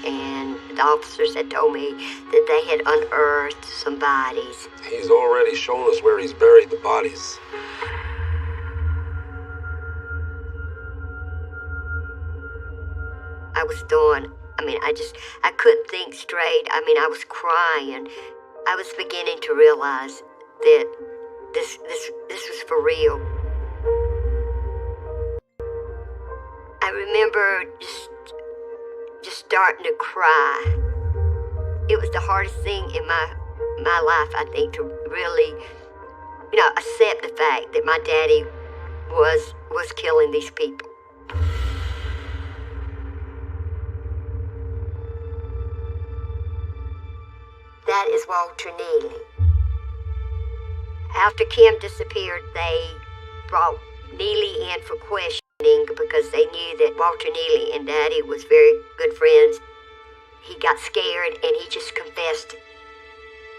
And the officers had told me that they had unearthed some bodies. He's already shown us where he's buried the bodies. I was done. I couldn't think straight. I was crying. I was beginning to realize that this was for real. I remember just starting to cry. It was the hardest thing in my life, I think, to really, accept the fact that my daddy was killing these people. That is Walter Neely. After Kim disappeared, they brought Neely in for questioning. because they knew that Walter Neely and Daddy was very good friends. He got scared and he just confessed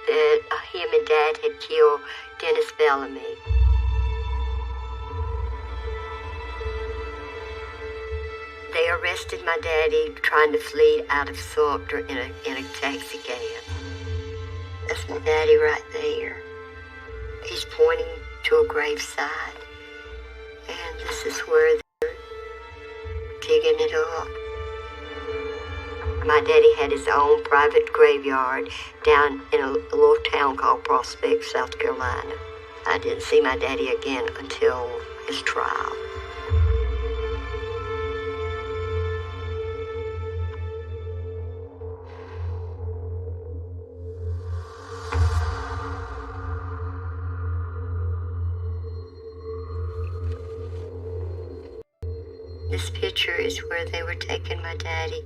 that him and Dad had killed Dennis Bellamy. They arrested my daddy trying to flee out of Sumter in a taxi cab. That's my daddy right there. He's pointing to a graveside. And this is where they're digging it up. My daddy had his own private graveyard down in a little town called Prospect, South Carolina. I didn't see my daddy again until his trial. This picture is where they were taking my daddy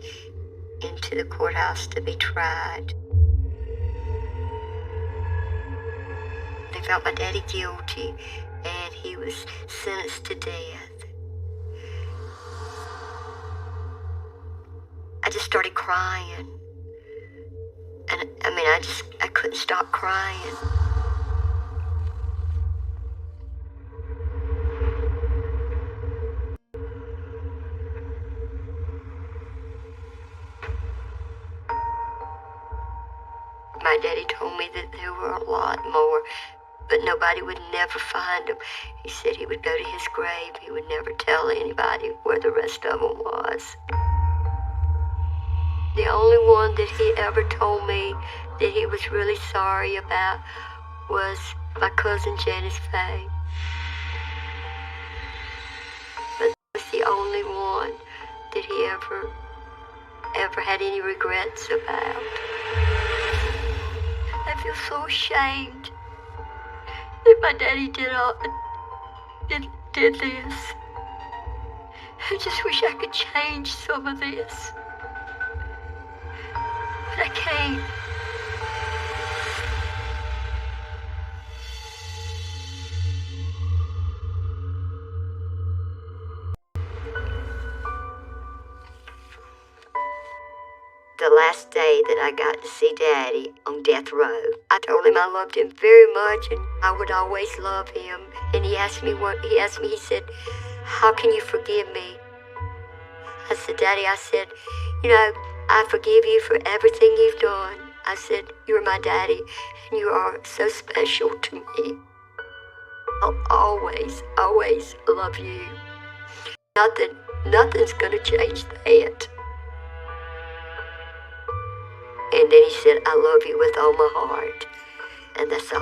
into the courthouse to be tried. They found my daddy guilty and he was sentenced to death. I just started crying. And I couldn't stop crying. My daddy told me that there were a lot more, but nobody would never find them. He said he would go to his grave. He would never tell anybody where the rest of them was. The only one that he ever told me that he was really sorry about was my cousin Janice Faye. But that was the only one that he ever had any regrets about. I feel so ashamed that my daddy did this. I just wish I could change some of this. But I can't. The last day that I got to see Daddy on death row, I told him I loved him very much and I would always love him. And he said, "How can you forgive me?" I said, "Daddy," I said, "I forgive you for everything you've done." I said, "You're my daddy and you are so special to me. I'll always, always love you. Nothing's gonna change that." And then he said, "I love you with all my heart." And that's the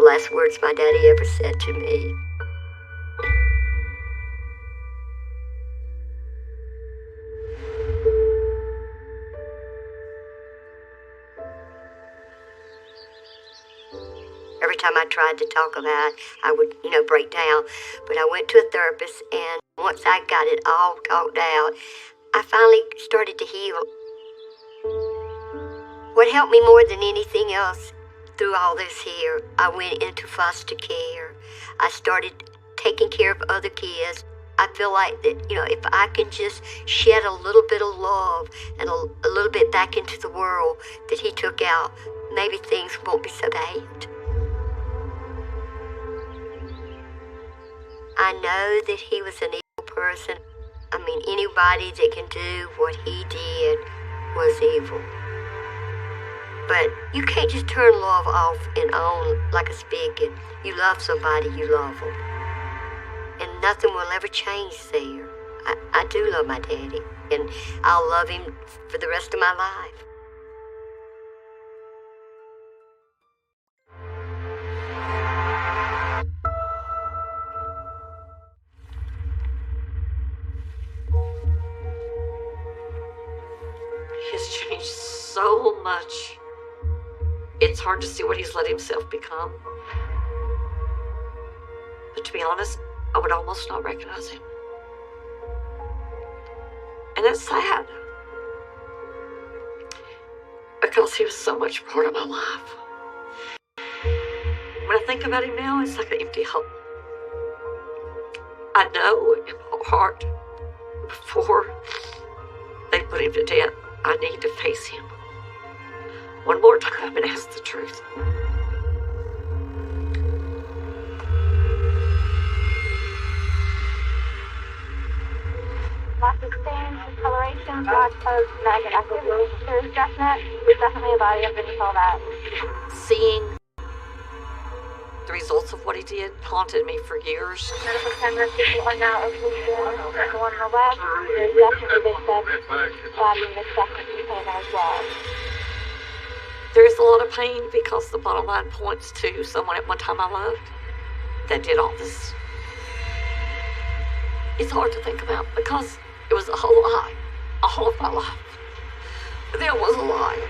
last words my daddy ever said to me. Every time I tried to talk about it, I would, break down. But I went to a therapist, and once I got it all talked out, I finally started to heal. What helped me more than anything else through all this here, I went into foster care. I started taking care of other kids. I feel like that, if I can just shed a little bit of love and a little bit back into the world that he took out, maybe things won't be so bad. I know that he was an evil person. Anybody that can do what he did was evil. But you can't just turn love off and on like a spigot. You love somebody, you love them. And nothing will ever change there. I do love my daddy, and I'll love him for the rest of my life. He's changed so much. It's hard to see what he's let himself become. But to be honest, I would almost not recognize him. And it's sad. Because he was so much part of my life. When I think about him now, it's like an empty hole. I know in my heart, before they put him to death, I need to face him one more time and ask the truth. Lots of stains, discoloration, lots of negative activity. There's definitely a body underneath all that. Seeing the results of what he did haunted me for years. Medical cameras are now open. The one on the left, there's definitely been some body and this definitely pain as well. There is a lot of pain because the bottom line points to someone at one time I loved that did all this. It's hard to think about because it was a whole lie, all of my life. There was a lie.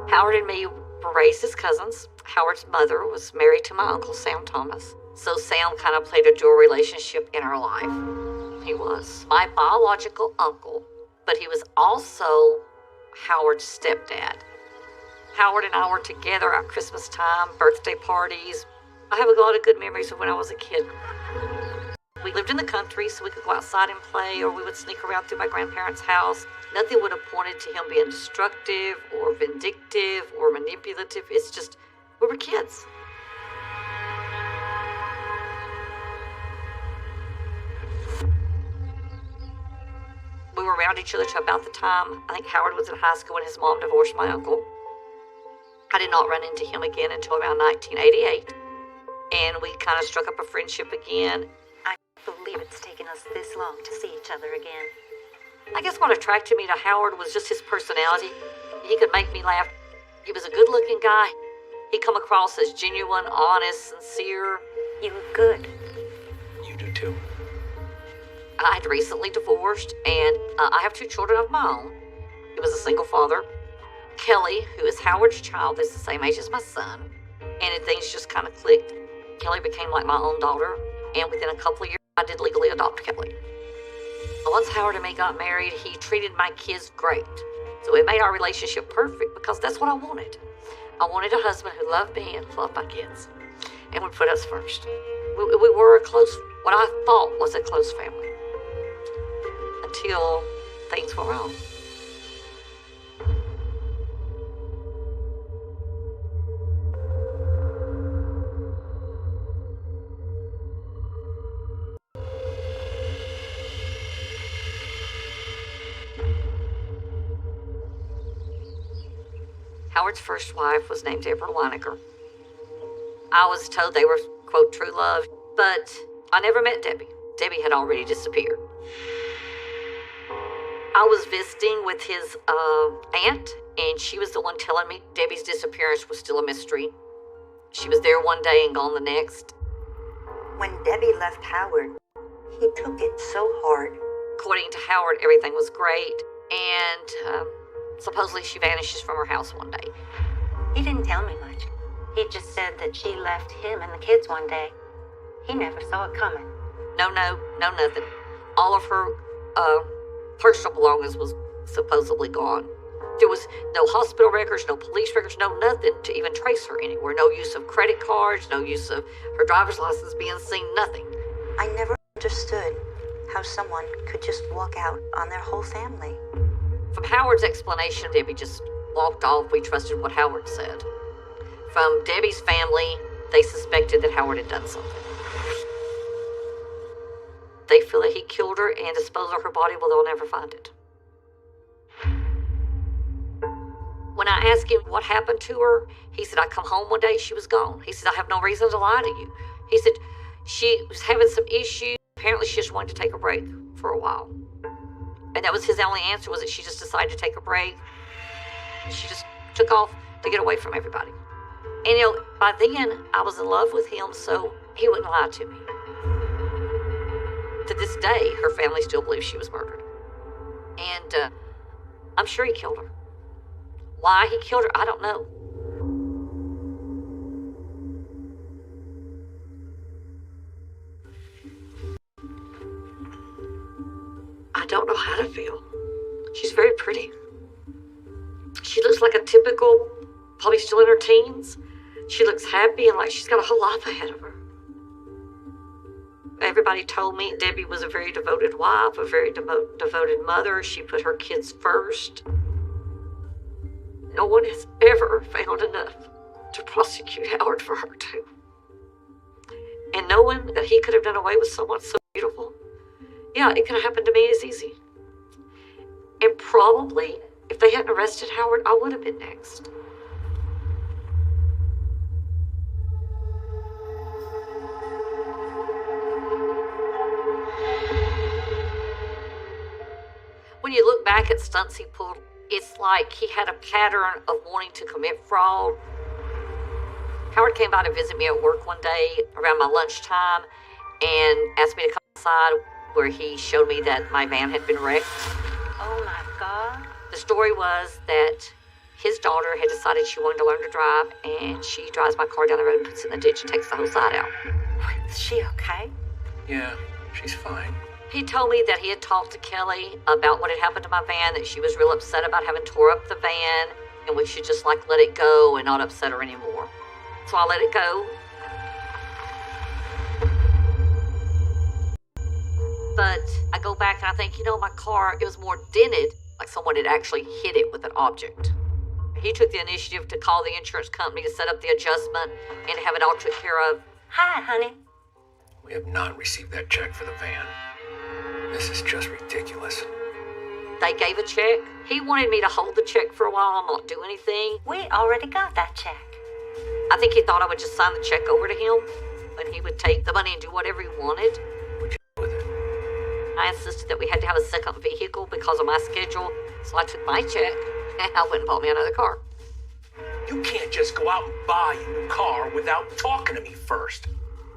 Howard and me were raised as cousins. Howard's mother was married to my uncle, Sam Thomas. So Sam kind of played a dual relationship in our life. He was my biological uncle, but he was also Howard's stepdad. Howard and I were together at Christmas time, birthday parties. I have a lot of good memories of when I was a kid. We lived in the country, so we could go outside and play, or we would sneak around through my grandparents' house. Nothing would have pointed to him being destructive or vindictive or manipulative. It's just, we were kids. We were around each other to about the time I think Howard was in high school when his mom divorced my uncle. I did not run into him again until around 1988, and we kind of struck up a friendship again. I can't believe it's taken us this long to see each other again. I guess what attracted me to Howard was just his personality. He could make me laugh. He was a good-looking guy. He come across as genuine, honest, sincere. You look good. You do too. I had recently divorced, and I have 2 children of my own. He was a single father. Kelly, who is Howard's child, is the same age as my son, and things just kind of clicked. Kelly became like my own daughter, and within a couple of years, I did legally adopt Kelly. Once Howard and me got married, he treated my kids great. So it made our relationship perfect because that's what I wanted. I wanted a husband who loved me and loved my kids and would put us first. We were a close, what I thought was a close family, until things were wrong. Howard's first wife was named Deborah Weinecker. I was told they were, quote, true love, but I never met Debbie. Debbie had already disappeared. I was visiting with his aunt, and she was the one telling me Debbie's disappearance was still a mystery. She was there one day and gone the next. When Debbie left Howard, he took it so hard. According to Howard, everything was great, and supposedly she vanishes from her house one day. He didn't tell me much. He just said that she left him and the kids one day. He never saw it coming. No, nothing. All of her personal belongings was supposedly gone. There was no hospital records, no police records, no nothing to even trace her anywhere. No use of credit cards, no use of her driver's license being seen, nothing. I never understood how someone could just walk out on their whole family. From Howard's explanation, Debbie just walked off. We trusted what Howard said. From Debbie's family, they suspected that Howard had done something. They feel that he killed her and disposed of her body, well, they'll never find it. When I asked him what happened to her, he said, I come home one day, she was gone. He said, I have no reason to lie to you. He said, she was having some issues. Apparently, she just wanted to take a break for a while. And that was his only answer, was that she just decided to take a break. She just took off to get away from everybody. And, by then, I was in love with him, so he wouldn't lie to me. To this day, her family still believes she was murdered. And I'm sure he killed her. Why he killed her, I don't know. I don't know how to feel. She's very pretty. She looks like a typical, probably still in her teens. She looks happy and like she's got a whole life ahead of her. Everybody told me Debbie was a very devoted wife, a very devoted mother. She put her kids first. No one has ever found enough to prosecute Howard for her too. And knowing that he could have done away with someone so beautiful, yeah, it could have happened to me as easy. And probably, if they hadn't arrested Howard, I would have been next. When you look back at stunts he pulled, it's like he had a pattern of wanting to commit fraud. Howard came by to visit me at work one day around my lunchtime and asked me to come inside, where he showed me that my van had been wrecked. Oh my God. The story was that his daughter had decided she wanted to learn to drive, and she drives my car down the road and puts it in the ditch and takes the whole side out. Is she okay? Yeah, she's fine. He told me that he had talked to Kelly about what had happened to my van, that she was real upset about having tore up the van, and we should just let it go and not upset her anymore. So I let it go. But I go back and I think, my car, it was more dented, like someone had actually hit it with an object. He took the initiative to call the insurance company to set up the adjustment and have it all taken care of. Hi, honey. We have not received that check for the van. This is just ridiculous. They gave a check. He wanted me to hold the check for a while and not do anything. We already got that check. I think he thought I would just sign the check over to him, and he would take the money and do whatever he wanted. What'd you do with it? I insisted that we had to have a second vehicle because of my schedule, so I took my check and I went and bought me another car. You can't just go out and buy a new car without talking to me first.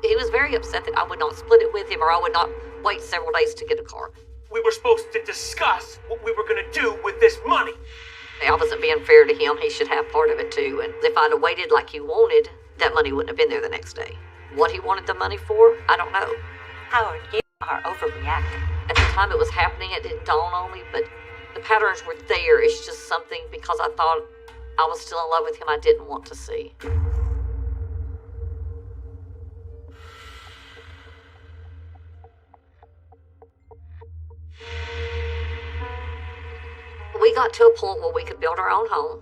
He was very upset that I would not split it with him, or I would not wait several days to get a car. We were supposed to discuss what we were going to do with this money. I wasn't being fair to him. He should have part of it too. And if I'd have waited like he wanted, that money wouldn't have been there the next day. What he wanted the money for, I don't know. Howard, you are overreacting. At the time it was happening, it didn't dawn on me, but the patterns were there. It's just something, because I thought I was still in love with him, I didn't want to see. We got to a point where we could build our own home.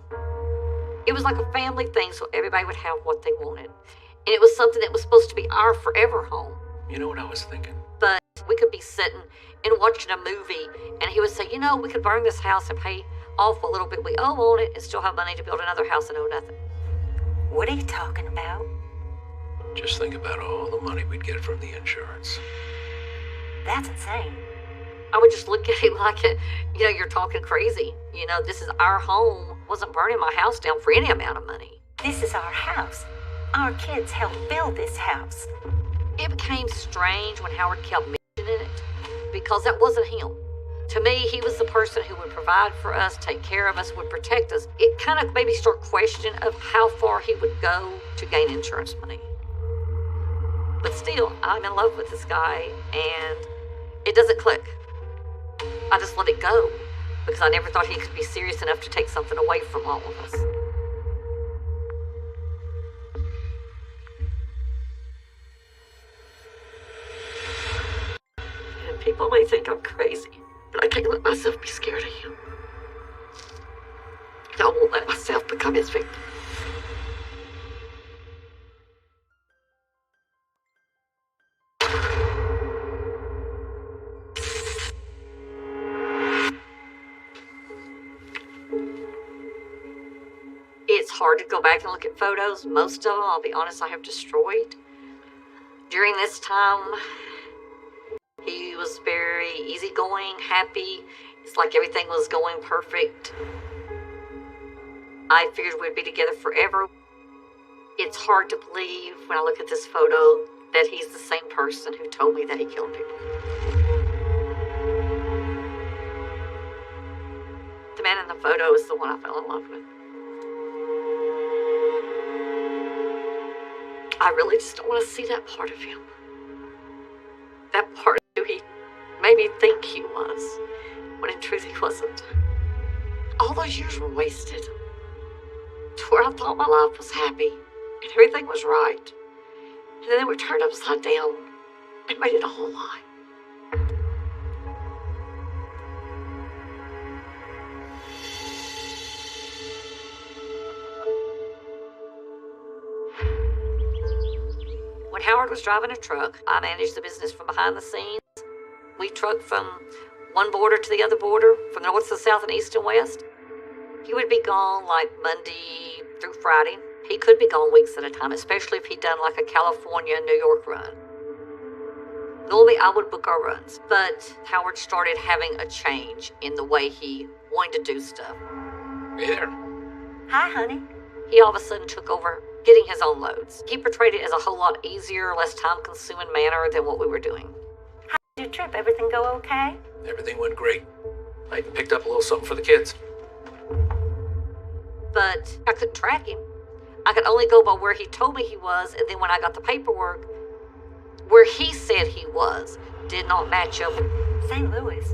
It was like a family thing, so everybody would have what they wanted. And it was something that was supposed to be our forever home. You know what I was thinking? But we could be sitting and watching a movie, and he would say, we could burn this house and pay off what little bit we owe on it and still have money to build another house and owe nothing. What are you talking about? Just think about all the money we'd get from the insurance. That's insane. I would just look at him like, you're talking crazy. This is our home. Wasn't burning my house down for any amount of money. This is our house. Our kids helped build this house. It became strange when Howard kept mentioning it, because that wasn't him. To me, he was the person who would provide for us, take care of us, would protect us. It kind of made me start questioning of how far he would go to gain insurance money. But still, I'm in love with this guy, and it doesn't click. I just let it go, because I never thought he could be serious enough to take something away from all of us. And people may think I'm crazy, but I can't let myself be scared of him. And I won't let myself become his victim. It's hard to go back and look at photos. Most of them, I'll be honest, I have destroyed. During this time, he was very easygoing, happy, It's like everything was going perfect. I figured we'd be together forever. It's hard to believe when I look at this photo that he's the same person who told me that he killed people. The man in the photo is the one I fell in love with. I really just don't want to see that part of him. That part of who he made me think he was, when in truth he wasn't. All those years were wasted. To where I thought my life was happy and everything was right. And then it would turn upside down and made it a whole lie. When Howard was driving a truck, I managed the business from behind the scenes. We trucked from one border to the other border, from north to south and east and west. He would be gone like Monday through Friday. He could be gone weeks at a time, especially if he'd done like a California-New York run. Normally I would book our runs, but Howard started having a change in the way he wanted to do stuff. Hey there. Hi, honey. He all of a sudden took over getting his own loads. He portrayed it as a whole lot easier, less time-consuming manner than what we were doing. How did your trip? Everything go okay? Everything went great. I even picked up a little something for the kids. But I couldn't track him. I could only go by where he told me he was, and then when I got the paperwork, where he said he was did not match up. St. Louis.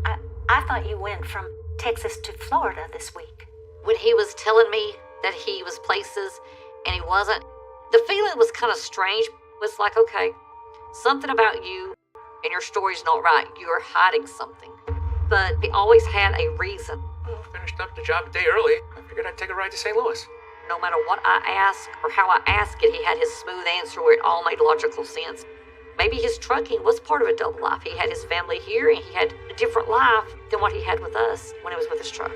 I thought you went from Texas to Florida this week. When he was telling me that he was places and he wasn't, the feeling was kind of strange. It was like, okay, something about you and your story's not right. You're hiding something. But he always had a reason. Well, finished up the job a day early. I figured I'd take a ride to St. Louis. No matter what I asked or how I asked it, he had his smooth answer where it all made logical sense. Maybe his trucking was part of a double life. He had his family here and he had a different life than what he had with us when he was with his truck.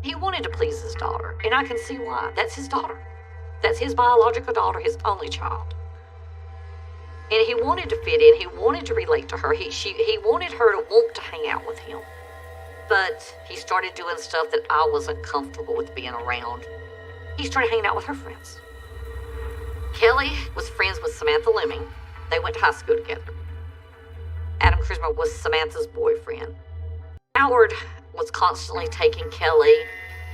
He wanted to please his daughter, and I can see why. That's his daughter. That's his biological daughter, his only child. And he wanted to fit in. He wanted to relate to her. He wanted her to want to hang out with him. But he started doing stuff that I wasn't comfortable with being around. He started hanging out with her friends. Kelly was friends with Samantha Lemming. They went to high school together. Adam Krismer was Samantha's boyfriend. Howard was constantly taking Kelly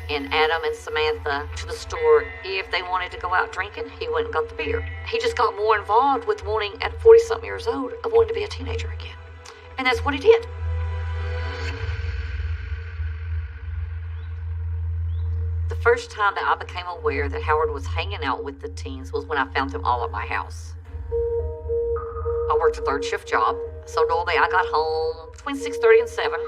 and Adam and Samantha to the store. If they wanted to go out drinking, he went and got the beer. He just got more involved with wanting, at 40-something years old, of wanting to be a teenager again. And that's what he did. The first time that I became aware that Howard was hanging out with the teens was when I found them all at my house. I worked a third shift job, so normally I got home between 6:30 and 7.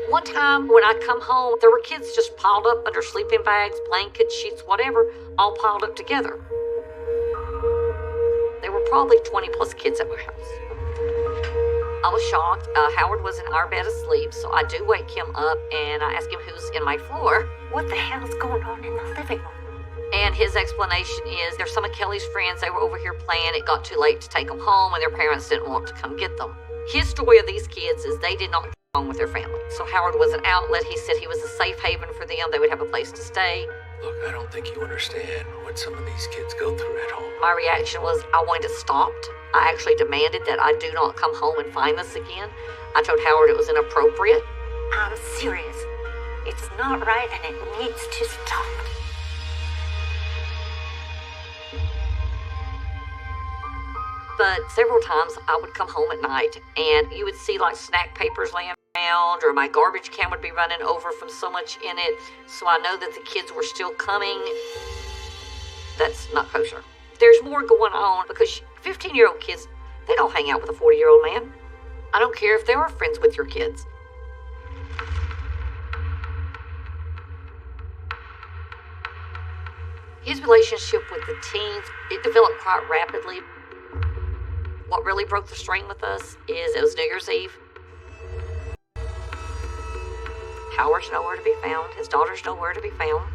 One time when I come home, there were kids just piled up under sleeping bags, blankets, sheets, whatever, all piled up together. There were probably 20 plus kids at my house. I was shocked. Howard was in our bed asleep, so I do wake him up and I ask him who's in my floor. What the hell's going on in the living room? And his explanation is there's some of Kelly's friends, they were over here playing, it got too late to take them home and their parents didn't want to come get them. His story of these kids is they did not get along with their family. So Howard was an outlet. He said he was a safe haven for them. They would have a place to stay. Look, I don't think you understand what some of these kids go through at home. My reaction was I wanted it stopped. I actually demanded that I do not come home and find this again. I told Howard it was inappropriate. I'm serious. It's not right and it needs to stop. But several times I would come home at night and you would see like snack papers laying around or my garbage can would be running over from so much in it. So I know that the kids were still coming. That's not kosher. There's more going on because 15-year-old kids, they don't hang out with a 40-year-old man. I don't care if they were friends with your kids. His relationship with the teens, it developed quite rapidly. What really broke the strain with us is it was New Year's Eve. Howard's nowhere to be found. His daughter's nowhere to be found.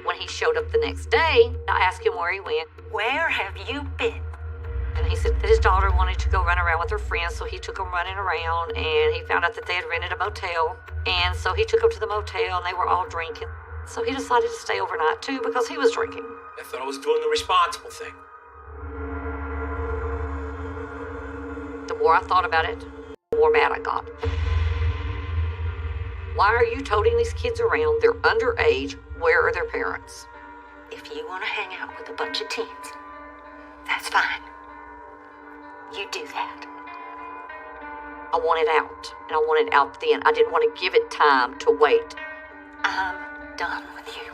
When he showed up the next day, I asked him where he went. Where have you been? And he said that his daughter wanted to go run around with her friends, so he took them running around, and he found out that they had rented a motel. And so he took them to the motel, and they were all drinking. So he decided to stay overnight, too, because he was drinking. I thought I was doing the responsible thing. The more I thought about it, the more mad I got. Why are you toting these kids around? They're underage. Where are their parents? If you want to hang out with a bunch of teens, that's fine. You do that. I want it out, and I want it out then. I didn't want to give it time to wait. I'm done with you.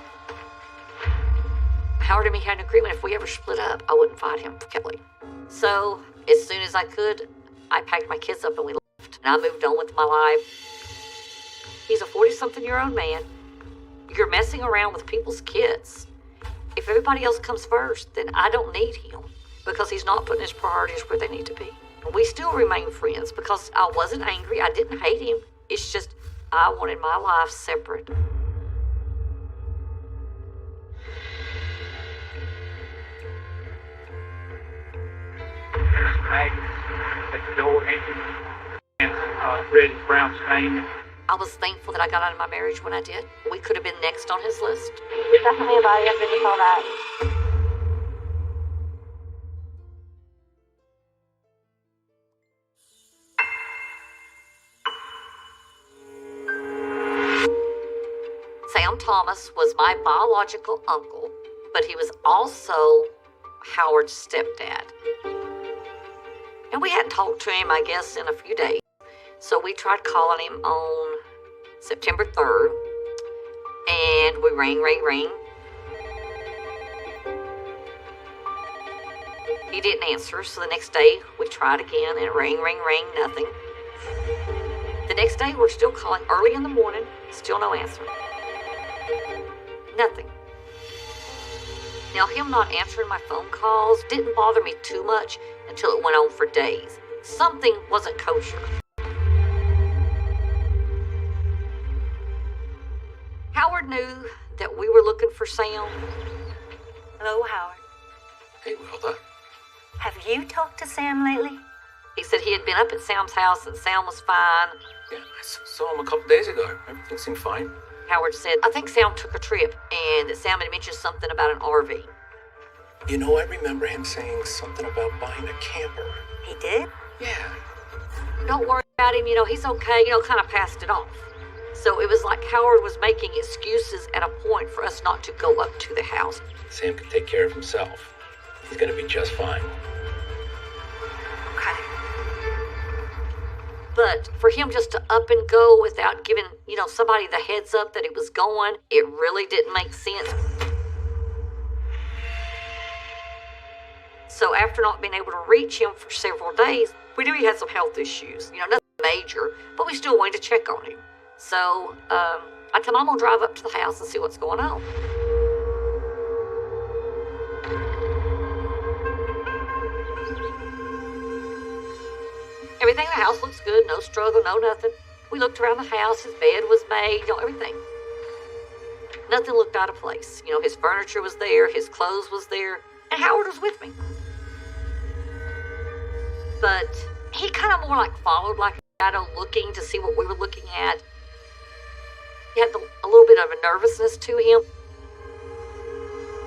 Howard and me had an agreement if we ever split up, I wouldn't fight him, Kelly. So, as soon as I could, I packed my kids up and we left. And I moved on with my life. He's a 40-something-year-old man. You're messing around with people's kids. If everybody else comes first, then I don't need him because he's not putting his priorities where they need to be. We still remain friends because I wasn't angry. I didn't hate him. It's just I wanted my life separate. At the door, and red and brown stain. I was thankful that I got out of my marriage when I did. We could have been next on his list. There's definitely a body underneath all that. Sam Thomas was my biological uncle, but he was also Howard's stepdad. And we hadn't talked to him, I guess, in a few days. So we tried calling him on September 3rd, and we rang. He didn't answer, so the next day we tried again, and rang, nothing. The next day we're still calling early in the morning, still no answer. Nothing. Now, him not answering my phone calls didn't bother me too much until it went on for days. Something wasn't kosher. Howard knew that we were looking for Sam. Hello, Howard. Hey, Wilda. Have you talked to Sam lately? He said he had been up at Sam's house and Sam was fine. Yeah, I saw him a couple days ago. Everything seemed fine. Howard said, I think Sam took a trip and that Sam had mentioned something about an RV. You know, I remember him saying something about buying a camper. He did? Yeah. Don't worry about him, he's okay, kind of passed it off. So it was like Howard was making excuses at a point for us not to go up to the house. Sam can take care of himself. He's gonna be just fine. Okay. But for him just to up and go without giving, somebody the heads up that he was going, it really didn't make sense. So after not being able to reach him for several days, we knew he had some health issues. Nothing major, but we still wanted to check on him. So I told him I'm going to drive up to the house and see what's going on. Everything in the house looks good, no struggle, no nothing. We looked around the house, his bed was made, everything. Nothing looked out of place. His furniture was there, his clothes was there, and Howard was with me. But he kind of more like followed like a shadow looking to see what we were looking at. He had a little bit of a nervousness to him.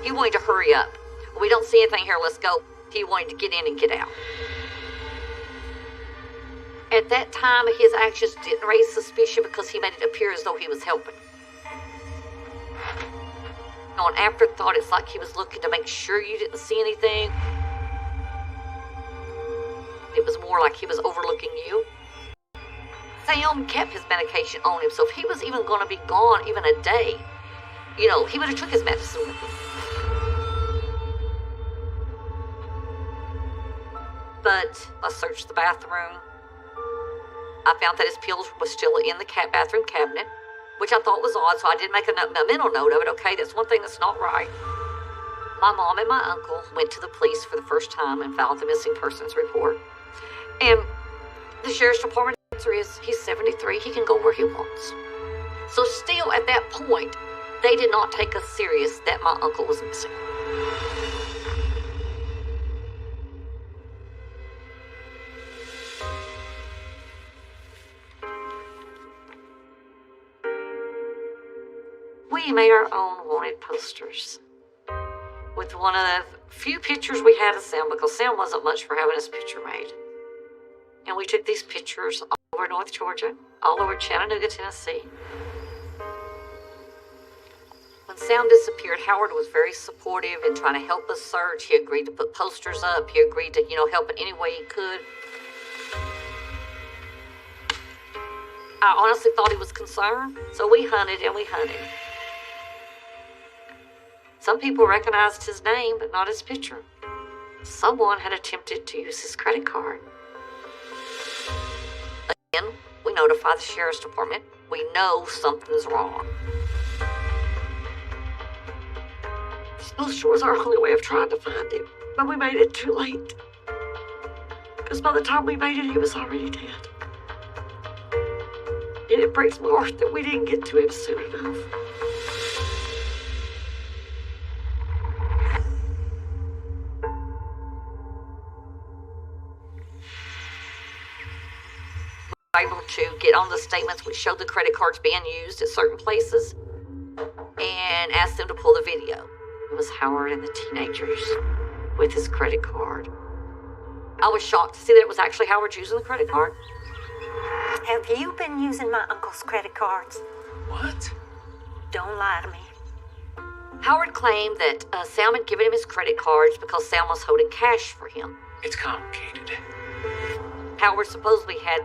He wanted to hurry up. We don't see anything here, let's go. He wanted to get in and get out. At that time, his actions didn't raise suspicion because he made it appear as though he was helping. On afterthought, it's like he was looking to make sure you didn't see anything. It was more like he was overlooking you. Sam kept his medication on him, so if he was even going to be gone even a day, he would have took his medicine with him. But I searched the bathroom. I found that his pills was still in the bathroom cabinet, which I thought was odd, so I did make a mental note of it. Okay, that's one thing that's not right. My mom and my uncle went to the police for the first time and filed the missing persons report. And the sheriff's department answer is he's 73. He can go where he wants. So still at that point, they did not take us serious that my uncle was missing. We made our own wanted posters with one of the few pictures we had of Sam, because Sam wasn't much for having his picture made. And we took these pictures all over North Georgia, all over Chattanooga, Tennessee. When Sam disappeared, Howard was very supportive in trying to help us search. He agreed to put posters up. He agreed to, help in any way he could. I honestly thought he was concerned, so we hunted and we hunted. Some people recognized his name, but not his picture. Someone had attempted to use his credit card. Again, we notify the sheriff's department. We know something's wrong. This poster was our only way of trying to find him, but we made it too late. Because by the time we made it, he was already dead. And it breaks my heart that we didn't get to him soon enough. Able to get on the statements which showed the credit cards being used at certain places and asked them to pull the video. It was Howard and the teenagers with his credit card. I was shocked to see that it was actually Howard using the credit card. Have you been using my uncle's credit cards? What? Don't lie to me. Howard claimed that Sam had given him his credit cards because Sam was holding cash for him. It's complicated. Howard supposedly had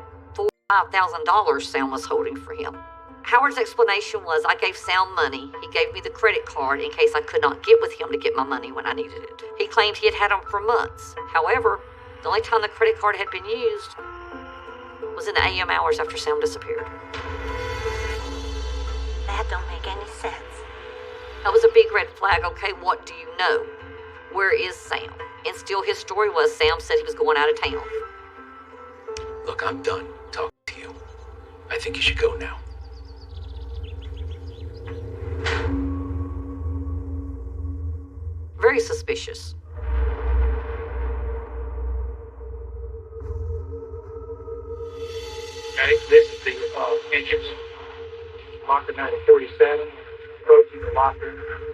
$5,000 Sam was holding for him. Howard's explanation was, I gave Sam money. He gave me the credit card in case I could not get with him to get my money when I needed it. He claimed he had had them for months. However, the only time the credit card had been used was in the AM hours after Sam disappeared. That don't make any sense. That was a big red flag. Okay, what do you know? Where is Sam? And still his story was Sam said he was going out of town. Look, I'm done talking to you. I think you should go now. Very suspicious. Okay, this is the entrance. Locker number 47. Approaching the locker.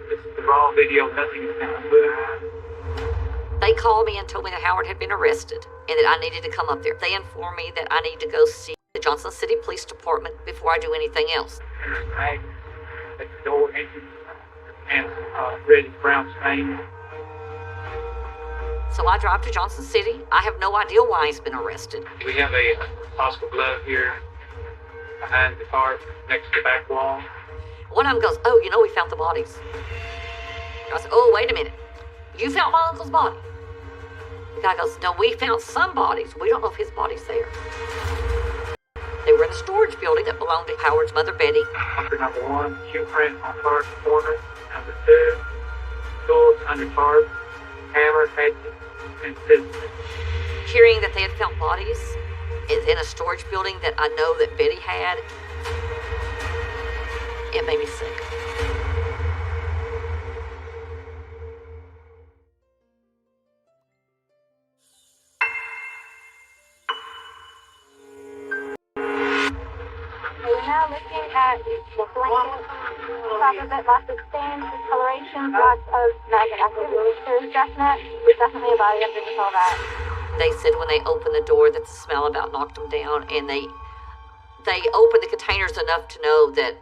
This is the raw video. Nothing is going to move. They called me and told me that Howard had been arrested and that I needed to come up there. They informed me that I need to go see the Johnson City Police Department before I do anything else. There's a bag at the door entrance and red brown stain. So I drive to Johnson City. I have no idea why he's been arrested. We have a hospital glove here behind the car next to the back wall. One of them goes, oh, we found the bodies. I said, oh, wait a minute. You found my uncle's body? The guy goes, no, we found some bodies. We don't know if his body's there. They were in a storage building that belonged to Howard's mother, Betty. Number 1, shoe print on car corner. Number 2, tools under tarp, hammer, hatchet, and scissors. Hearing that they had found bodies in a storage building that I know that Betty had, it made me sick. We're now looking at the blanket, proper bit, lots of stains, discoloration, lots of maggot activity. There's definitely a body underneath all that. They said when they opened the door that the smell about knocked them down, and they opened the containers enough to know that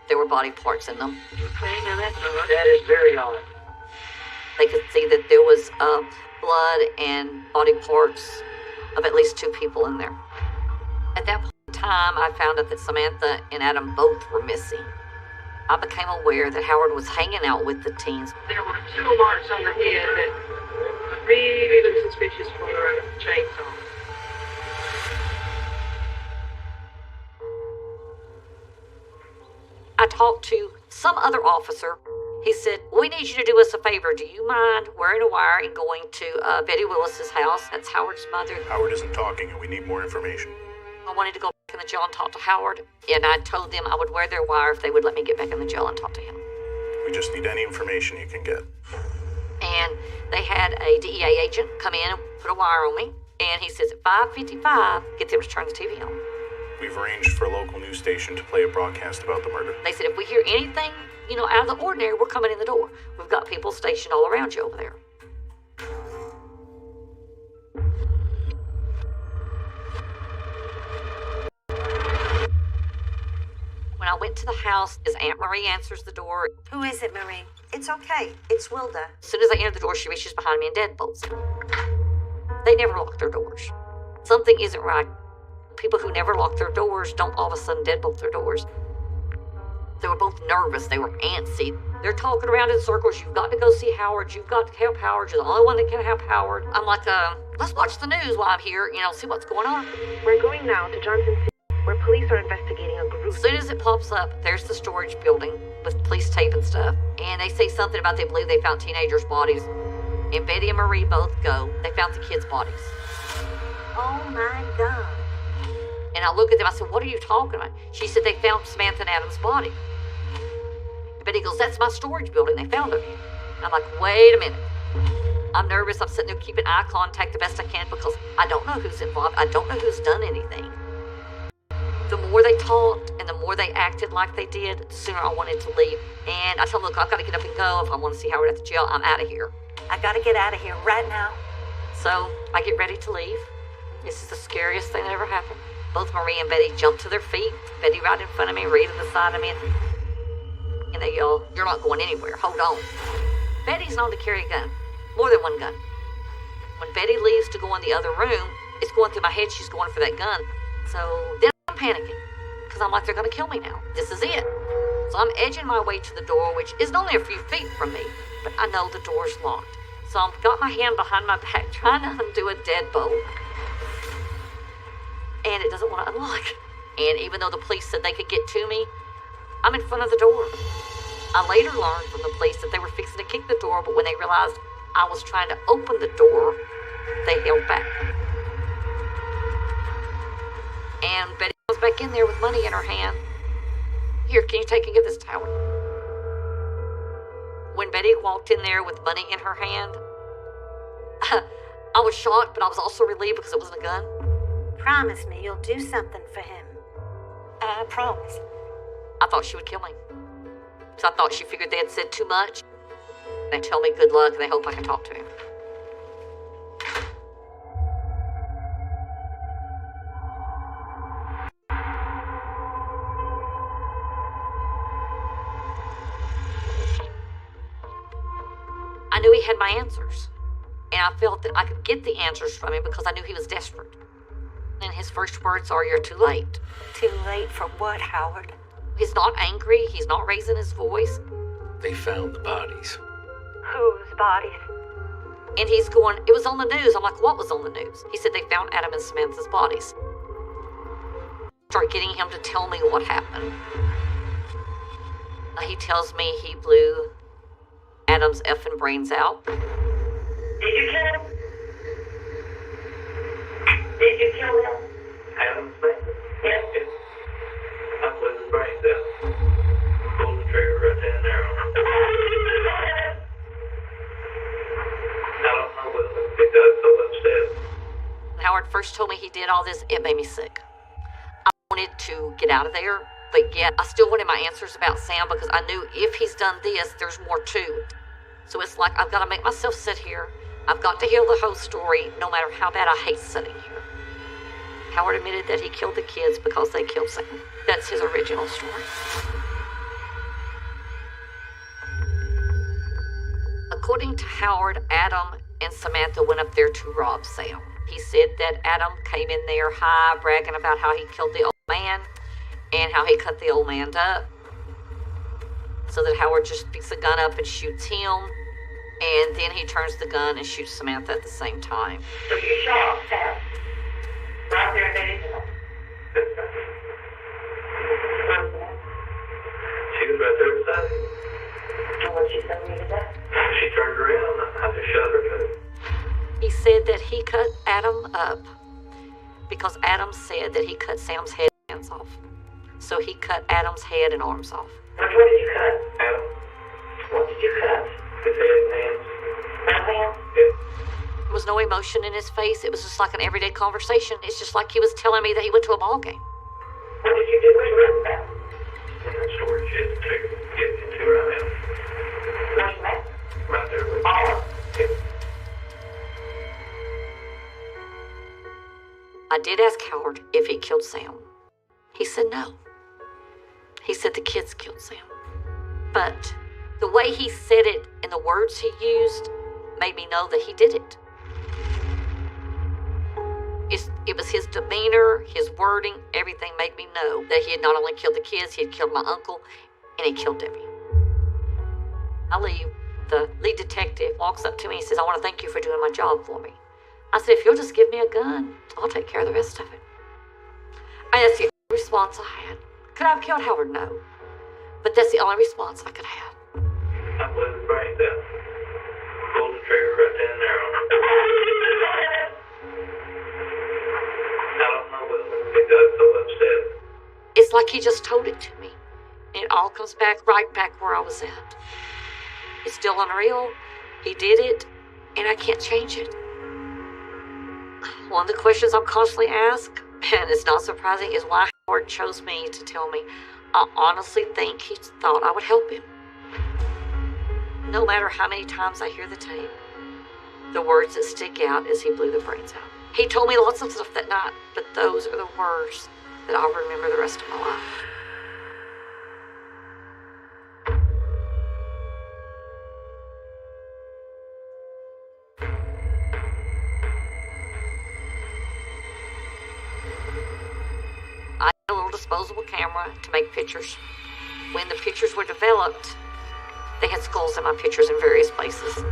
there were body parts in them. Okay, now that is very odd. They could see that there was blood and body parts of at least 2 people in there. At that point in time, I found out that Samantha and Adam both were missing. I became aware that Howard was hanging out with the teens. There were 2 marks on the head that really looked suspicious for a chainsaw. I talked to some other officer. He said, we need you to do us a favor. Do you mind wearing a wire and going to Betty Willis's house? That's Howard's mother. Howard isn't talking and we need more information. I wanted to go back in the jail and talk to Howard, and I told them I would wear their wire if they would let me get back in the jail and talk to him. We just need any information you can get. And they had a DEA agent come in and put a wire on me, and he says at 5:55, get them to turn the TV on. We've arranged for a local news station to play a broadcast about the murder. They said if we hear anything, out of the ordinary, we're coming in the door. We've got people stationed all around you over there. When I went to the house, his Aunt Marie answers the door. Who is it, Marie? It's okay. It's Wilda. As soon as I enter the door, she reaches behind me and deadbolts. They never lock their doors. Something isn't right. People who never lock their doors don't all of a sudden deadbolt their doors. They were both nervous. They were antsy. They're talking around in circles. You've got to go see Howard. You've got to help Howard. You're the only one that can help Howard. I'm like, let's watch the news while I'm here, see what's going on. We're going now to Johnson City, where police are investigating a group. As soon as it pops up, there's the storage building with police tape and stuff. And they say something about they believe they found teenagers' bodies. And Betty and Marie both go. They found the kids' bodies. Oh, my God. And I look at them, I said, what are you talking about? She said they found Samantha and Adam's body. And Betty goes, that's my storage building. They found her. I'm like, wait a minute. I'm nervous. I'm sitting there keeping eye contact the best I can because I don't know who's involved. I don't know who's done anything. The more they talked and the more they acted like they did, the sooner I wanted to leave. And I told them, look, I've got to get up and go. If I want to see Howard at the jail, I'm out of here. I got to get out of here right now. So I get ready to leave. This is the scariest thing that ever happened. Both Marie and Betty jump to their feet. Betty right in front of me, Marie to the side of me. And they yell, you're not going anywhere. Hold on. Betty's known to carry a gun. More than one gun. When Betty leaves to go in the other room, it's going through my head she's going for that gun. So then I'm panicking. Because I'm like, they're going to kill me now. This is it. So I'm edging my way to the door, which is only a few feet from me. But I know the door's locked. So I've got my hand behind my back trying to undo a deadbolt. And it doesn't want to unlock. And even though the police said they could get to me, I'm in front of the door. I later learned from the police that they were fixing to kick the door, but when they realized I was trying to open the door, they held back. And Betty was back in there with money in her hand. Here, can you take and give this to Howard? When Betty walked in there with money in her hand, I was shocked, but I was also relieved because it wasn't a gun. Promise me you'll do something for him. I promise. I thought she would kill me. So I thought she figured they had said too much. They tell me good luck and they hope I can talk to him. I knew he had my answers. And I felt that I could get the answers from him because I knew he was desperate. And his first words are, you're too late. Too late for what, Howard? He's not angry. He's not raising his voice. They found the bodies. Whose bodies? And he's going, it was on the news. I'm like, what was on the news? He said they found Adam and Samantha's bodies. Start getting him to tell me what happened. He tells me he blew Adam's effing brains out. Did you kill him? Did you kill him? Adam's brains? Yes. I blew his brains out. Pulled the trigger right then and there. I don't know what he got so upset. When Howard first told me he did all this, it made me sick. I wanted to get out of there, but yet I still wanted my answers about Sam because I knew if he's done this, there's more to it. So it's like I've got to make myself sit here. I've got to hear the whole story, no matter how bad I hate sitting here. Howard admitted that he killed the kids because they killed Sam. That's his original story. According to Howard, Adam and Samantha went up there to rob Sam. He said that Adam came in there high, bragging about how he killed the old man and how he cut the old man up. So that Howard just picks a gun up and shoots him. And then he turns the gun and shoots Samantha at the same time. So you shot Sam? Right there, Betty. She was right there beside me. And what she said to me today? She turned around and I just shot her to it. He said that he cut Adam up because Adam said that he cut Sam's head in. hands off. So he cut Adam's head and arms off. What did you cut, Adam? What did you cut? His head and hands. Hands? Yeah. There was no emotion in his face. It was just like an everyday conversation. It's just like he was telling me that he went to a ball game. What did you do with your map? In the storage shed to get into right now. Where's the map? Right there with you. Yeah. I did ask Howard if he killed Sam. He said no. He said the kids killed Sam. But the way he said it and the words he used made me know that he did it. It was his demeanor, his wording, everything made me know that he had not only killed the kids, he had killed my uncle, and he killed Debbie. I leave. The lead detective walks up to me and says, I want to thank you for doing my job for me. I said, if you'll just give me a gun, I'll take care of the rest of it. And that's the only response I had. Could I have killed Howard? No. But that's the only response I could have. I blew the brains out. Pulled the trigger right down there on her. I don't know what he got so upset. It's like he just told it to me. And it all comes back right back where I was at. It's still unreal. He did it, and I can't change it. One of the questions I'm constantly asked, and it's not surprising, is why Howard chose me to tell me. I honestly think he thought I would help him. No matter how many times I hear the tape, the words that stick out is he blew the brains out. He told me lots of stuff that night, but those are the words that I'll remember the rest of my life. I had a little disposable camera to make pictures. When the pictures were developed, they had skulls in my pictures in various places.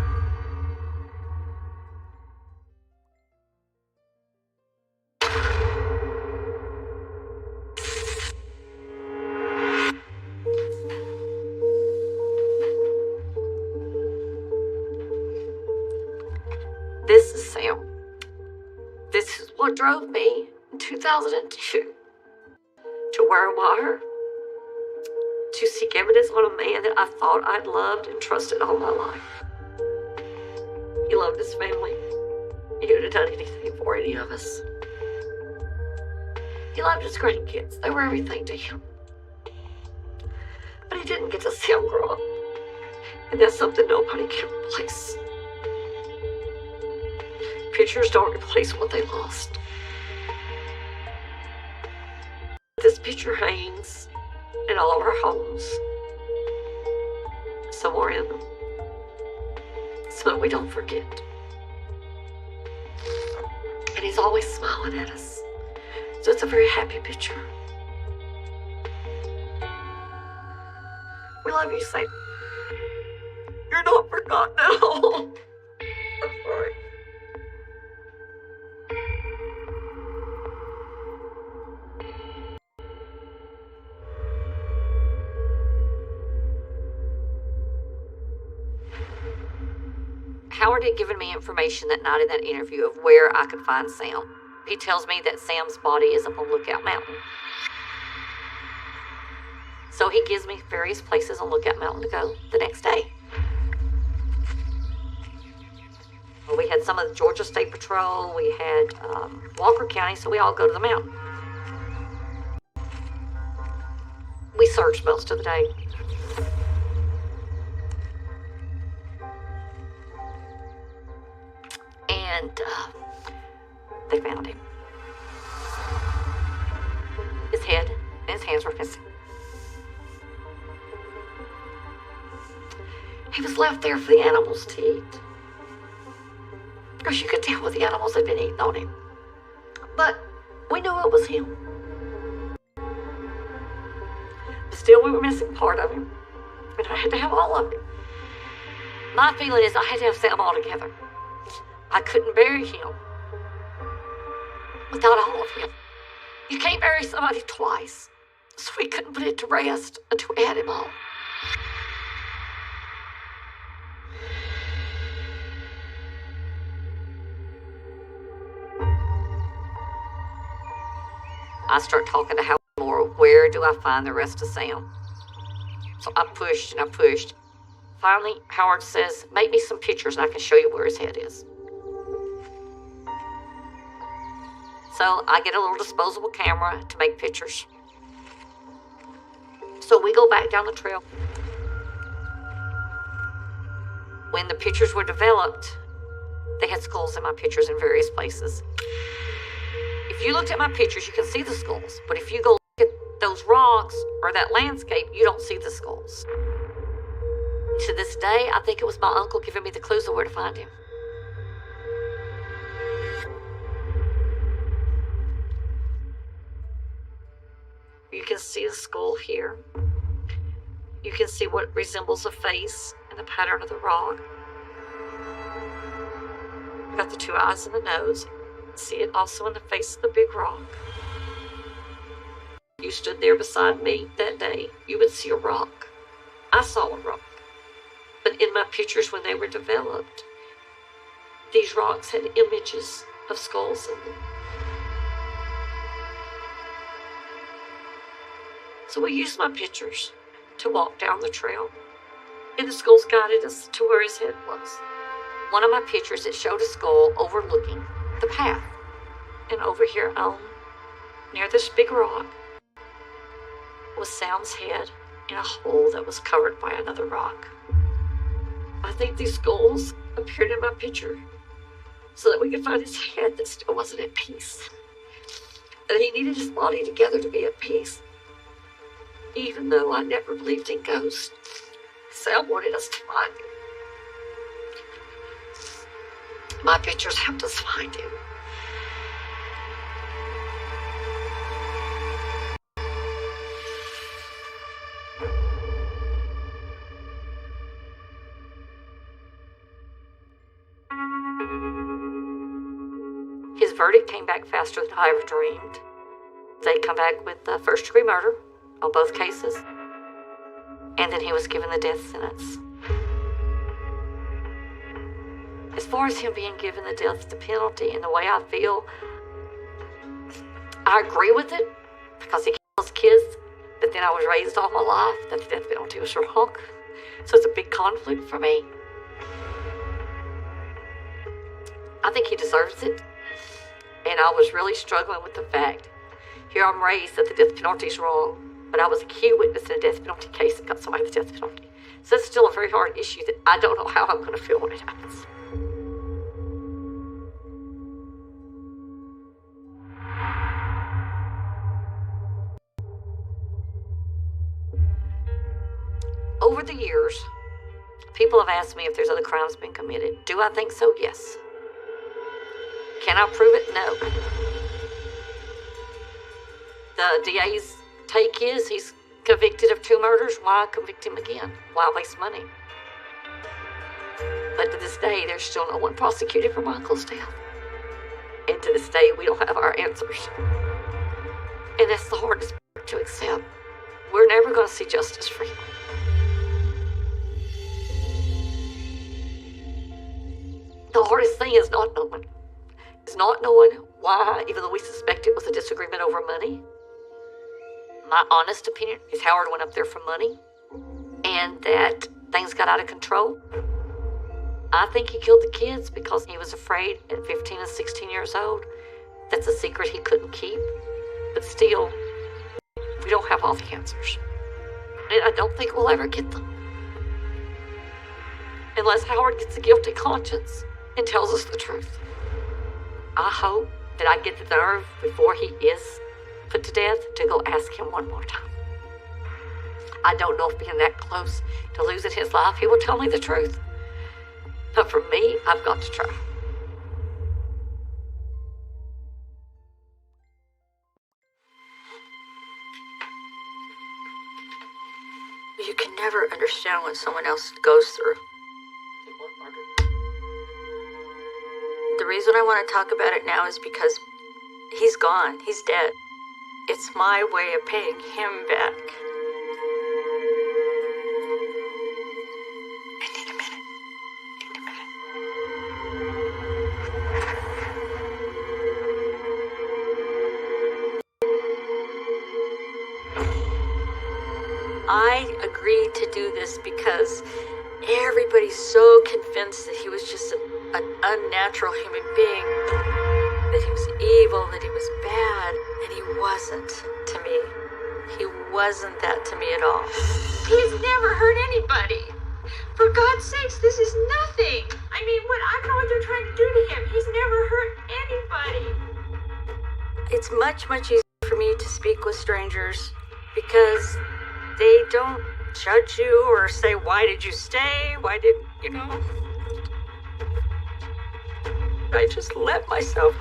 This is Sam. This is what drove me in 2002 to wear a wire, to seek evidence on a man that I thought I'd loved and trusted all my life. He loved his family. He would have done anything for any of us. He loved his grandkids. They were everything to him. But he didn't get to see them grow up. And that's something nobody can replace. Pictures don't replace what they lost. This picture hangs in all of our homes, somewhere in them, so that we don't forget. And he's always smiling at us, so it's a very happy picture. We love you, Sam. You're not forgotten at all. I'm sorry. Howard had given me information that night in that interview of where I could find Sam. He tells me that Sam's body is up on Lookout Mountain. So he gives me various places on Lookout Mountain to go the next day. We had some of the Georgia State Patrol, we had Walker County, so we all go to the mountain. We searched most of the day. And they found him. His head and his hands were missing. He was left there for the animals to eat. Because you could tell what the animals had been eating on him. But we knew it was him. But still, we were missing part of him. And I had to have all of him. My feeling is I had to have Sam all together. I couldn't bury him without all of him. You can't bury somebody twice. So we couldn't put it to rest until we had him all. I start talking to Howard more do I find the rest of Sam? So I pushed and I pushed. Finally, Howard says, make me some pictures and I can show you where his head is. So I get a little disposable camera to make pictures. So we go back down the trail. When the pictures were developed, they had skulls in my pictures in various places. If you looked at my pictures, you can see the skulls. But if you go look at those rocks or that landscape, you don't see the skulls. To this day, I think it was my uncle giving me the clues of where to find him. You can see a skull here. You can see what resembles a face and the pattern of the rock. Got the two eyes and the nose. See it also in the face of the big rock. You stood there beside me that day, you would see a rock. I saw a rock. But in my pictures when they were developed, these rocks had images of skulls in them. So we used my pictures to walk down the trail, and the skulls guided us to where his head was. One of my pictures, it showed a skull overlooking the path. And over here near this big rock, was Sam's head in a hole that was covered by another rock. I think these skulls appeared in my picture so that we could find his head that still wasn't at peace. That he needed his body together to be at peace. Even though I never believed in ghosts, Sam wanted us to find him. My pictures helped us find him. His verdict came back faster than I ever dreamed. They come back with first-degree murder on both cases, and then he was given the death sentence. As far as him being given the death penalty and the way I feel, I agree with it because he kills kids, but then I was raised all my life that the death penalty was wrong. So it's a big conflict for me. I think he deserves it. And I was really struggling with the fact, here I'm raised that the death penalty is wrong, but I was a key witness in a death penalty case that got somebody the death penalty. So that's still a very hard issue that I don't know how I'm going to feel when it happens. Over the years, people have asked me if there's other crimes been committed. Do I think so? Yes. Can I prove it? No. The DA's take is he's convicted of 2 murders. Why convict him again? Why waste money? But to this day, there's still no one prosecuted for my uncle's death. And to this day, we don't have our answers. And that's the hardest part to accept. We're never going to see justice for him. The hardest thing is not knowing. It's not knowing why, even though we suspect it was a disagreement over money. My honest opinion is Howard went up there for money and that things got out of control. I think he killed the kids because he was afraid at 15 and 16 years old. That's a secret he couldn't keep. But still, we don't have all the answers. And I don't think we'll ever get them. Unless Howard gets a guilty conscience and tells us the truth. I hope that I get the nerve before he is put to death to go ask him one more time. I don't know if being that close to losing his life, he will tell me the truth. But for me, I've got to try. You can never understand what someone else goes through. The reason I want to talk about it now is because he's gone. He's dead. It's my way of paying him back. I need a minute. I agreed to do this because everybody's so convinced that he was just an unnatural human being, that he was evil, that he was bad, and he wasn't to me. He wasn't that to me at all. He's never hurt anybody. For God's sakes, this is nothing. I mean, I don't know what they're trying to do to him. He's never hurt anybody. It's much, much easier for me to speak with strangers because they don't judge you or say, why did you stay? Why did, I just let myself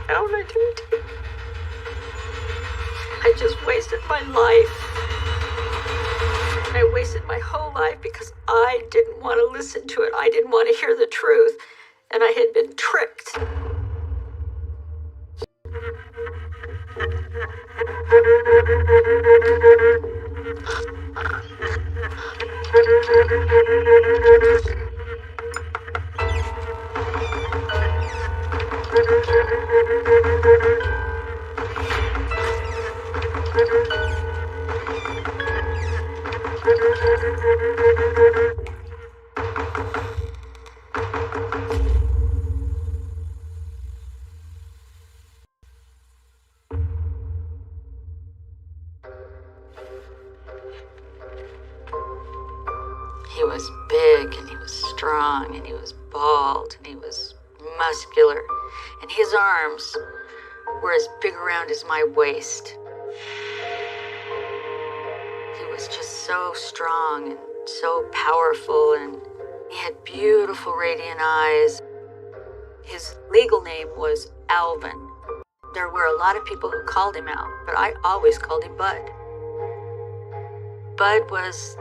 down. I just wasted my life. I wasted my whole life because I didn't want to listen to it. I didn't want to hear the truth. And I had been tricked. He was big, and he was strong, and he was bald, and he was muscular, and his arms were as big around as my waist. He was just so strong and so powerful, and he had beautiful radiant eyes. His legal name was Alvin. There were a lot of people who called him Al, but I always called him Bud. Bud was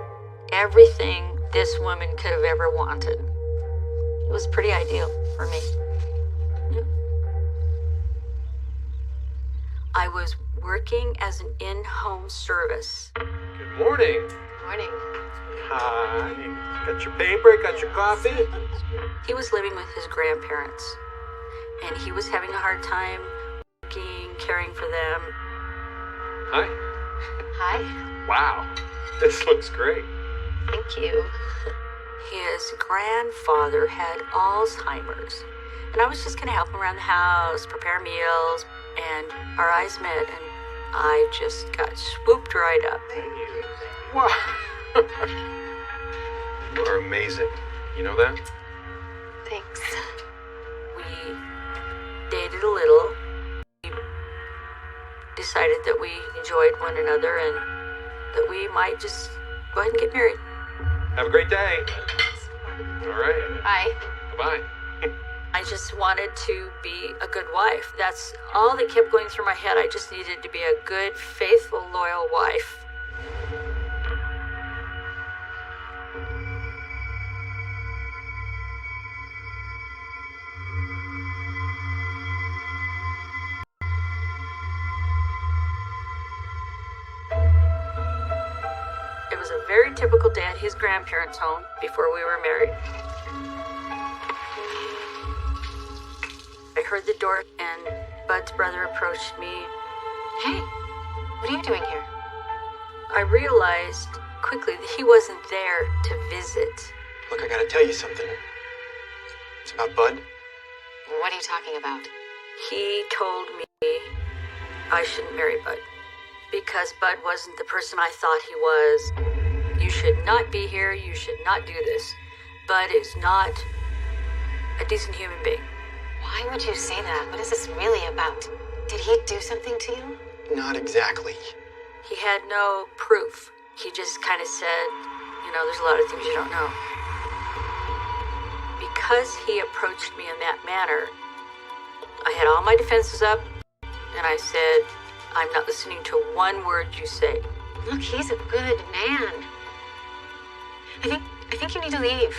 everything this woman could have ever wanted. It was pretty ideal for me. I was working as an in-home service. Good morning. Morning. Hi. Got your paper? Got your coffee? He was living with his grandparents, and he was having a hard time working, caring for them. Hi. Hi. Wow. This looks great. Thank you. His grandfather had Alzheimer's, and I was just going to help him around the house, prepare meals, and our eyes met, and I just got swooped right up. Wow. You are amazing. You know that? Thanks. We dated a little. We decided that we enjoyed one another and that we might just go ahead and get married. Have a great day. All right. Bye. Bye. I just wanted to be a good wife. That's all that kept going through my head. I just needed to be a good, faithful, loyal wife. It was a very typical day at his grandparents' home before we were married. I heard the door, and Bud's brother approached me. Hey, what are you doing here? I realized quickly that he wasn't there to visit. Look, I gotta tell you something. It's about Bud. What are you talking about? He told me I shouldn't marry Bud because Bud wasn't the person I thought he was. You should not be here. You should not do this. Bud is not a decent human being. Why would you say that? What is this really about? Did he do something to you? Not exactly. He had no proof. He just kind of said, there's a lot of things you don't know. Because he approached me in that manner, I had all my defenses up, and I said, I'm not listening to one word you say. Look, he's a good man. I think you need to leave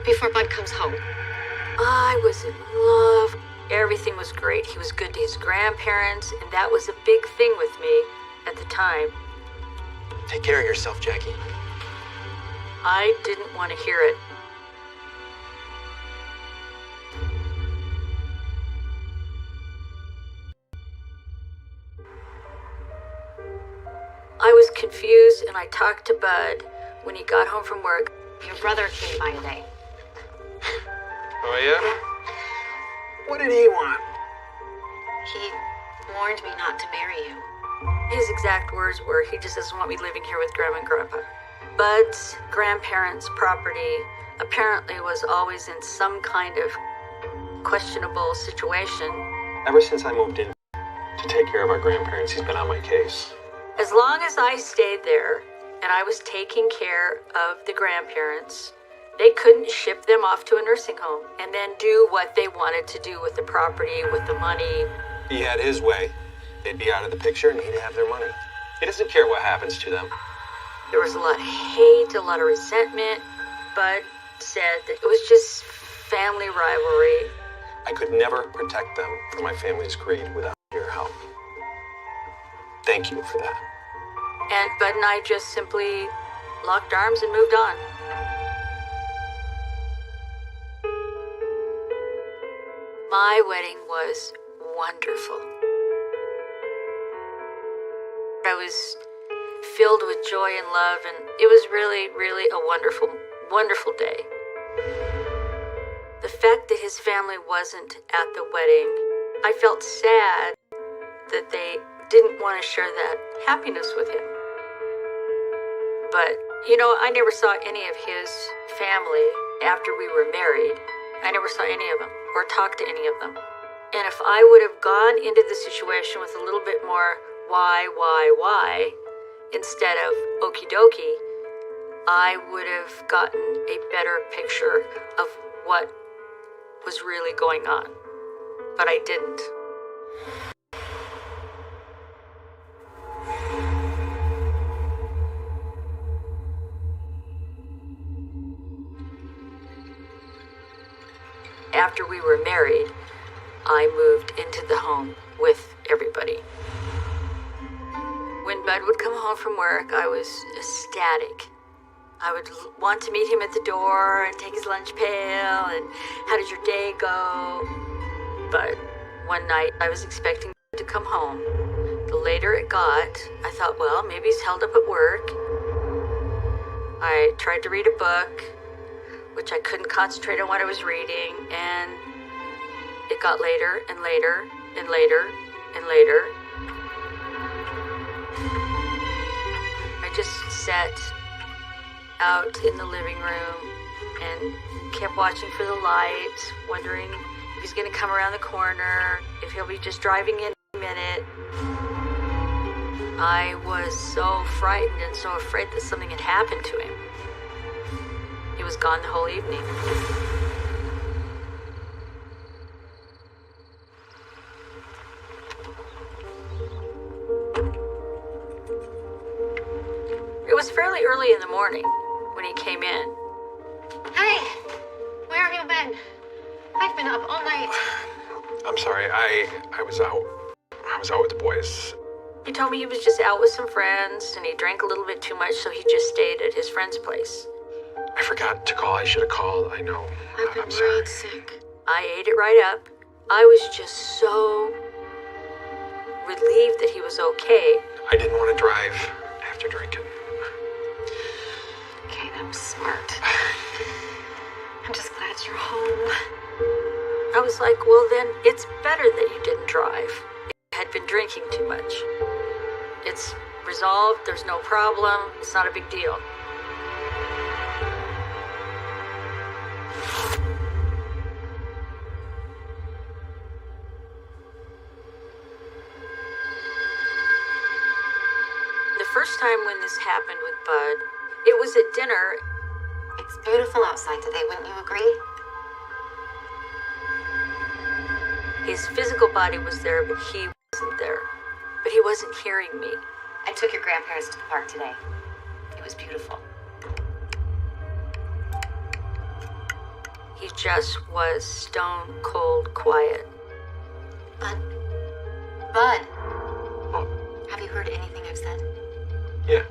before Bud comes home. I was in love. Everything was great. He was good to his grandparents, and that was a big thing with me at the time. Take care of yourself, Jackie. I didn't want to hear it. confused, and I talked to Bud when he got home from work. Your brother came by today. Oh, yeah? What did he want? He warned me not to marry you. His exact words were, he just doesn't want me living here with Grandma and Grandpa. Bud's grandparents' property apparently was always in some kind of questionable situation. Ever since I moved in to take care of our grandparents, he's been on my case. As long as I stayed there and I was taking care of the grandparents, they couldn't ship them off to a nursing home and then do what they wanted to do with the property, with the money. He had his way. They'd be out of the picture and he'd have their money. He doesn't care what happens to them. There was a lot of hate, a lot of resentment. Bud said that it was just family rivalry. I could never protect them from my family's greed without your help. Thank you for that. And Bud and I just simply locked arms and moved on. My wedding was wonderful. I was filled with joy and love, and it was really, really a wonderful, wonderful day. The fact that his family wasn't at the wedding, I felt sad that they didn't want to share that happiness with him. But, you know, I never saw any of his family after we were married. I never saw any of them or talked to any of them. And if I would have gone into the situation with a little bit more why, instead of okie dokie, I would have gotten a better picture of what was really going on. But I didn't. After we were married, I moved into the home with everybody. When Bud would come home from work, I was ecstatic. I would want to meet him at the door and take his lunch pail and how did your day go? But one night I was expecting to come home. The later it got, I thought, well, maybe he's held up at work. I tried to read a book, which I couldn't concentrate on what I was reading, and it got later and later and later and later. I just sat out in the living room and kept watching for the lights, wondering if he's going to come around the corner, if he'll be just driving in a minute. I was so frightened and so afraid that something had happened to him. He was gone the whole evening. It was fairly early in the morning when he came in. Hey, where have you been? I've been up all night. I'm sorry, I was out. I was out with the boys. He told me he was just out with some friends and he drank a little bit too much, so he just stayed at his friend's place. I forgot to call. I should have called. I know. I'm worried sick. I ate it right up. I was just so relieved that he was okay. I didn't want to drive after drinking. Okay, that was smart. I'm just glad you're home. I was like, well then, it's better that you didn't drive. You had been drinking too much. It's resolved, there's no problem, it's not a big deal. The first time when this happened with Bud, it was at dinner. It's beautiful outside today, wouldn't you agree? His physical body was there, but he wasn't there. But he wasn't hearing me. I took your grandparents to the park today. It was beautiful. He just was stone cold quiet. Bud, have you heard anything I've said? Yeah.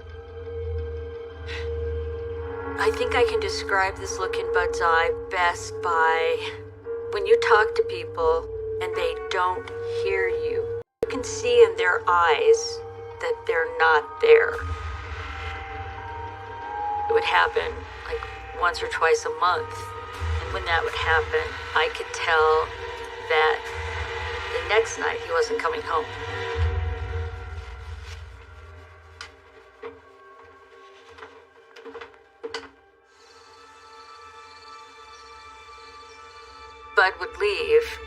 I think I can describe this look in Bud's eye best by when you talk to people and they don't hear you. You can see in their eyes that they're not there. It would happen like once or twice a month. And when that would happen, I could tell that the next night he wasn't coming home. Bud would leave.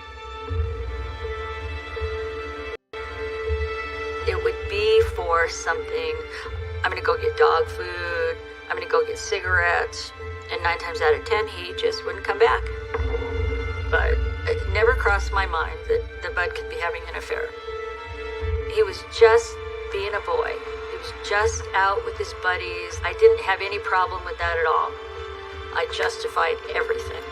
It would be for something. I'm gonna go get dog food. I'm gonna go get cigarettes. And 9 times out of 10, he just wouldn't come back. But it never crossed my mind that Bud could be having an affair. He was just being a boy. He was just out with his buddies. I didn't have any problem with that at all. I justified everything.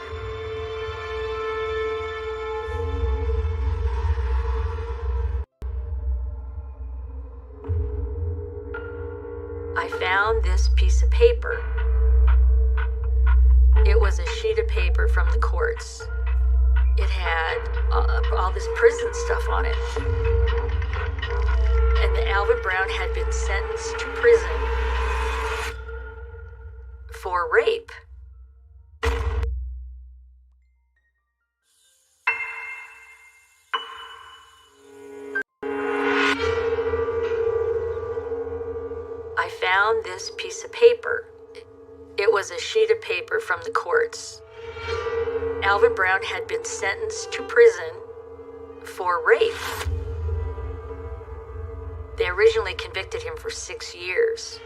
I found this piece of paper. It was a sheet of paper from the courts. It had all this prison stuff on it. And the Alvin Brown had been sentenced to prison for rape. I found this piece of paper. It was a sheet of paper from the courts. Alvin Brown had been sentenced to prison for rape. They originally convicted him for 6 years,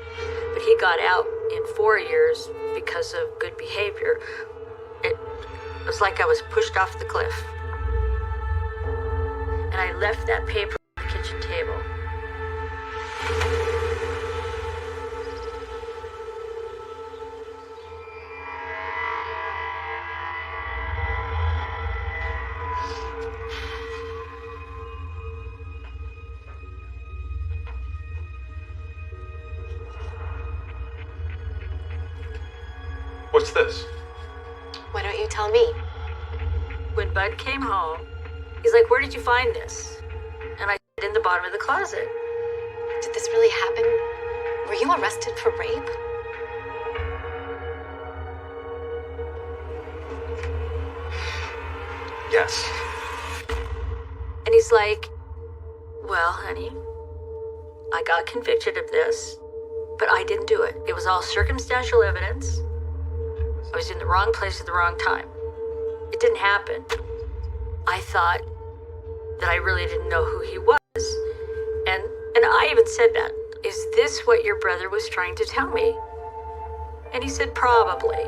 but he got out in 4 years because of good behavior. It was like I was pushed off the cliff. And I left that paper on the kitchen table. What's this? Why don't you tell me? When Bud came home, he's like, "Where did you find this?" And I said, "In the bottom of the closet." Did this really happen? Were you arrested for rape? Yes. And he's like, "Well, honey, I got convicted of this, but I didn't do it. It was all circumstantial evidence. I was in the wrong place at the wrong time. It didn't happen." I thought that I really didn't know who he was. And I even said that. "Is this what your brother was trying to tell me?" And he said, "Probably."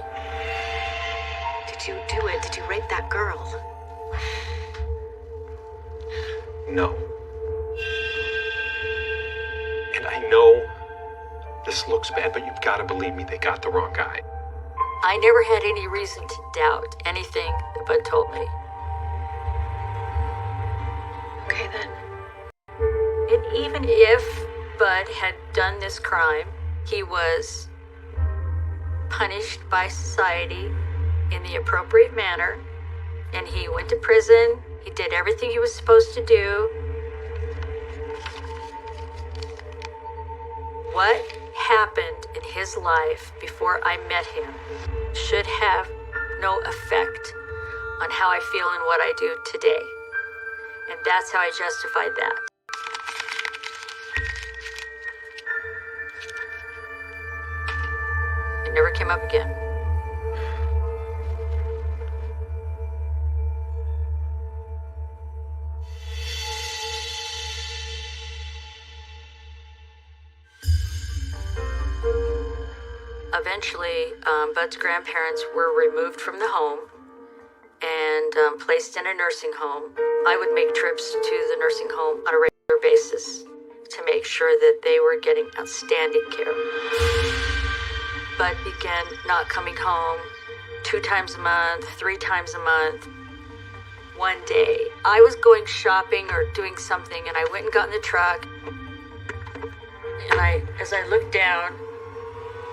Did you do it? Did you rape that girl? No. And I know this looks bad, but you've got to believe me, they got the wrong guy. I never had any reason to doubt anything that Bud told me. Okay, then. And even if Bud had done this crime, he was punished by society in the appropriate manner, and he went to prison. He did everything he was supposed to do. What happened in his life before I met him should have no effect on how I feel and what I do today. And that's how I justified that. It never came up again. Eventually, Bud's grandparents were removed from the home and placed in a nursing home. I would make trips to the nursing home on a regular basis to make sure that they were getting outstanding care. Bud began not coming home 2 times a month, 3 times a month. One day, I was going shopping or doing something, and I went and got in the truck. And as I looked down,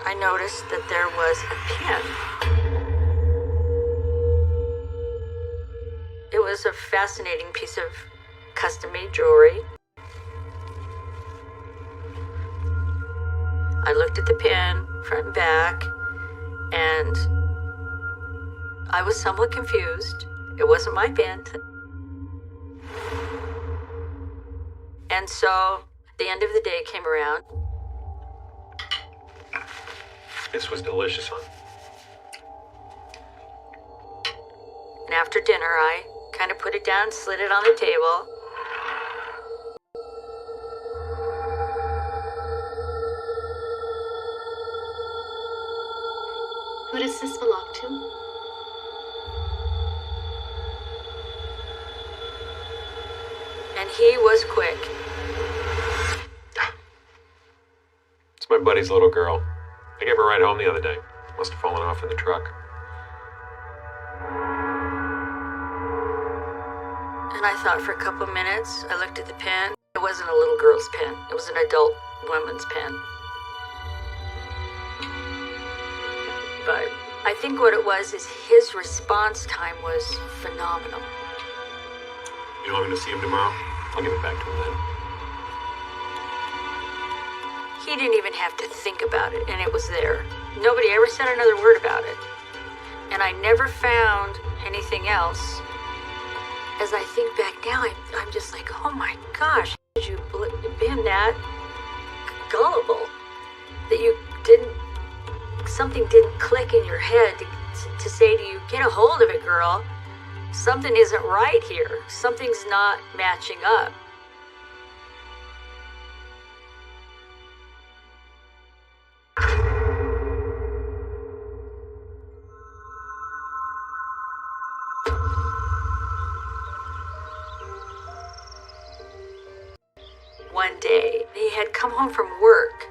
I noticed that there was a pin. It was a fascinating piece of custom-made jewelry. I looked at the pin, front and back, And I was somewhat confused. It wasn't my band. And so the end of the day came around. This was delicious, hon. And after dinner, I kind of put it down, slid it on the table. Who does this belong to? And he was quick. It's my buddy's little girl. I gave her a ride home the other day. Must have fallen off in the truck. And I thought for a couple of minutes. I looked at the pen. It wasn't a little girl's pen. It was an adult woman's pen. But I think what it was is his response time was phenomenal. You want me to see him tomorrow? I'll give it back to him then. He didn't even have to think about it, and it was there. Nobody ever said another word about it. And I never found anything else. As I think back now, I'm just like, oh my gosh, had you been that gullible that you something didn't click in your head to say to you, get a hold of it, girl. Something isn't right here. Something's not matching up. One day, he had come home from work.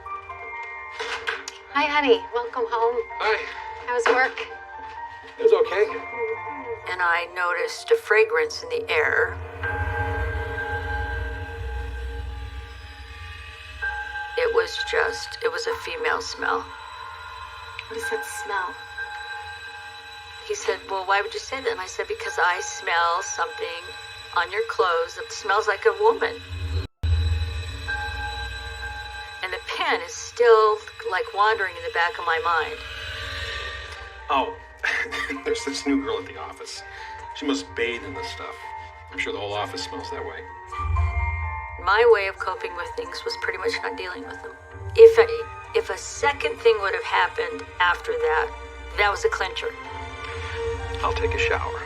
Hi, honey. Welcome home. Hi. How was work? It was okay. And I noticed a fragrance in the air. It was a female smell. What does that smell? He said, well, why would you say that? And I said, because I smell something on your clothes that smells like a woman. And the pen is still like wandering in the back of my mind. Oh, there's this new girl at the office. She must bathe in this stuff. I'm sure the whole office smells that way. My way of coping with things was pretty much not dealing with them. If a second thing would have happened after that, that was a clincher. I'll take a shower.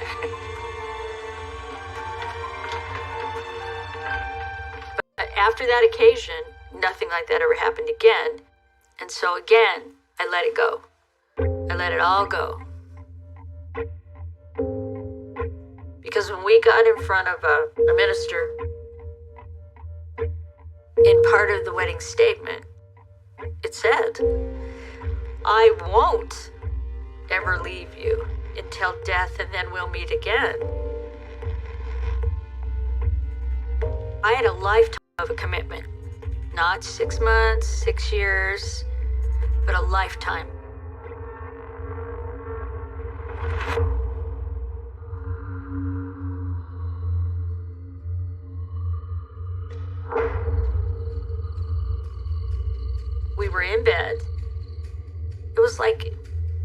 But after that occasion, nothing like that ever happened again. And so again, I let it go. I let it all go. Because when we got in front of a minister, in part of the wedding statement, it said, I won't ever leave you until death, and then we'll meet again. I had a lifetime of a commitment. Not 6 months, 6 years, but a lifetime. We were in bed. It was like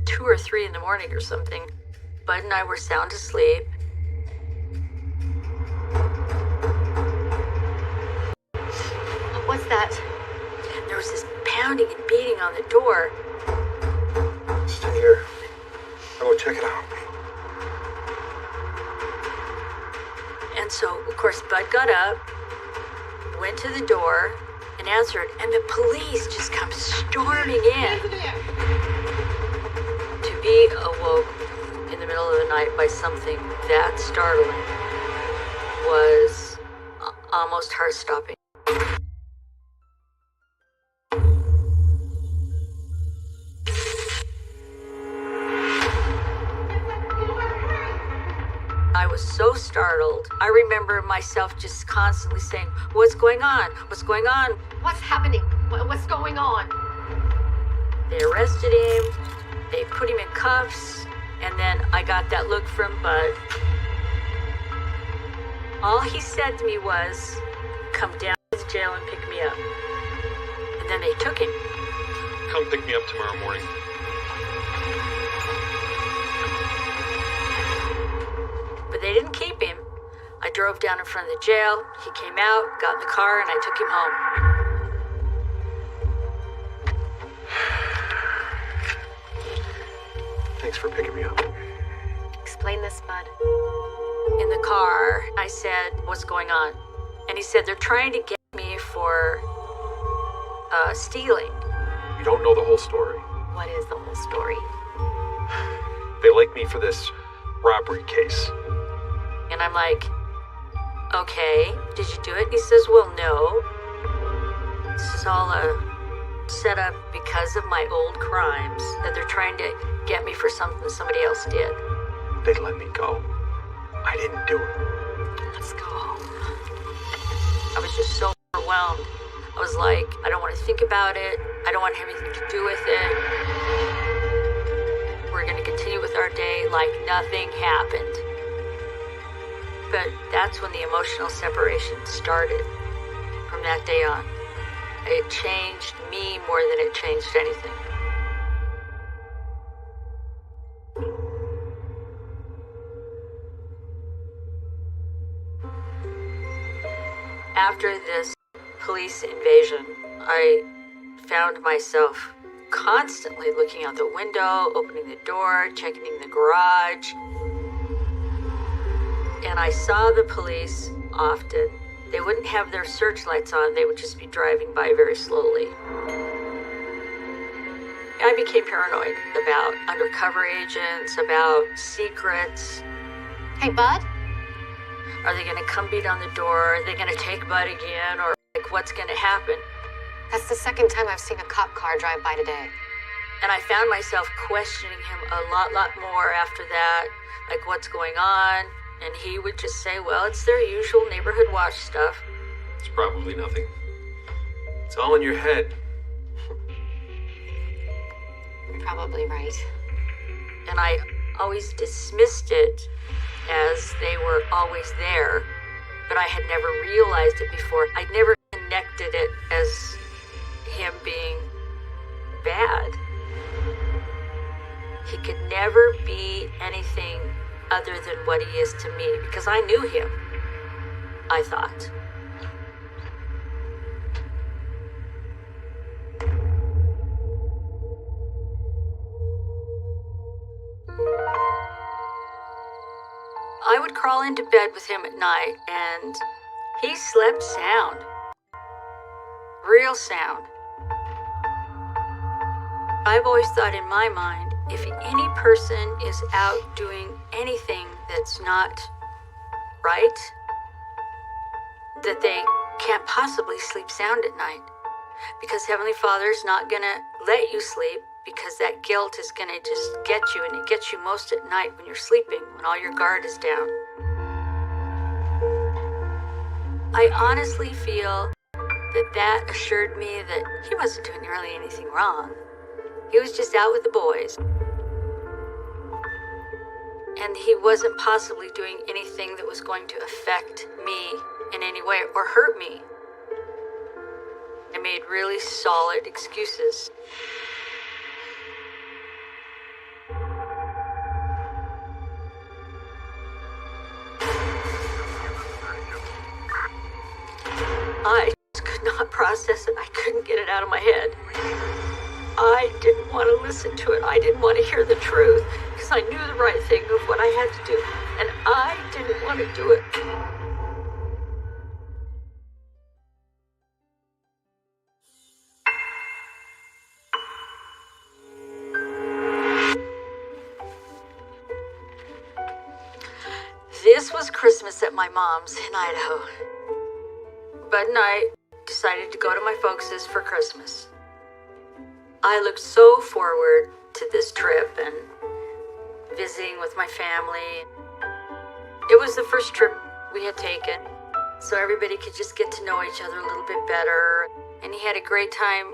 2 or 3 in the morning or something. Bud and I were sound asleep. What's that? There was this pounding and beating on the door. Stay here. I'll go check it out. And so, of course, Bud got up, went to the door, and answered, and the police just come storming in. To be awoke in the middle of the night by something that startling was almost heart-stopping. I was so startled. I remember myself just constantly saying, what's going on? What's going on? What's happening? What's going on? They arrested him. They put him in cuffs. And then I got that look from Bud. All he said to me was, come down to the jail and pick me up. And then they took him. Come pick me up tomorrow morning. they didn't keep him. I drove down in front of the jail. He came out, got in the car, and I took him home. Thanks for picking me up. Explain this, Bud. In the car, I said, "What's going on?" And he said, "They're trying to get me for stealing." You don't know the whole story. What is the whole story? They like me for this robbery case. And I'm like, "Okay, did you do it?" He says, "Well, no. This is all a setup because of my old crimes, that they're trying to get me for something somebody else did." They let me go. I didn't do it. Let's go home. I was just so overwhelmed. I was like, I don't want to think about it. I don't want to have anything to do with it. We're going to continue with our day like nothing happened. But that's when the emotional separation started. From that day on, it changed me more than it changed anything. After this police invasion, I found myself constantly looking out the window, opening the door, checking the garage. And I saw the police often. They wouldn't have their searchlights on, they would just be driving by very slowly. I became paranoid about undercover agents, about secrets. Hey, Bud? Are they gonna come beat on the door? Are they gonna take Bud again? Or like, what's gonna happen? That's the second time I've seen a cop car drive by today. And I found myself questioning him a lot more after that. Like, what's going on? And he would just say, well, it's their usual neighborhood watch stuff. It's probably nothing. It's all in your head. You're probably right. And I always dismissed it as they were always there, but I had never realized it before. I'd never connected it as him being bad. He could never be anything other than what he is to me, because I knew him, I thought. I would crawl into bed with him at night, and he slept sound. Real sound. I've always thought in my mind, if any person is out doing anything that's not right, that they can't possibly sleep sound at night. Because Heavenly Father's not going to let you sleep, because that guilt is going to just get you, and it gets you most at night when you're sleeping, when all your guard is down. I honestly feel that assured me that he wasn't doing really anything wrong. He was just out with the boys. And he wasn't possibly doing anything that was going to affect me in any way or hurt me. I made really solid excuses. I just could not process it. I couldn't get it out of my head. I didn't want to listen to it. I didn't want to hear the truth, because I knew the right thing of what I had to do, and I didn't want to do it. This was Christmas at my mom's in Idaho. Bud and I decided to go to my folks' for Christmas. I looked so forward to this trip and visiting with my family. It was the first trip we had taken, so everybody could just get to know each other a little bit better. And he had a great time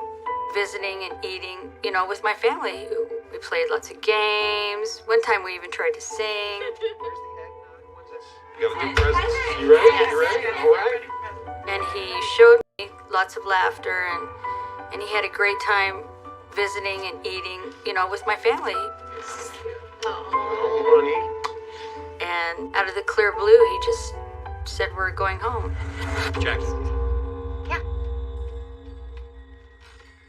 visiting and eating, with my family. We played lots of games. One time we even tried to sing. You got a new present? You ready? You ready? All right. And he showed me lots of laughter, and he had a great time visiting and eating, with my family. Oh, honey. And out of the clear blue, he just said we're going home. Jackie. Yeah.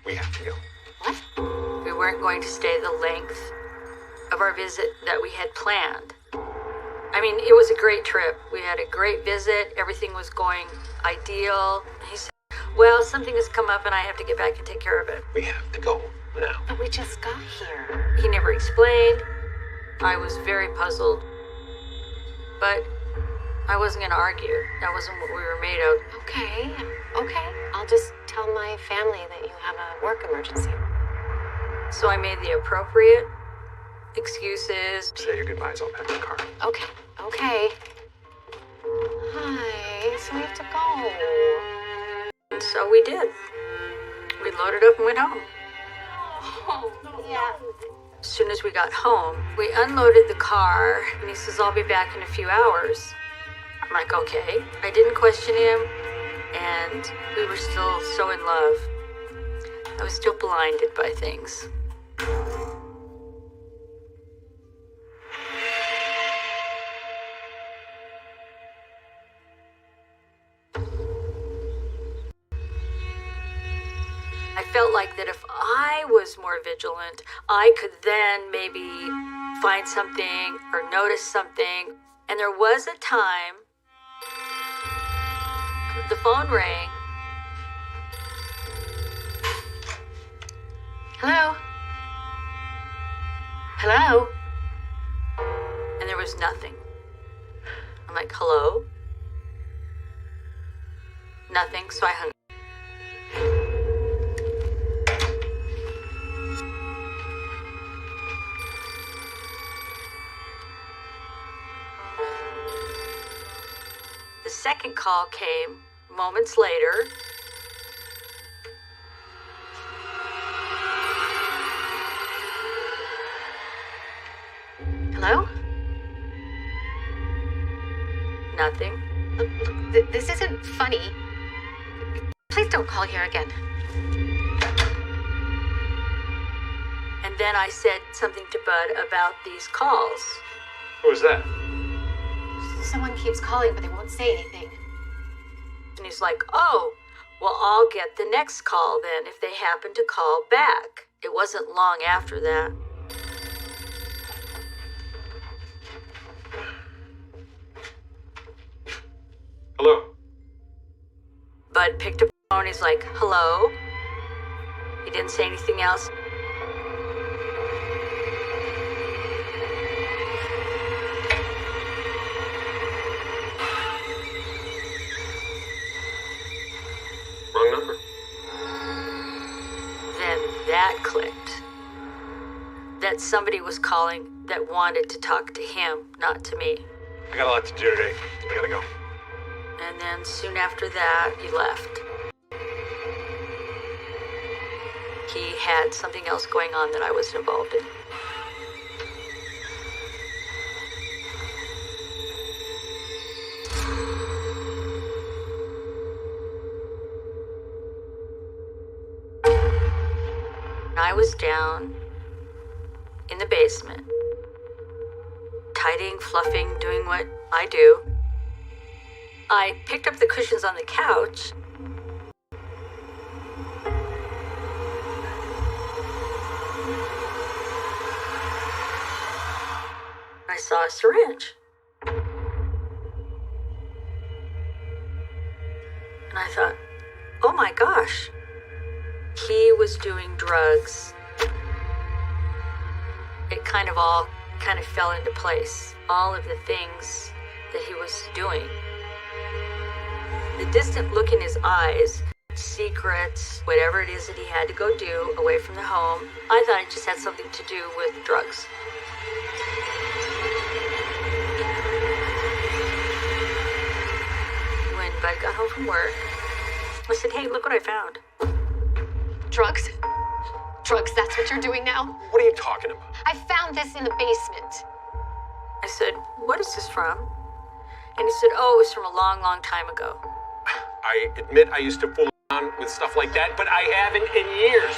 We have to go. What? We weren't going to stay the length of our visit that we had planned. I mean, it was a great trip. We had a great visit. Everything was going ideal. He said, well, something has come up and I have to get back and take care of it. We have to go now. But we just got here. He never explained. I was very puzzled. But I wasn't going to argue. That wasn't what we were made of. Okay. I'll just tell my family that you have a work emergency. So I made the appropriate excuses. Say your goodbyes. I'll pack the car. Okay. Hi, so we have to go. And so we did. We loaded up and went home. Oh, yeah. As soon as we got home, we unloaded the car, and he says, I'll be back in a few hours. I'm like, okay. I didn't question him, and we were still so in love. I was still blinded by things. I felt like that if I was more vigilant, I could then maybe find something or notice something. And there was a time the phone rang. Hello? Hello? And there was nothing. I'm like, hello? Nothing, so I hung up. The second call came moments later. Hello? Nothing. Look, this isn't funny. Please don't call here again. And then I said something to Bud about these calls. Who was that? Someone keeps calling, but they won't say anything. And he's like, oh, well, I'll get the next call then if they happen to call back. It wasn't long after that. Hello? Bud picked up the phone. He's like, hello? He didn't say anything else. Wrong number. Then that clicked. That somebody was calling that wanted to talk to him, not to me. I got a lot to do today. I gotta go. And then soon after that, he left. He had something else going on that I was involved in. I was down in the basement, tidying, fluffing, doing what I do. I picked up the cushions on the couch. I saw a syringe. And I thought, oh my gosh, he was doing drugs. It kind of fell into place. All of the things that he was doing. The distant look in his eyes, secrets, whatever it is that he had to go do away from the home, I thought it just had something to do with drugs. When Bud got home from work, I said, hey, look what I found. Drugs? Drugs, that's what you're doing now? What are you talking about? I found this in the basement. I said, what is this from? And he said, oh, it was from a long, long time ago. I admit I used to fool around with stuff like that, but I haven't in years.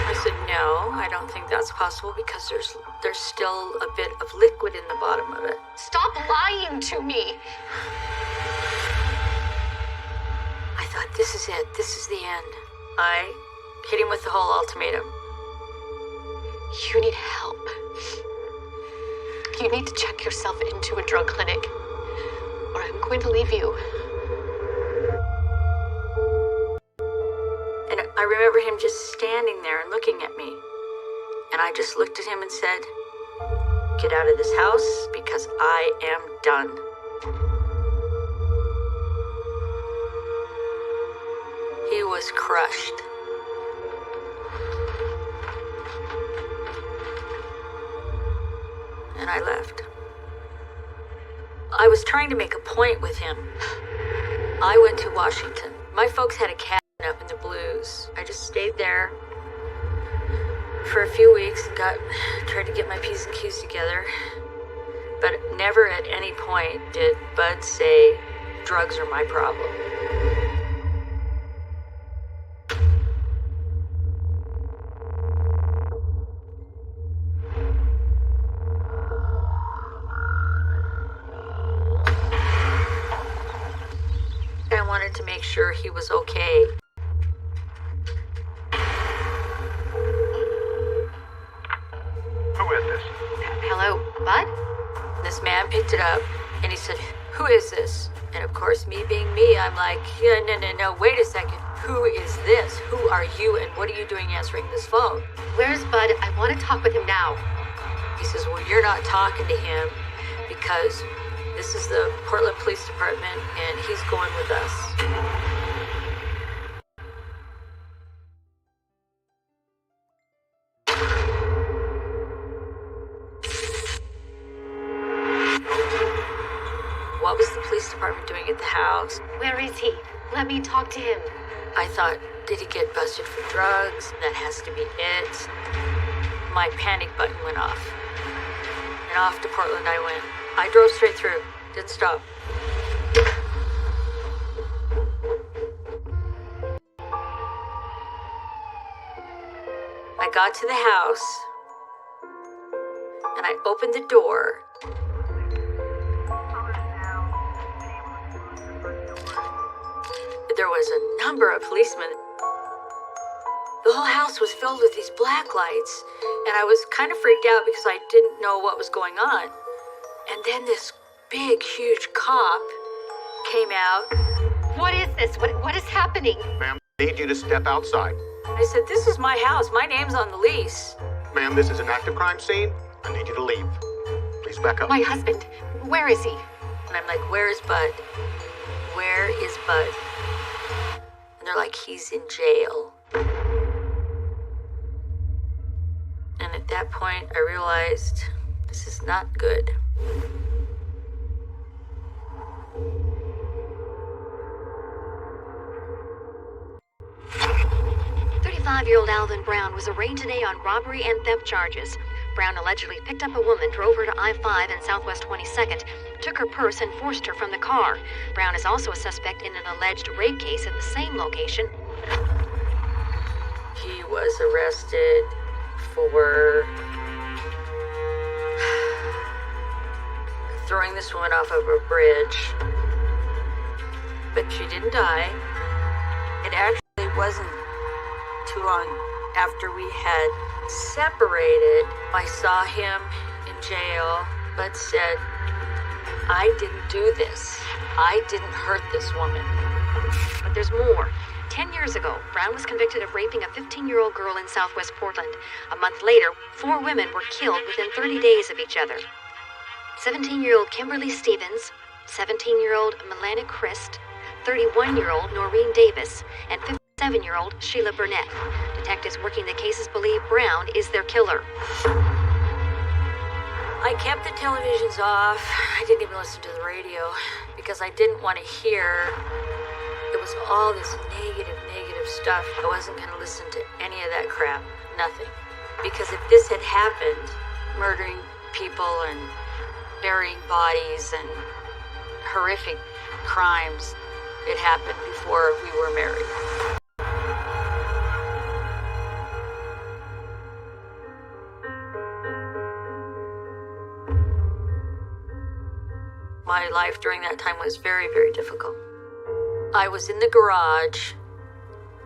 I said, no, I don't think that's possible because there's still a bit of liquid in the bottom of it. Stop lying happened to me. I thought, this is it. This is the end. I hit him with the whole ultimatum. You need help. You need to check yourself into a drug clinic, or I'm going to leave you. And I remember him just standing there and looking at me. And I just looked at him and said, get out of this house because I am done. He was crushed. And I left. I was trying to make a point with him. I went to Washington. My folks had a cabin up in the Blues. I just stayed there for a few weeks and tried to get my P's and Q's together. But never at any point did Bud say, drugs are my problem. I wanted to make sure he was okay. Who is this? Hello, Bud? This man picked it up and he said, who is this? And of course, me being me, I'm like, yeah, no, wait a second. Who is this? Who are you and what are you doing answering this phone? Where's Bud? I want to talk with him now. He says, well, you're not talking to him because this is the Portland Police Department and he's going with us. What was the police department doing at the house? Where is he? Let me talk to him. I thought, did he get busted for drugs? That has to be it. My panic button went off. And off to Portland I went. I drove straight through. Didn't stop. I got to the house. And I opened the door. There was a number of policemen. The whole house was filled with these black lights, and I was kind of freaked out because I didn't know what was going on. And then this big, huge cop came out. What is this? What is happening? Ma'am, I need you to step outside. I said, this is my house. My name's on the lease. Ma'am, this is an active crime scene. I need you to leave. Please back up. My husband. Where is he? And I'm like, where is Bud? Where is Bud? And they're like, he's in jail. And at that point, I realized this is not good. 35-year-old Alvin Brown was arraigned today on robbery and theft charges. Brown allegedly picked up a woman, drove her to I-5 and Southwest 22nd, took her purse and forced her from the car. Brown is also a suspect in an alleged rape case at the same location. He was arrested for throwing this woman off of a bridge. But she didn't die. It actually wasn't too long after we had separated. I saw him in jail, but said, I didn't do this. I didn't hurt this woman. But there's more. 10 years ago, Brown was convicted of raping a 15-year-old girl in Southwest Portland. A month later, 4 women were killed within 30 days of each other. 17-year-old Kimberly Stevens, 17-year-old Melania Christ, 31-year-old Noreen Davis, and 57-year-old Sheila Burnett. Detectives working the cases believe Brown is their killer. I kept the televisions off. I didn't even listen to the radio because I didn't want to hear. It was all this negative stuff. I wasn't going to listen to any of that crap. Nothing. Because if this had happened, murdering people and burying bodies and horrific crimes, it happened before we were married. My life during that time was very, very difficult. I was in the garage,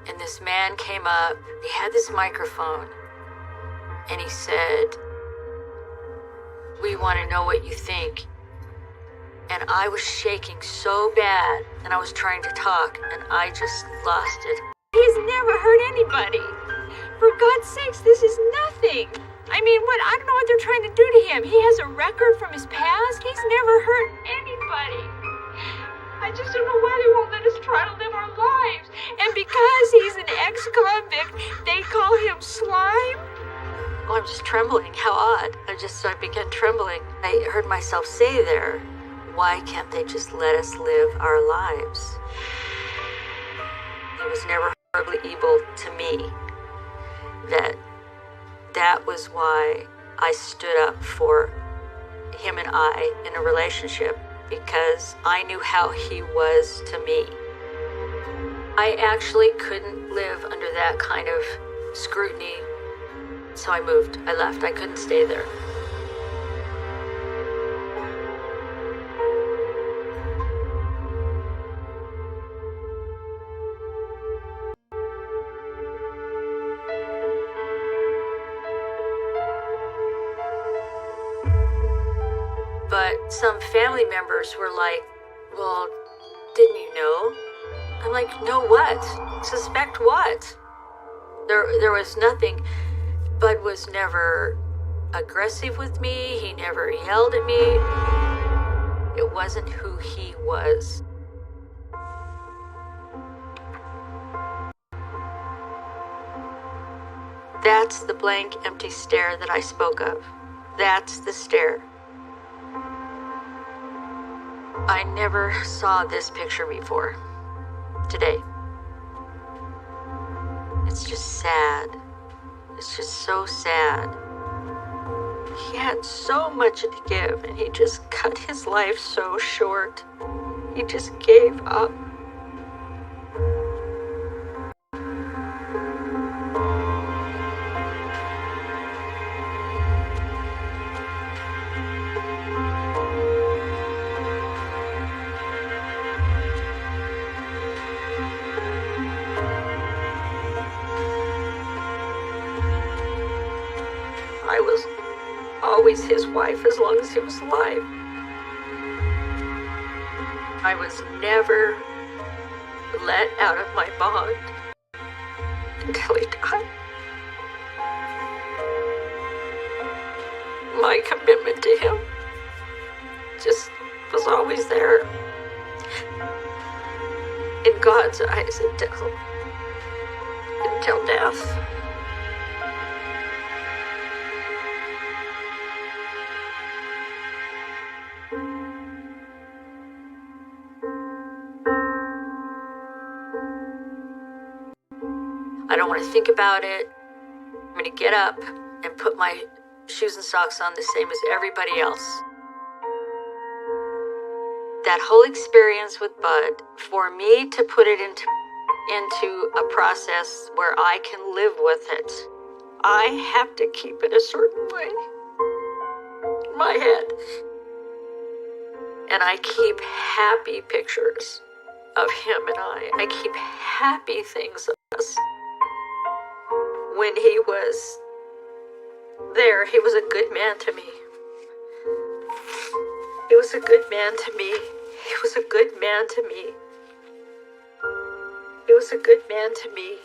and this man came up. He had this microphone, and he said, "We want to know what you think." And I was shaking so bad, and I was trying to talk, and I just lost it. He's never hurt anybody. For God's sakes, this is nothing. I mean, I don't know what they're trying to do to him. He has a record from his past. He's never hurt anybody. I just don't know why they won't let us try to live our lives. And because he's an ex-convict, they call him Slime? Oh, I'm just trembling. How odd. I began trembling. I heard myself say there, why can't they just let us live our lives? He was never horribly evil to me. That was why I stood up for him and I in a relationship, because I knew how he was to me. I actually couldn't live under that kind of scrutiny, so I moved. I left. I couldn't stay there. But some family members were like, "Well, didn't you know?" I'm like, "Know what? Suspect what?" There was nothing. Bud was never aggressive with me. He never yelled at me. It wasn't who he was. That's the blank, empty stare that I spoke of. That's the stare. I never saw this picture before. Today. It's just sad. It's just so sad. He had so much to give, and he just cut his life so short. He just gave up. I was always his wife as long as he was alive. I was never let out of my bond until he died. My commitment to him just was always there. In God's eyes until death. I don't want to think about it. I'm going to get up and put my shoes and socks on the same as everybody else. That whole experience with Bud, for me to put it into a process where I can live with it, I have to keep it a certain way. In my head. And I keep happy pictures of him and I. I keep happy things of us. When he was there, he was a good man to me. He was a good man to me. He was a good man to me. He was a good man to me.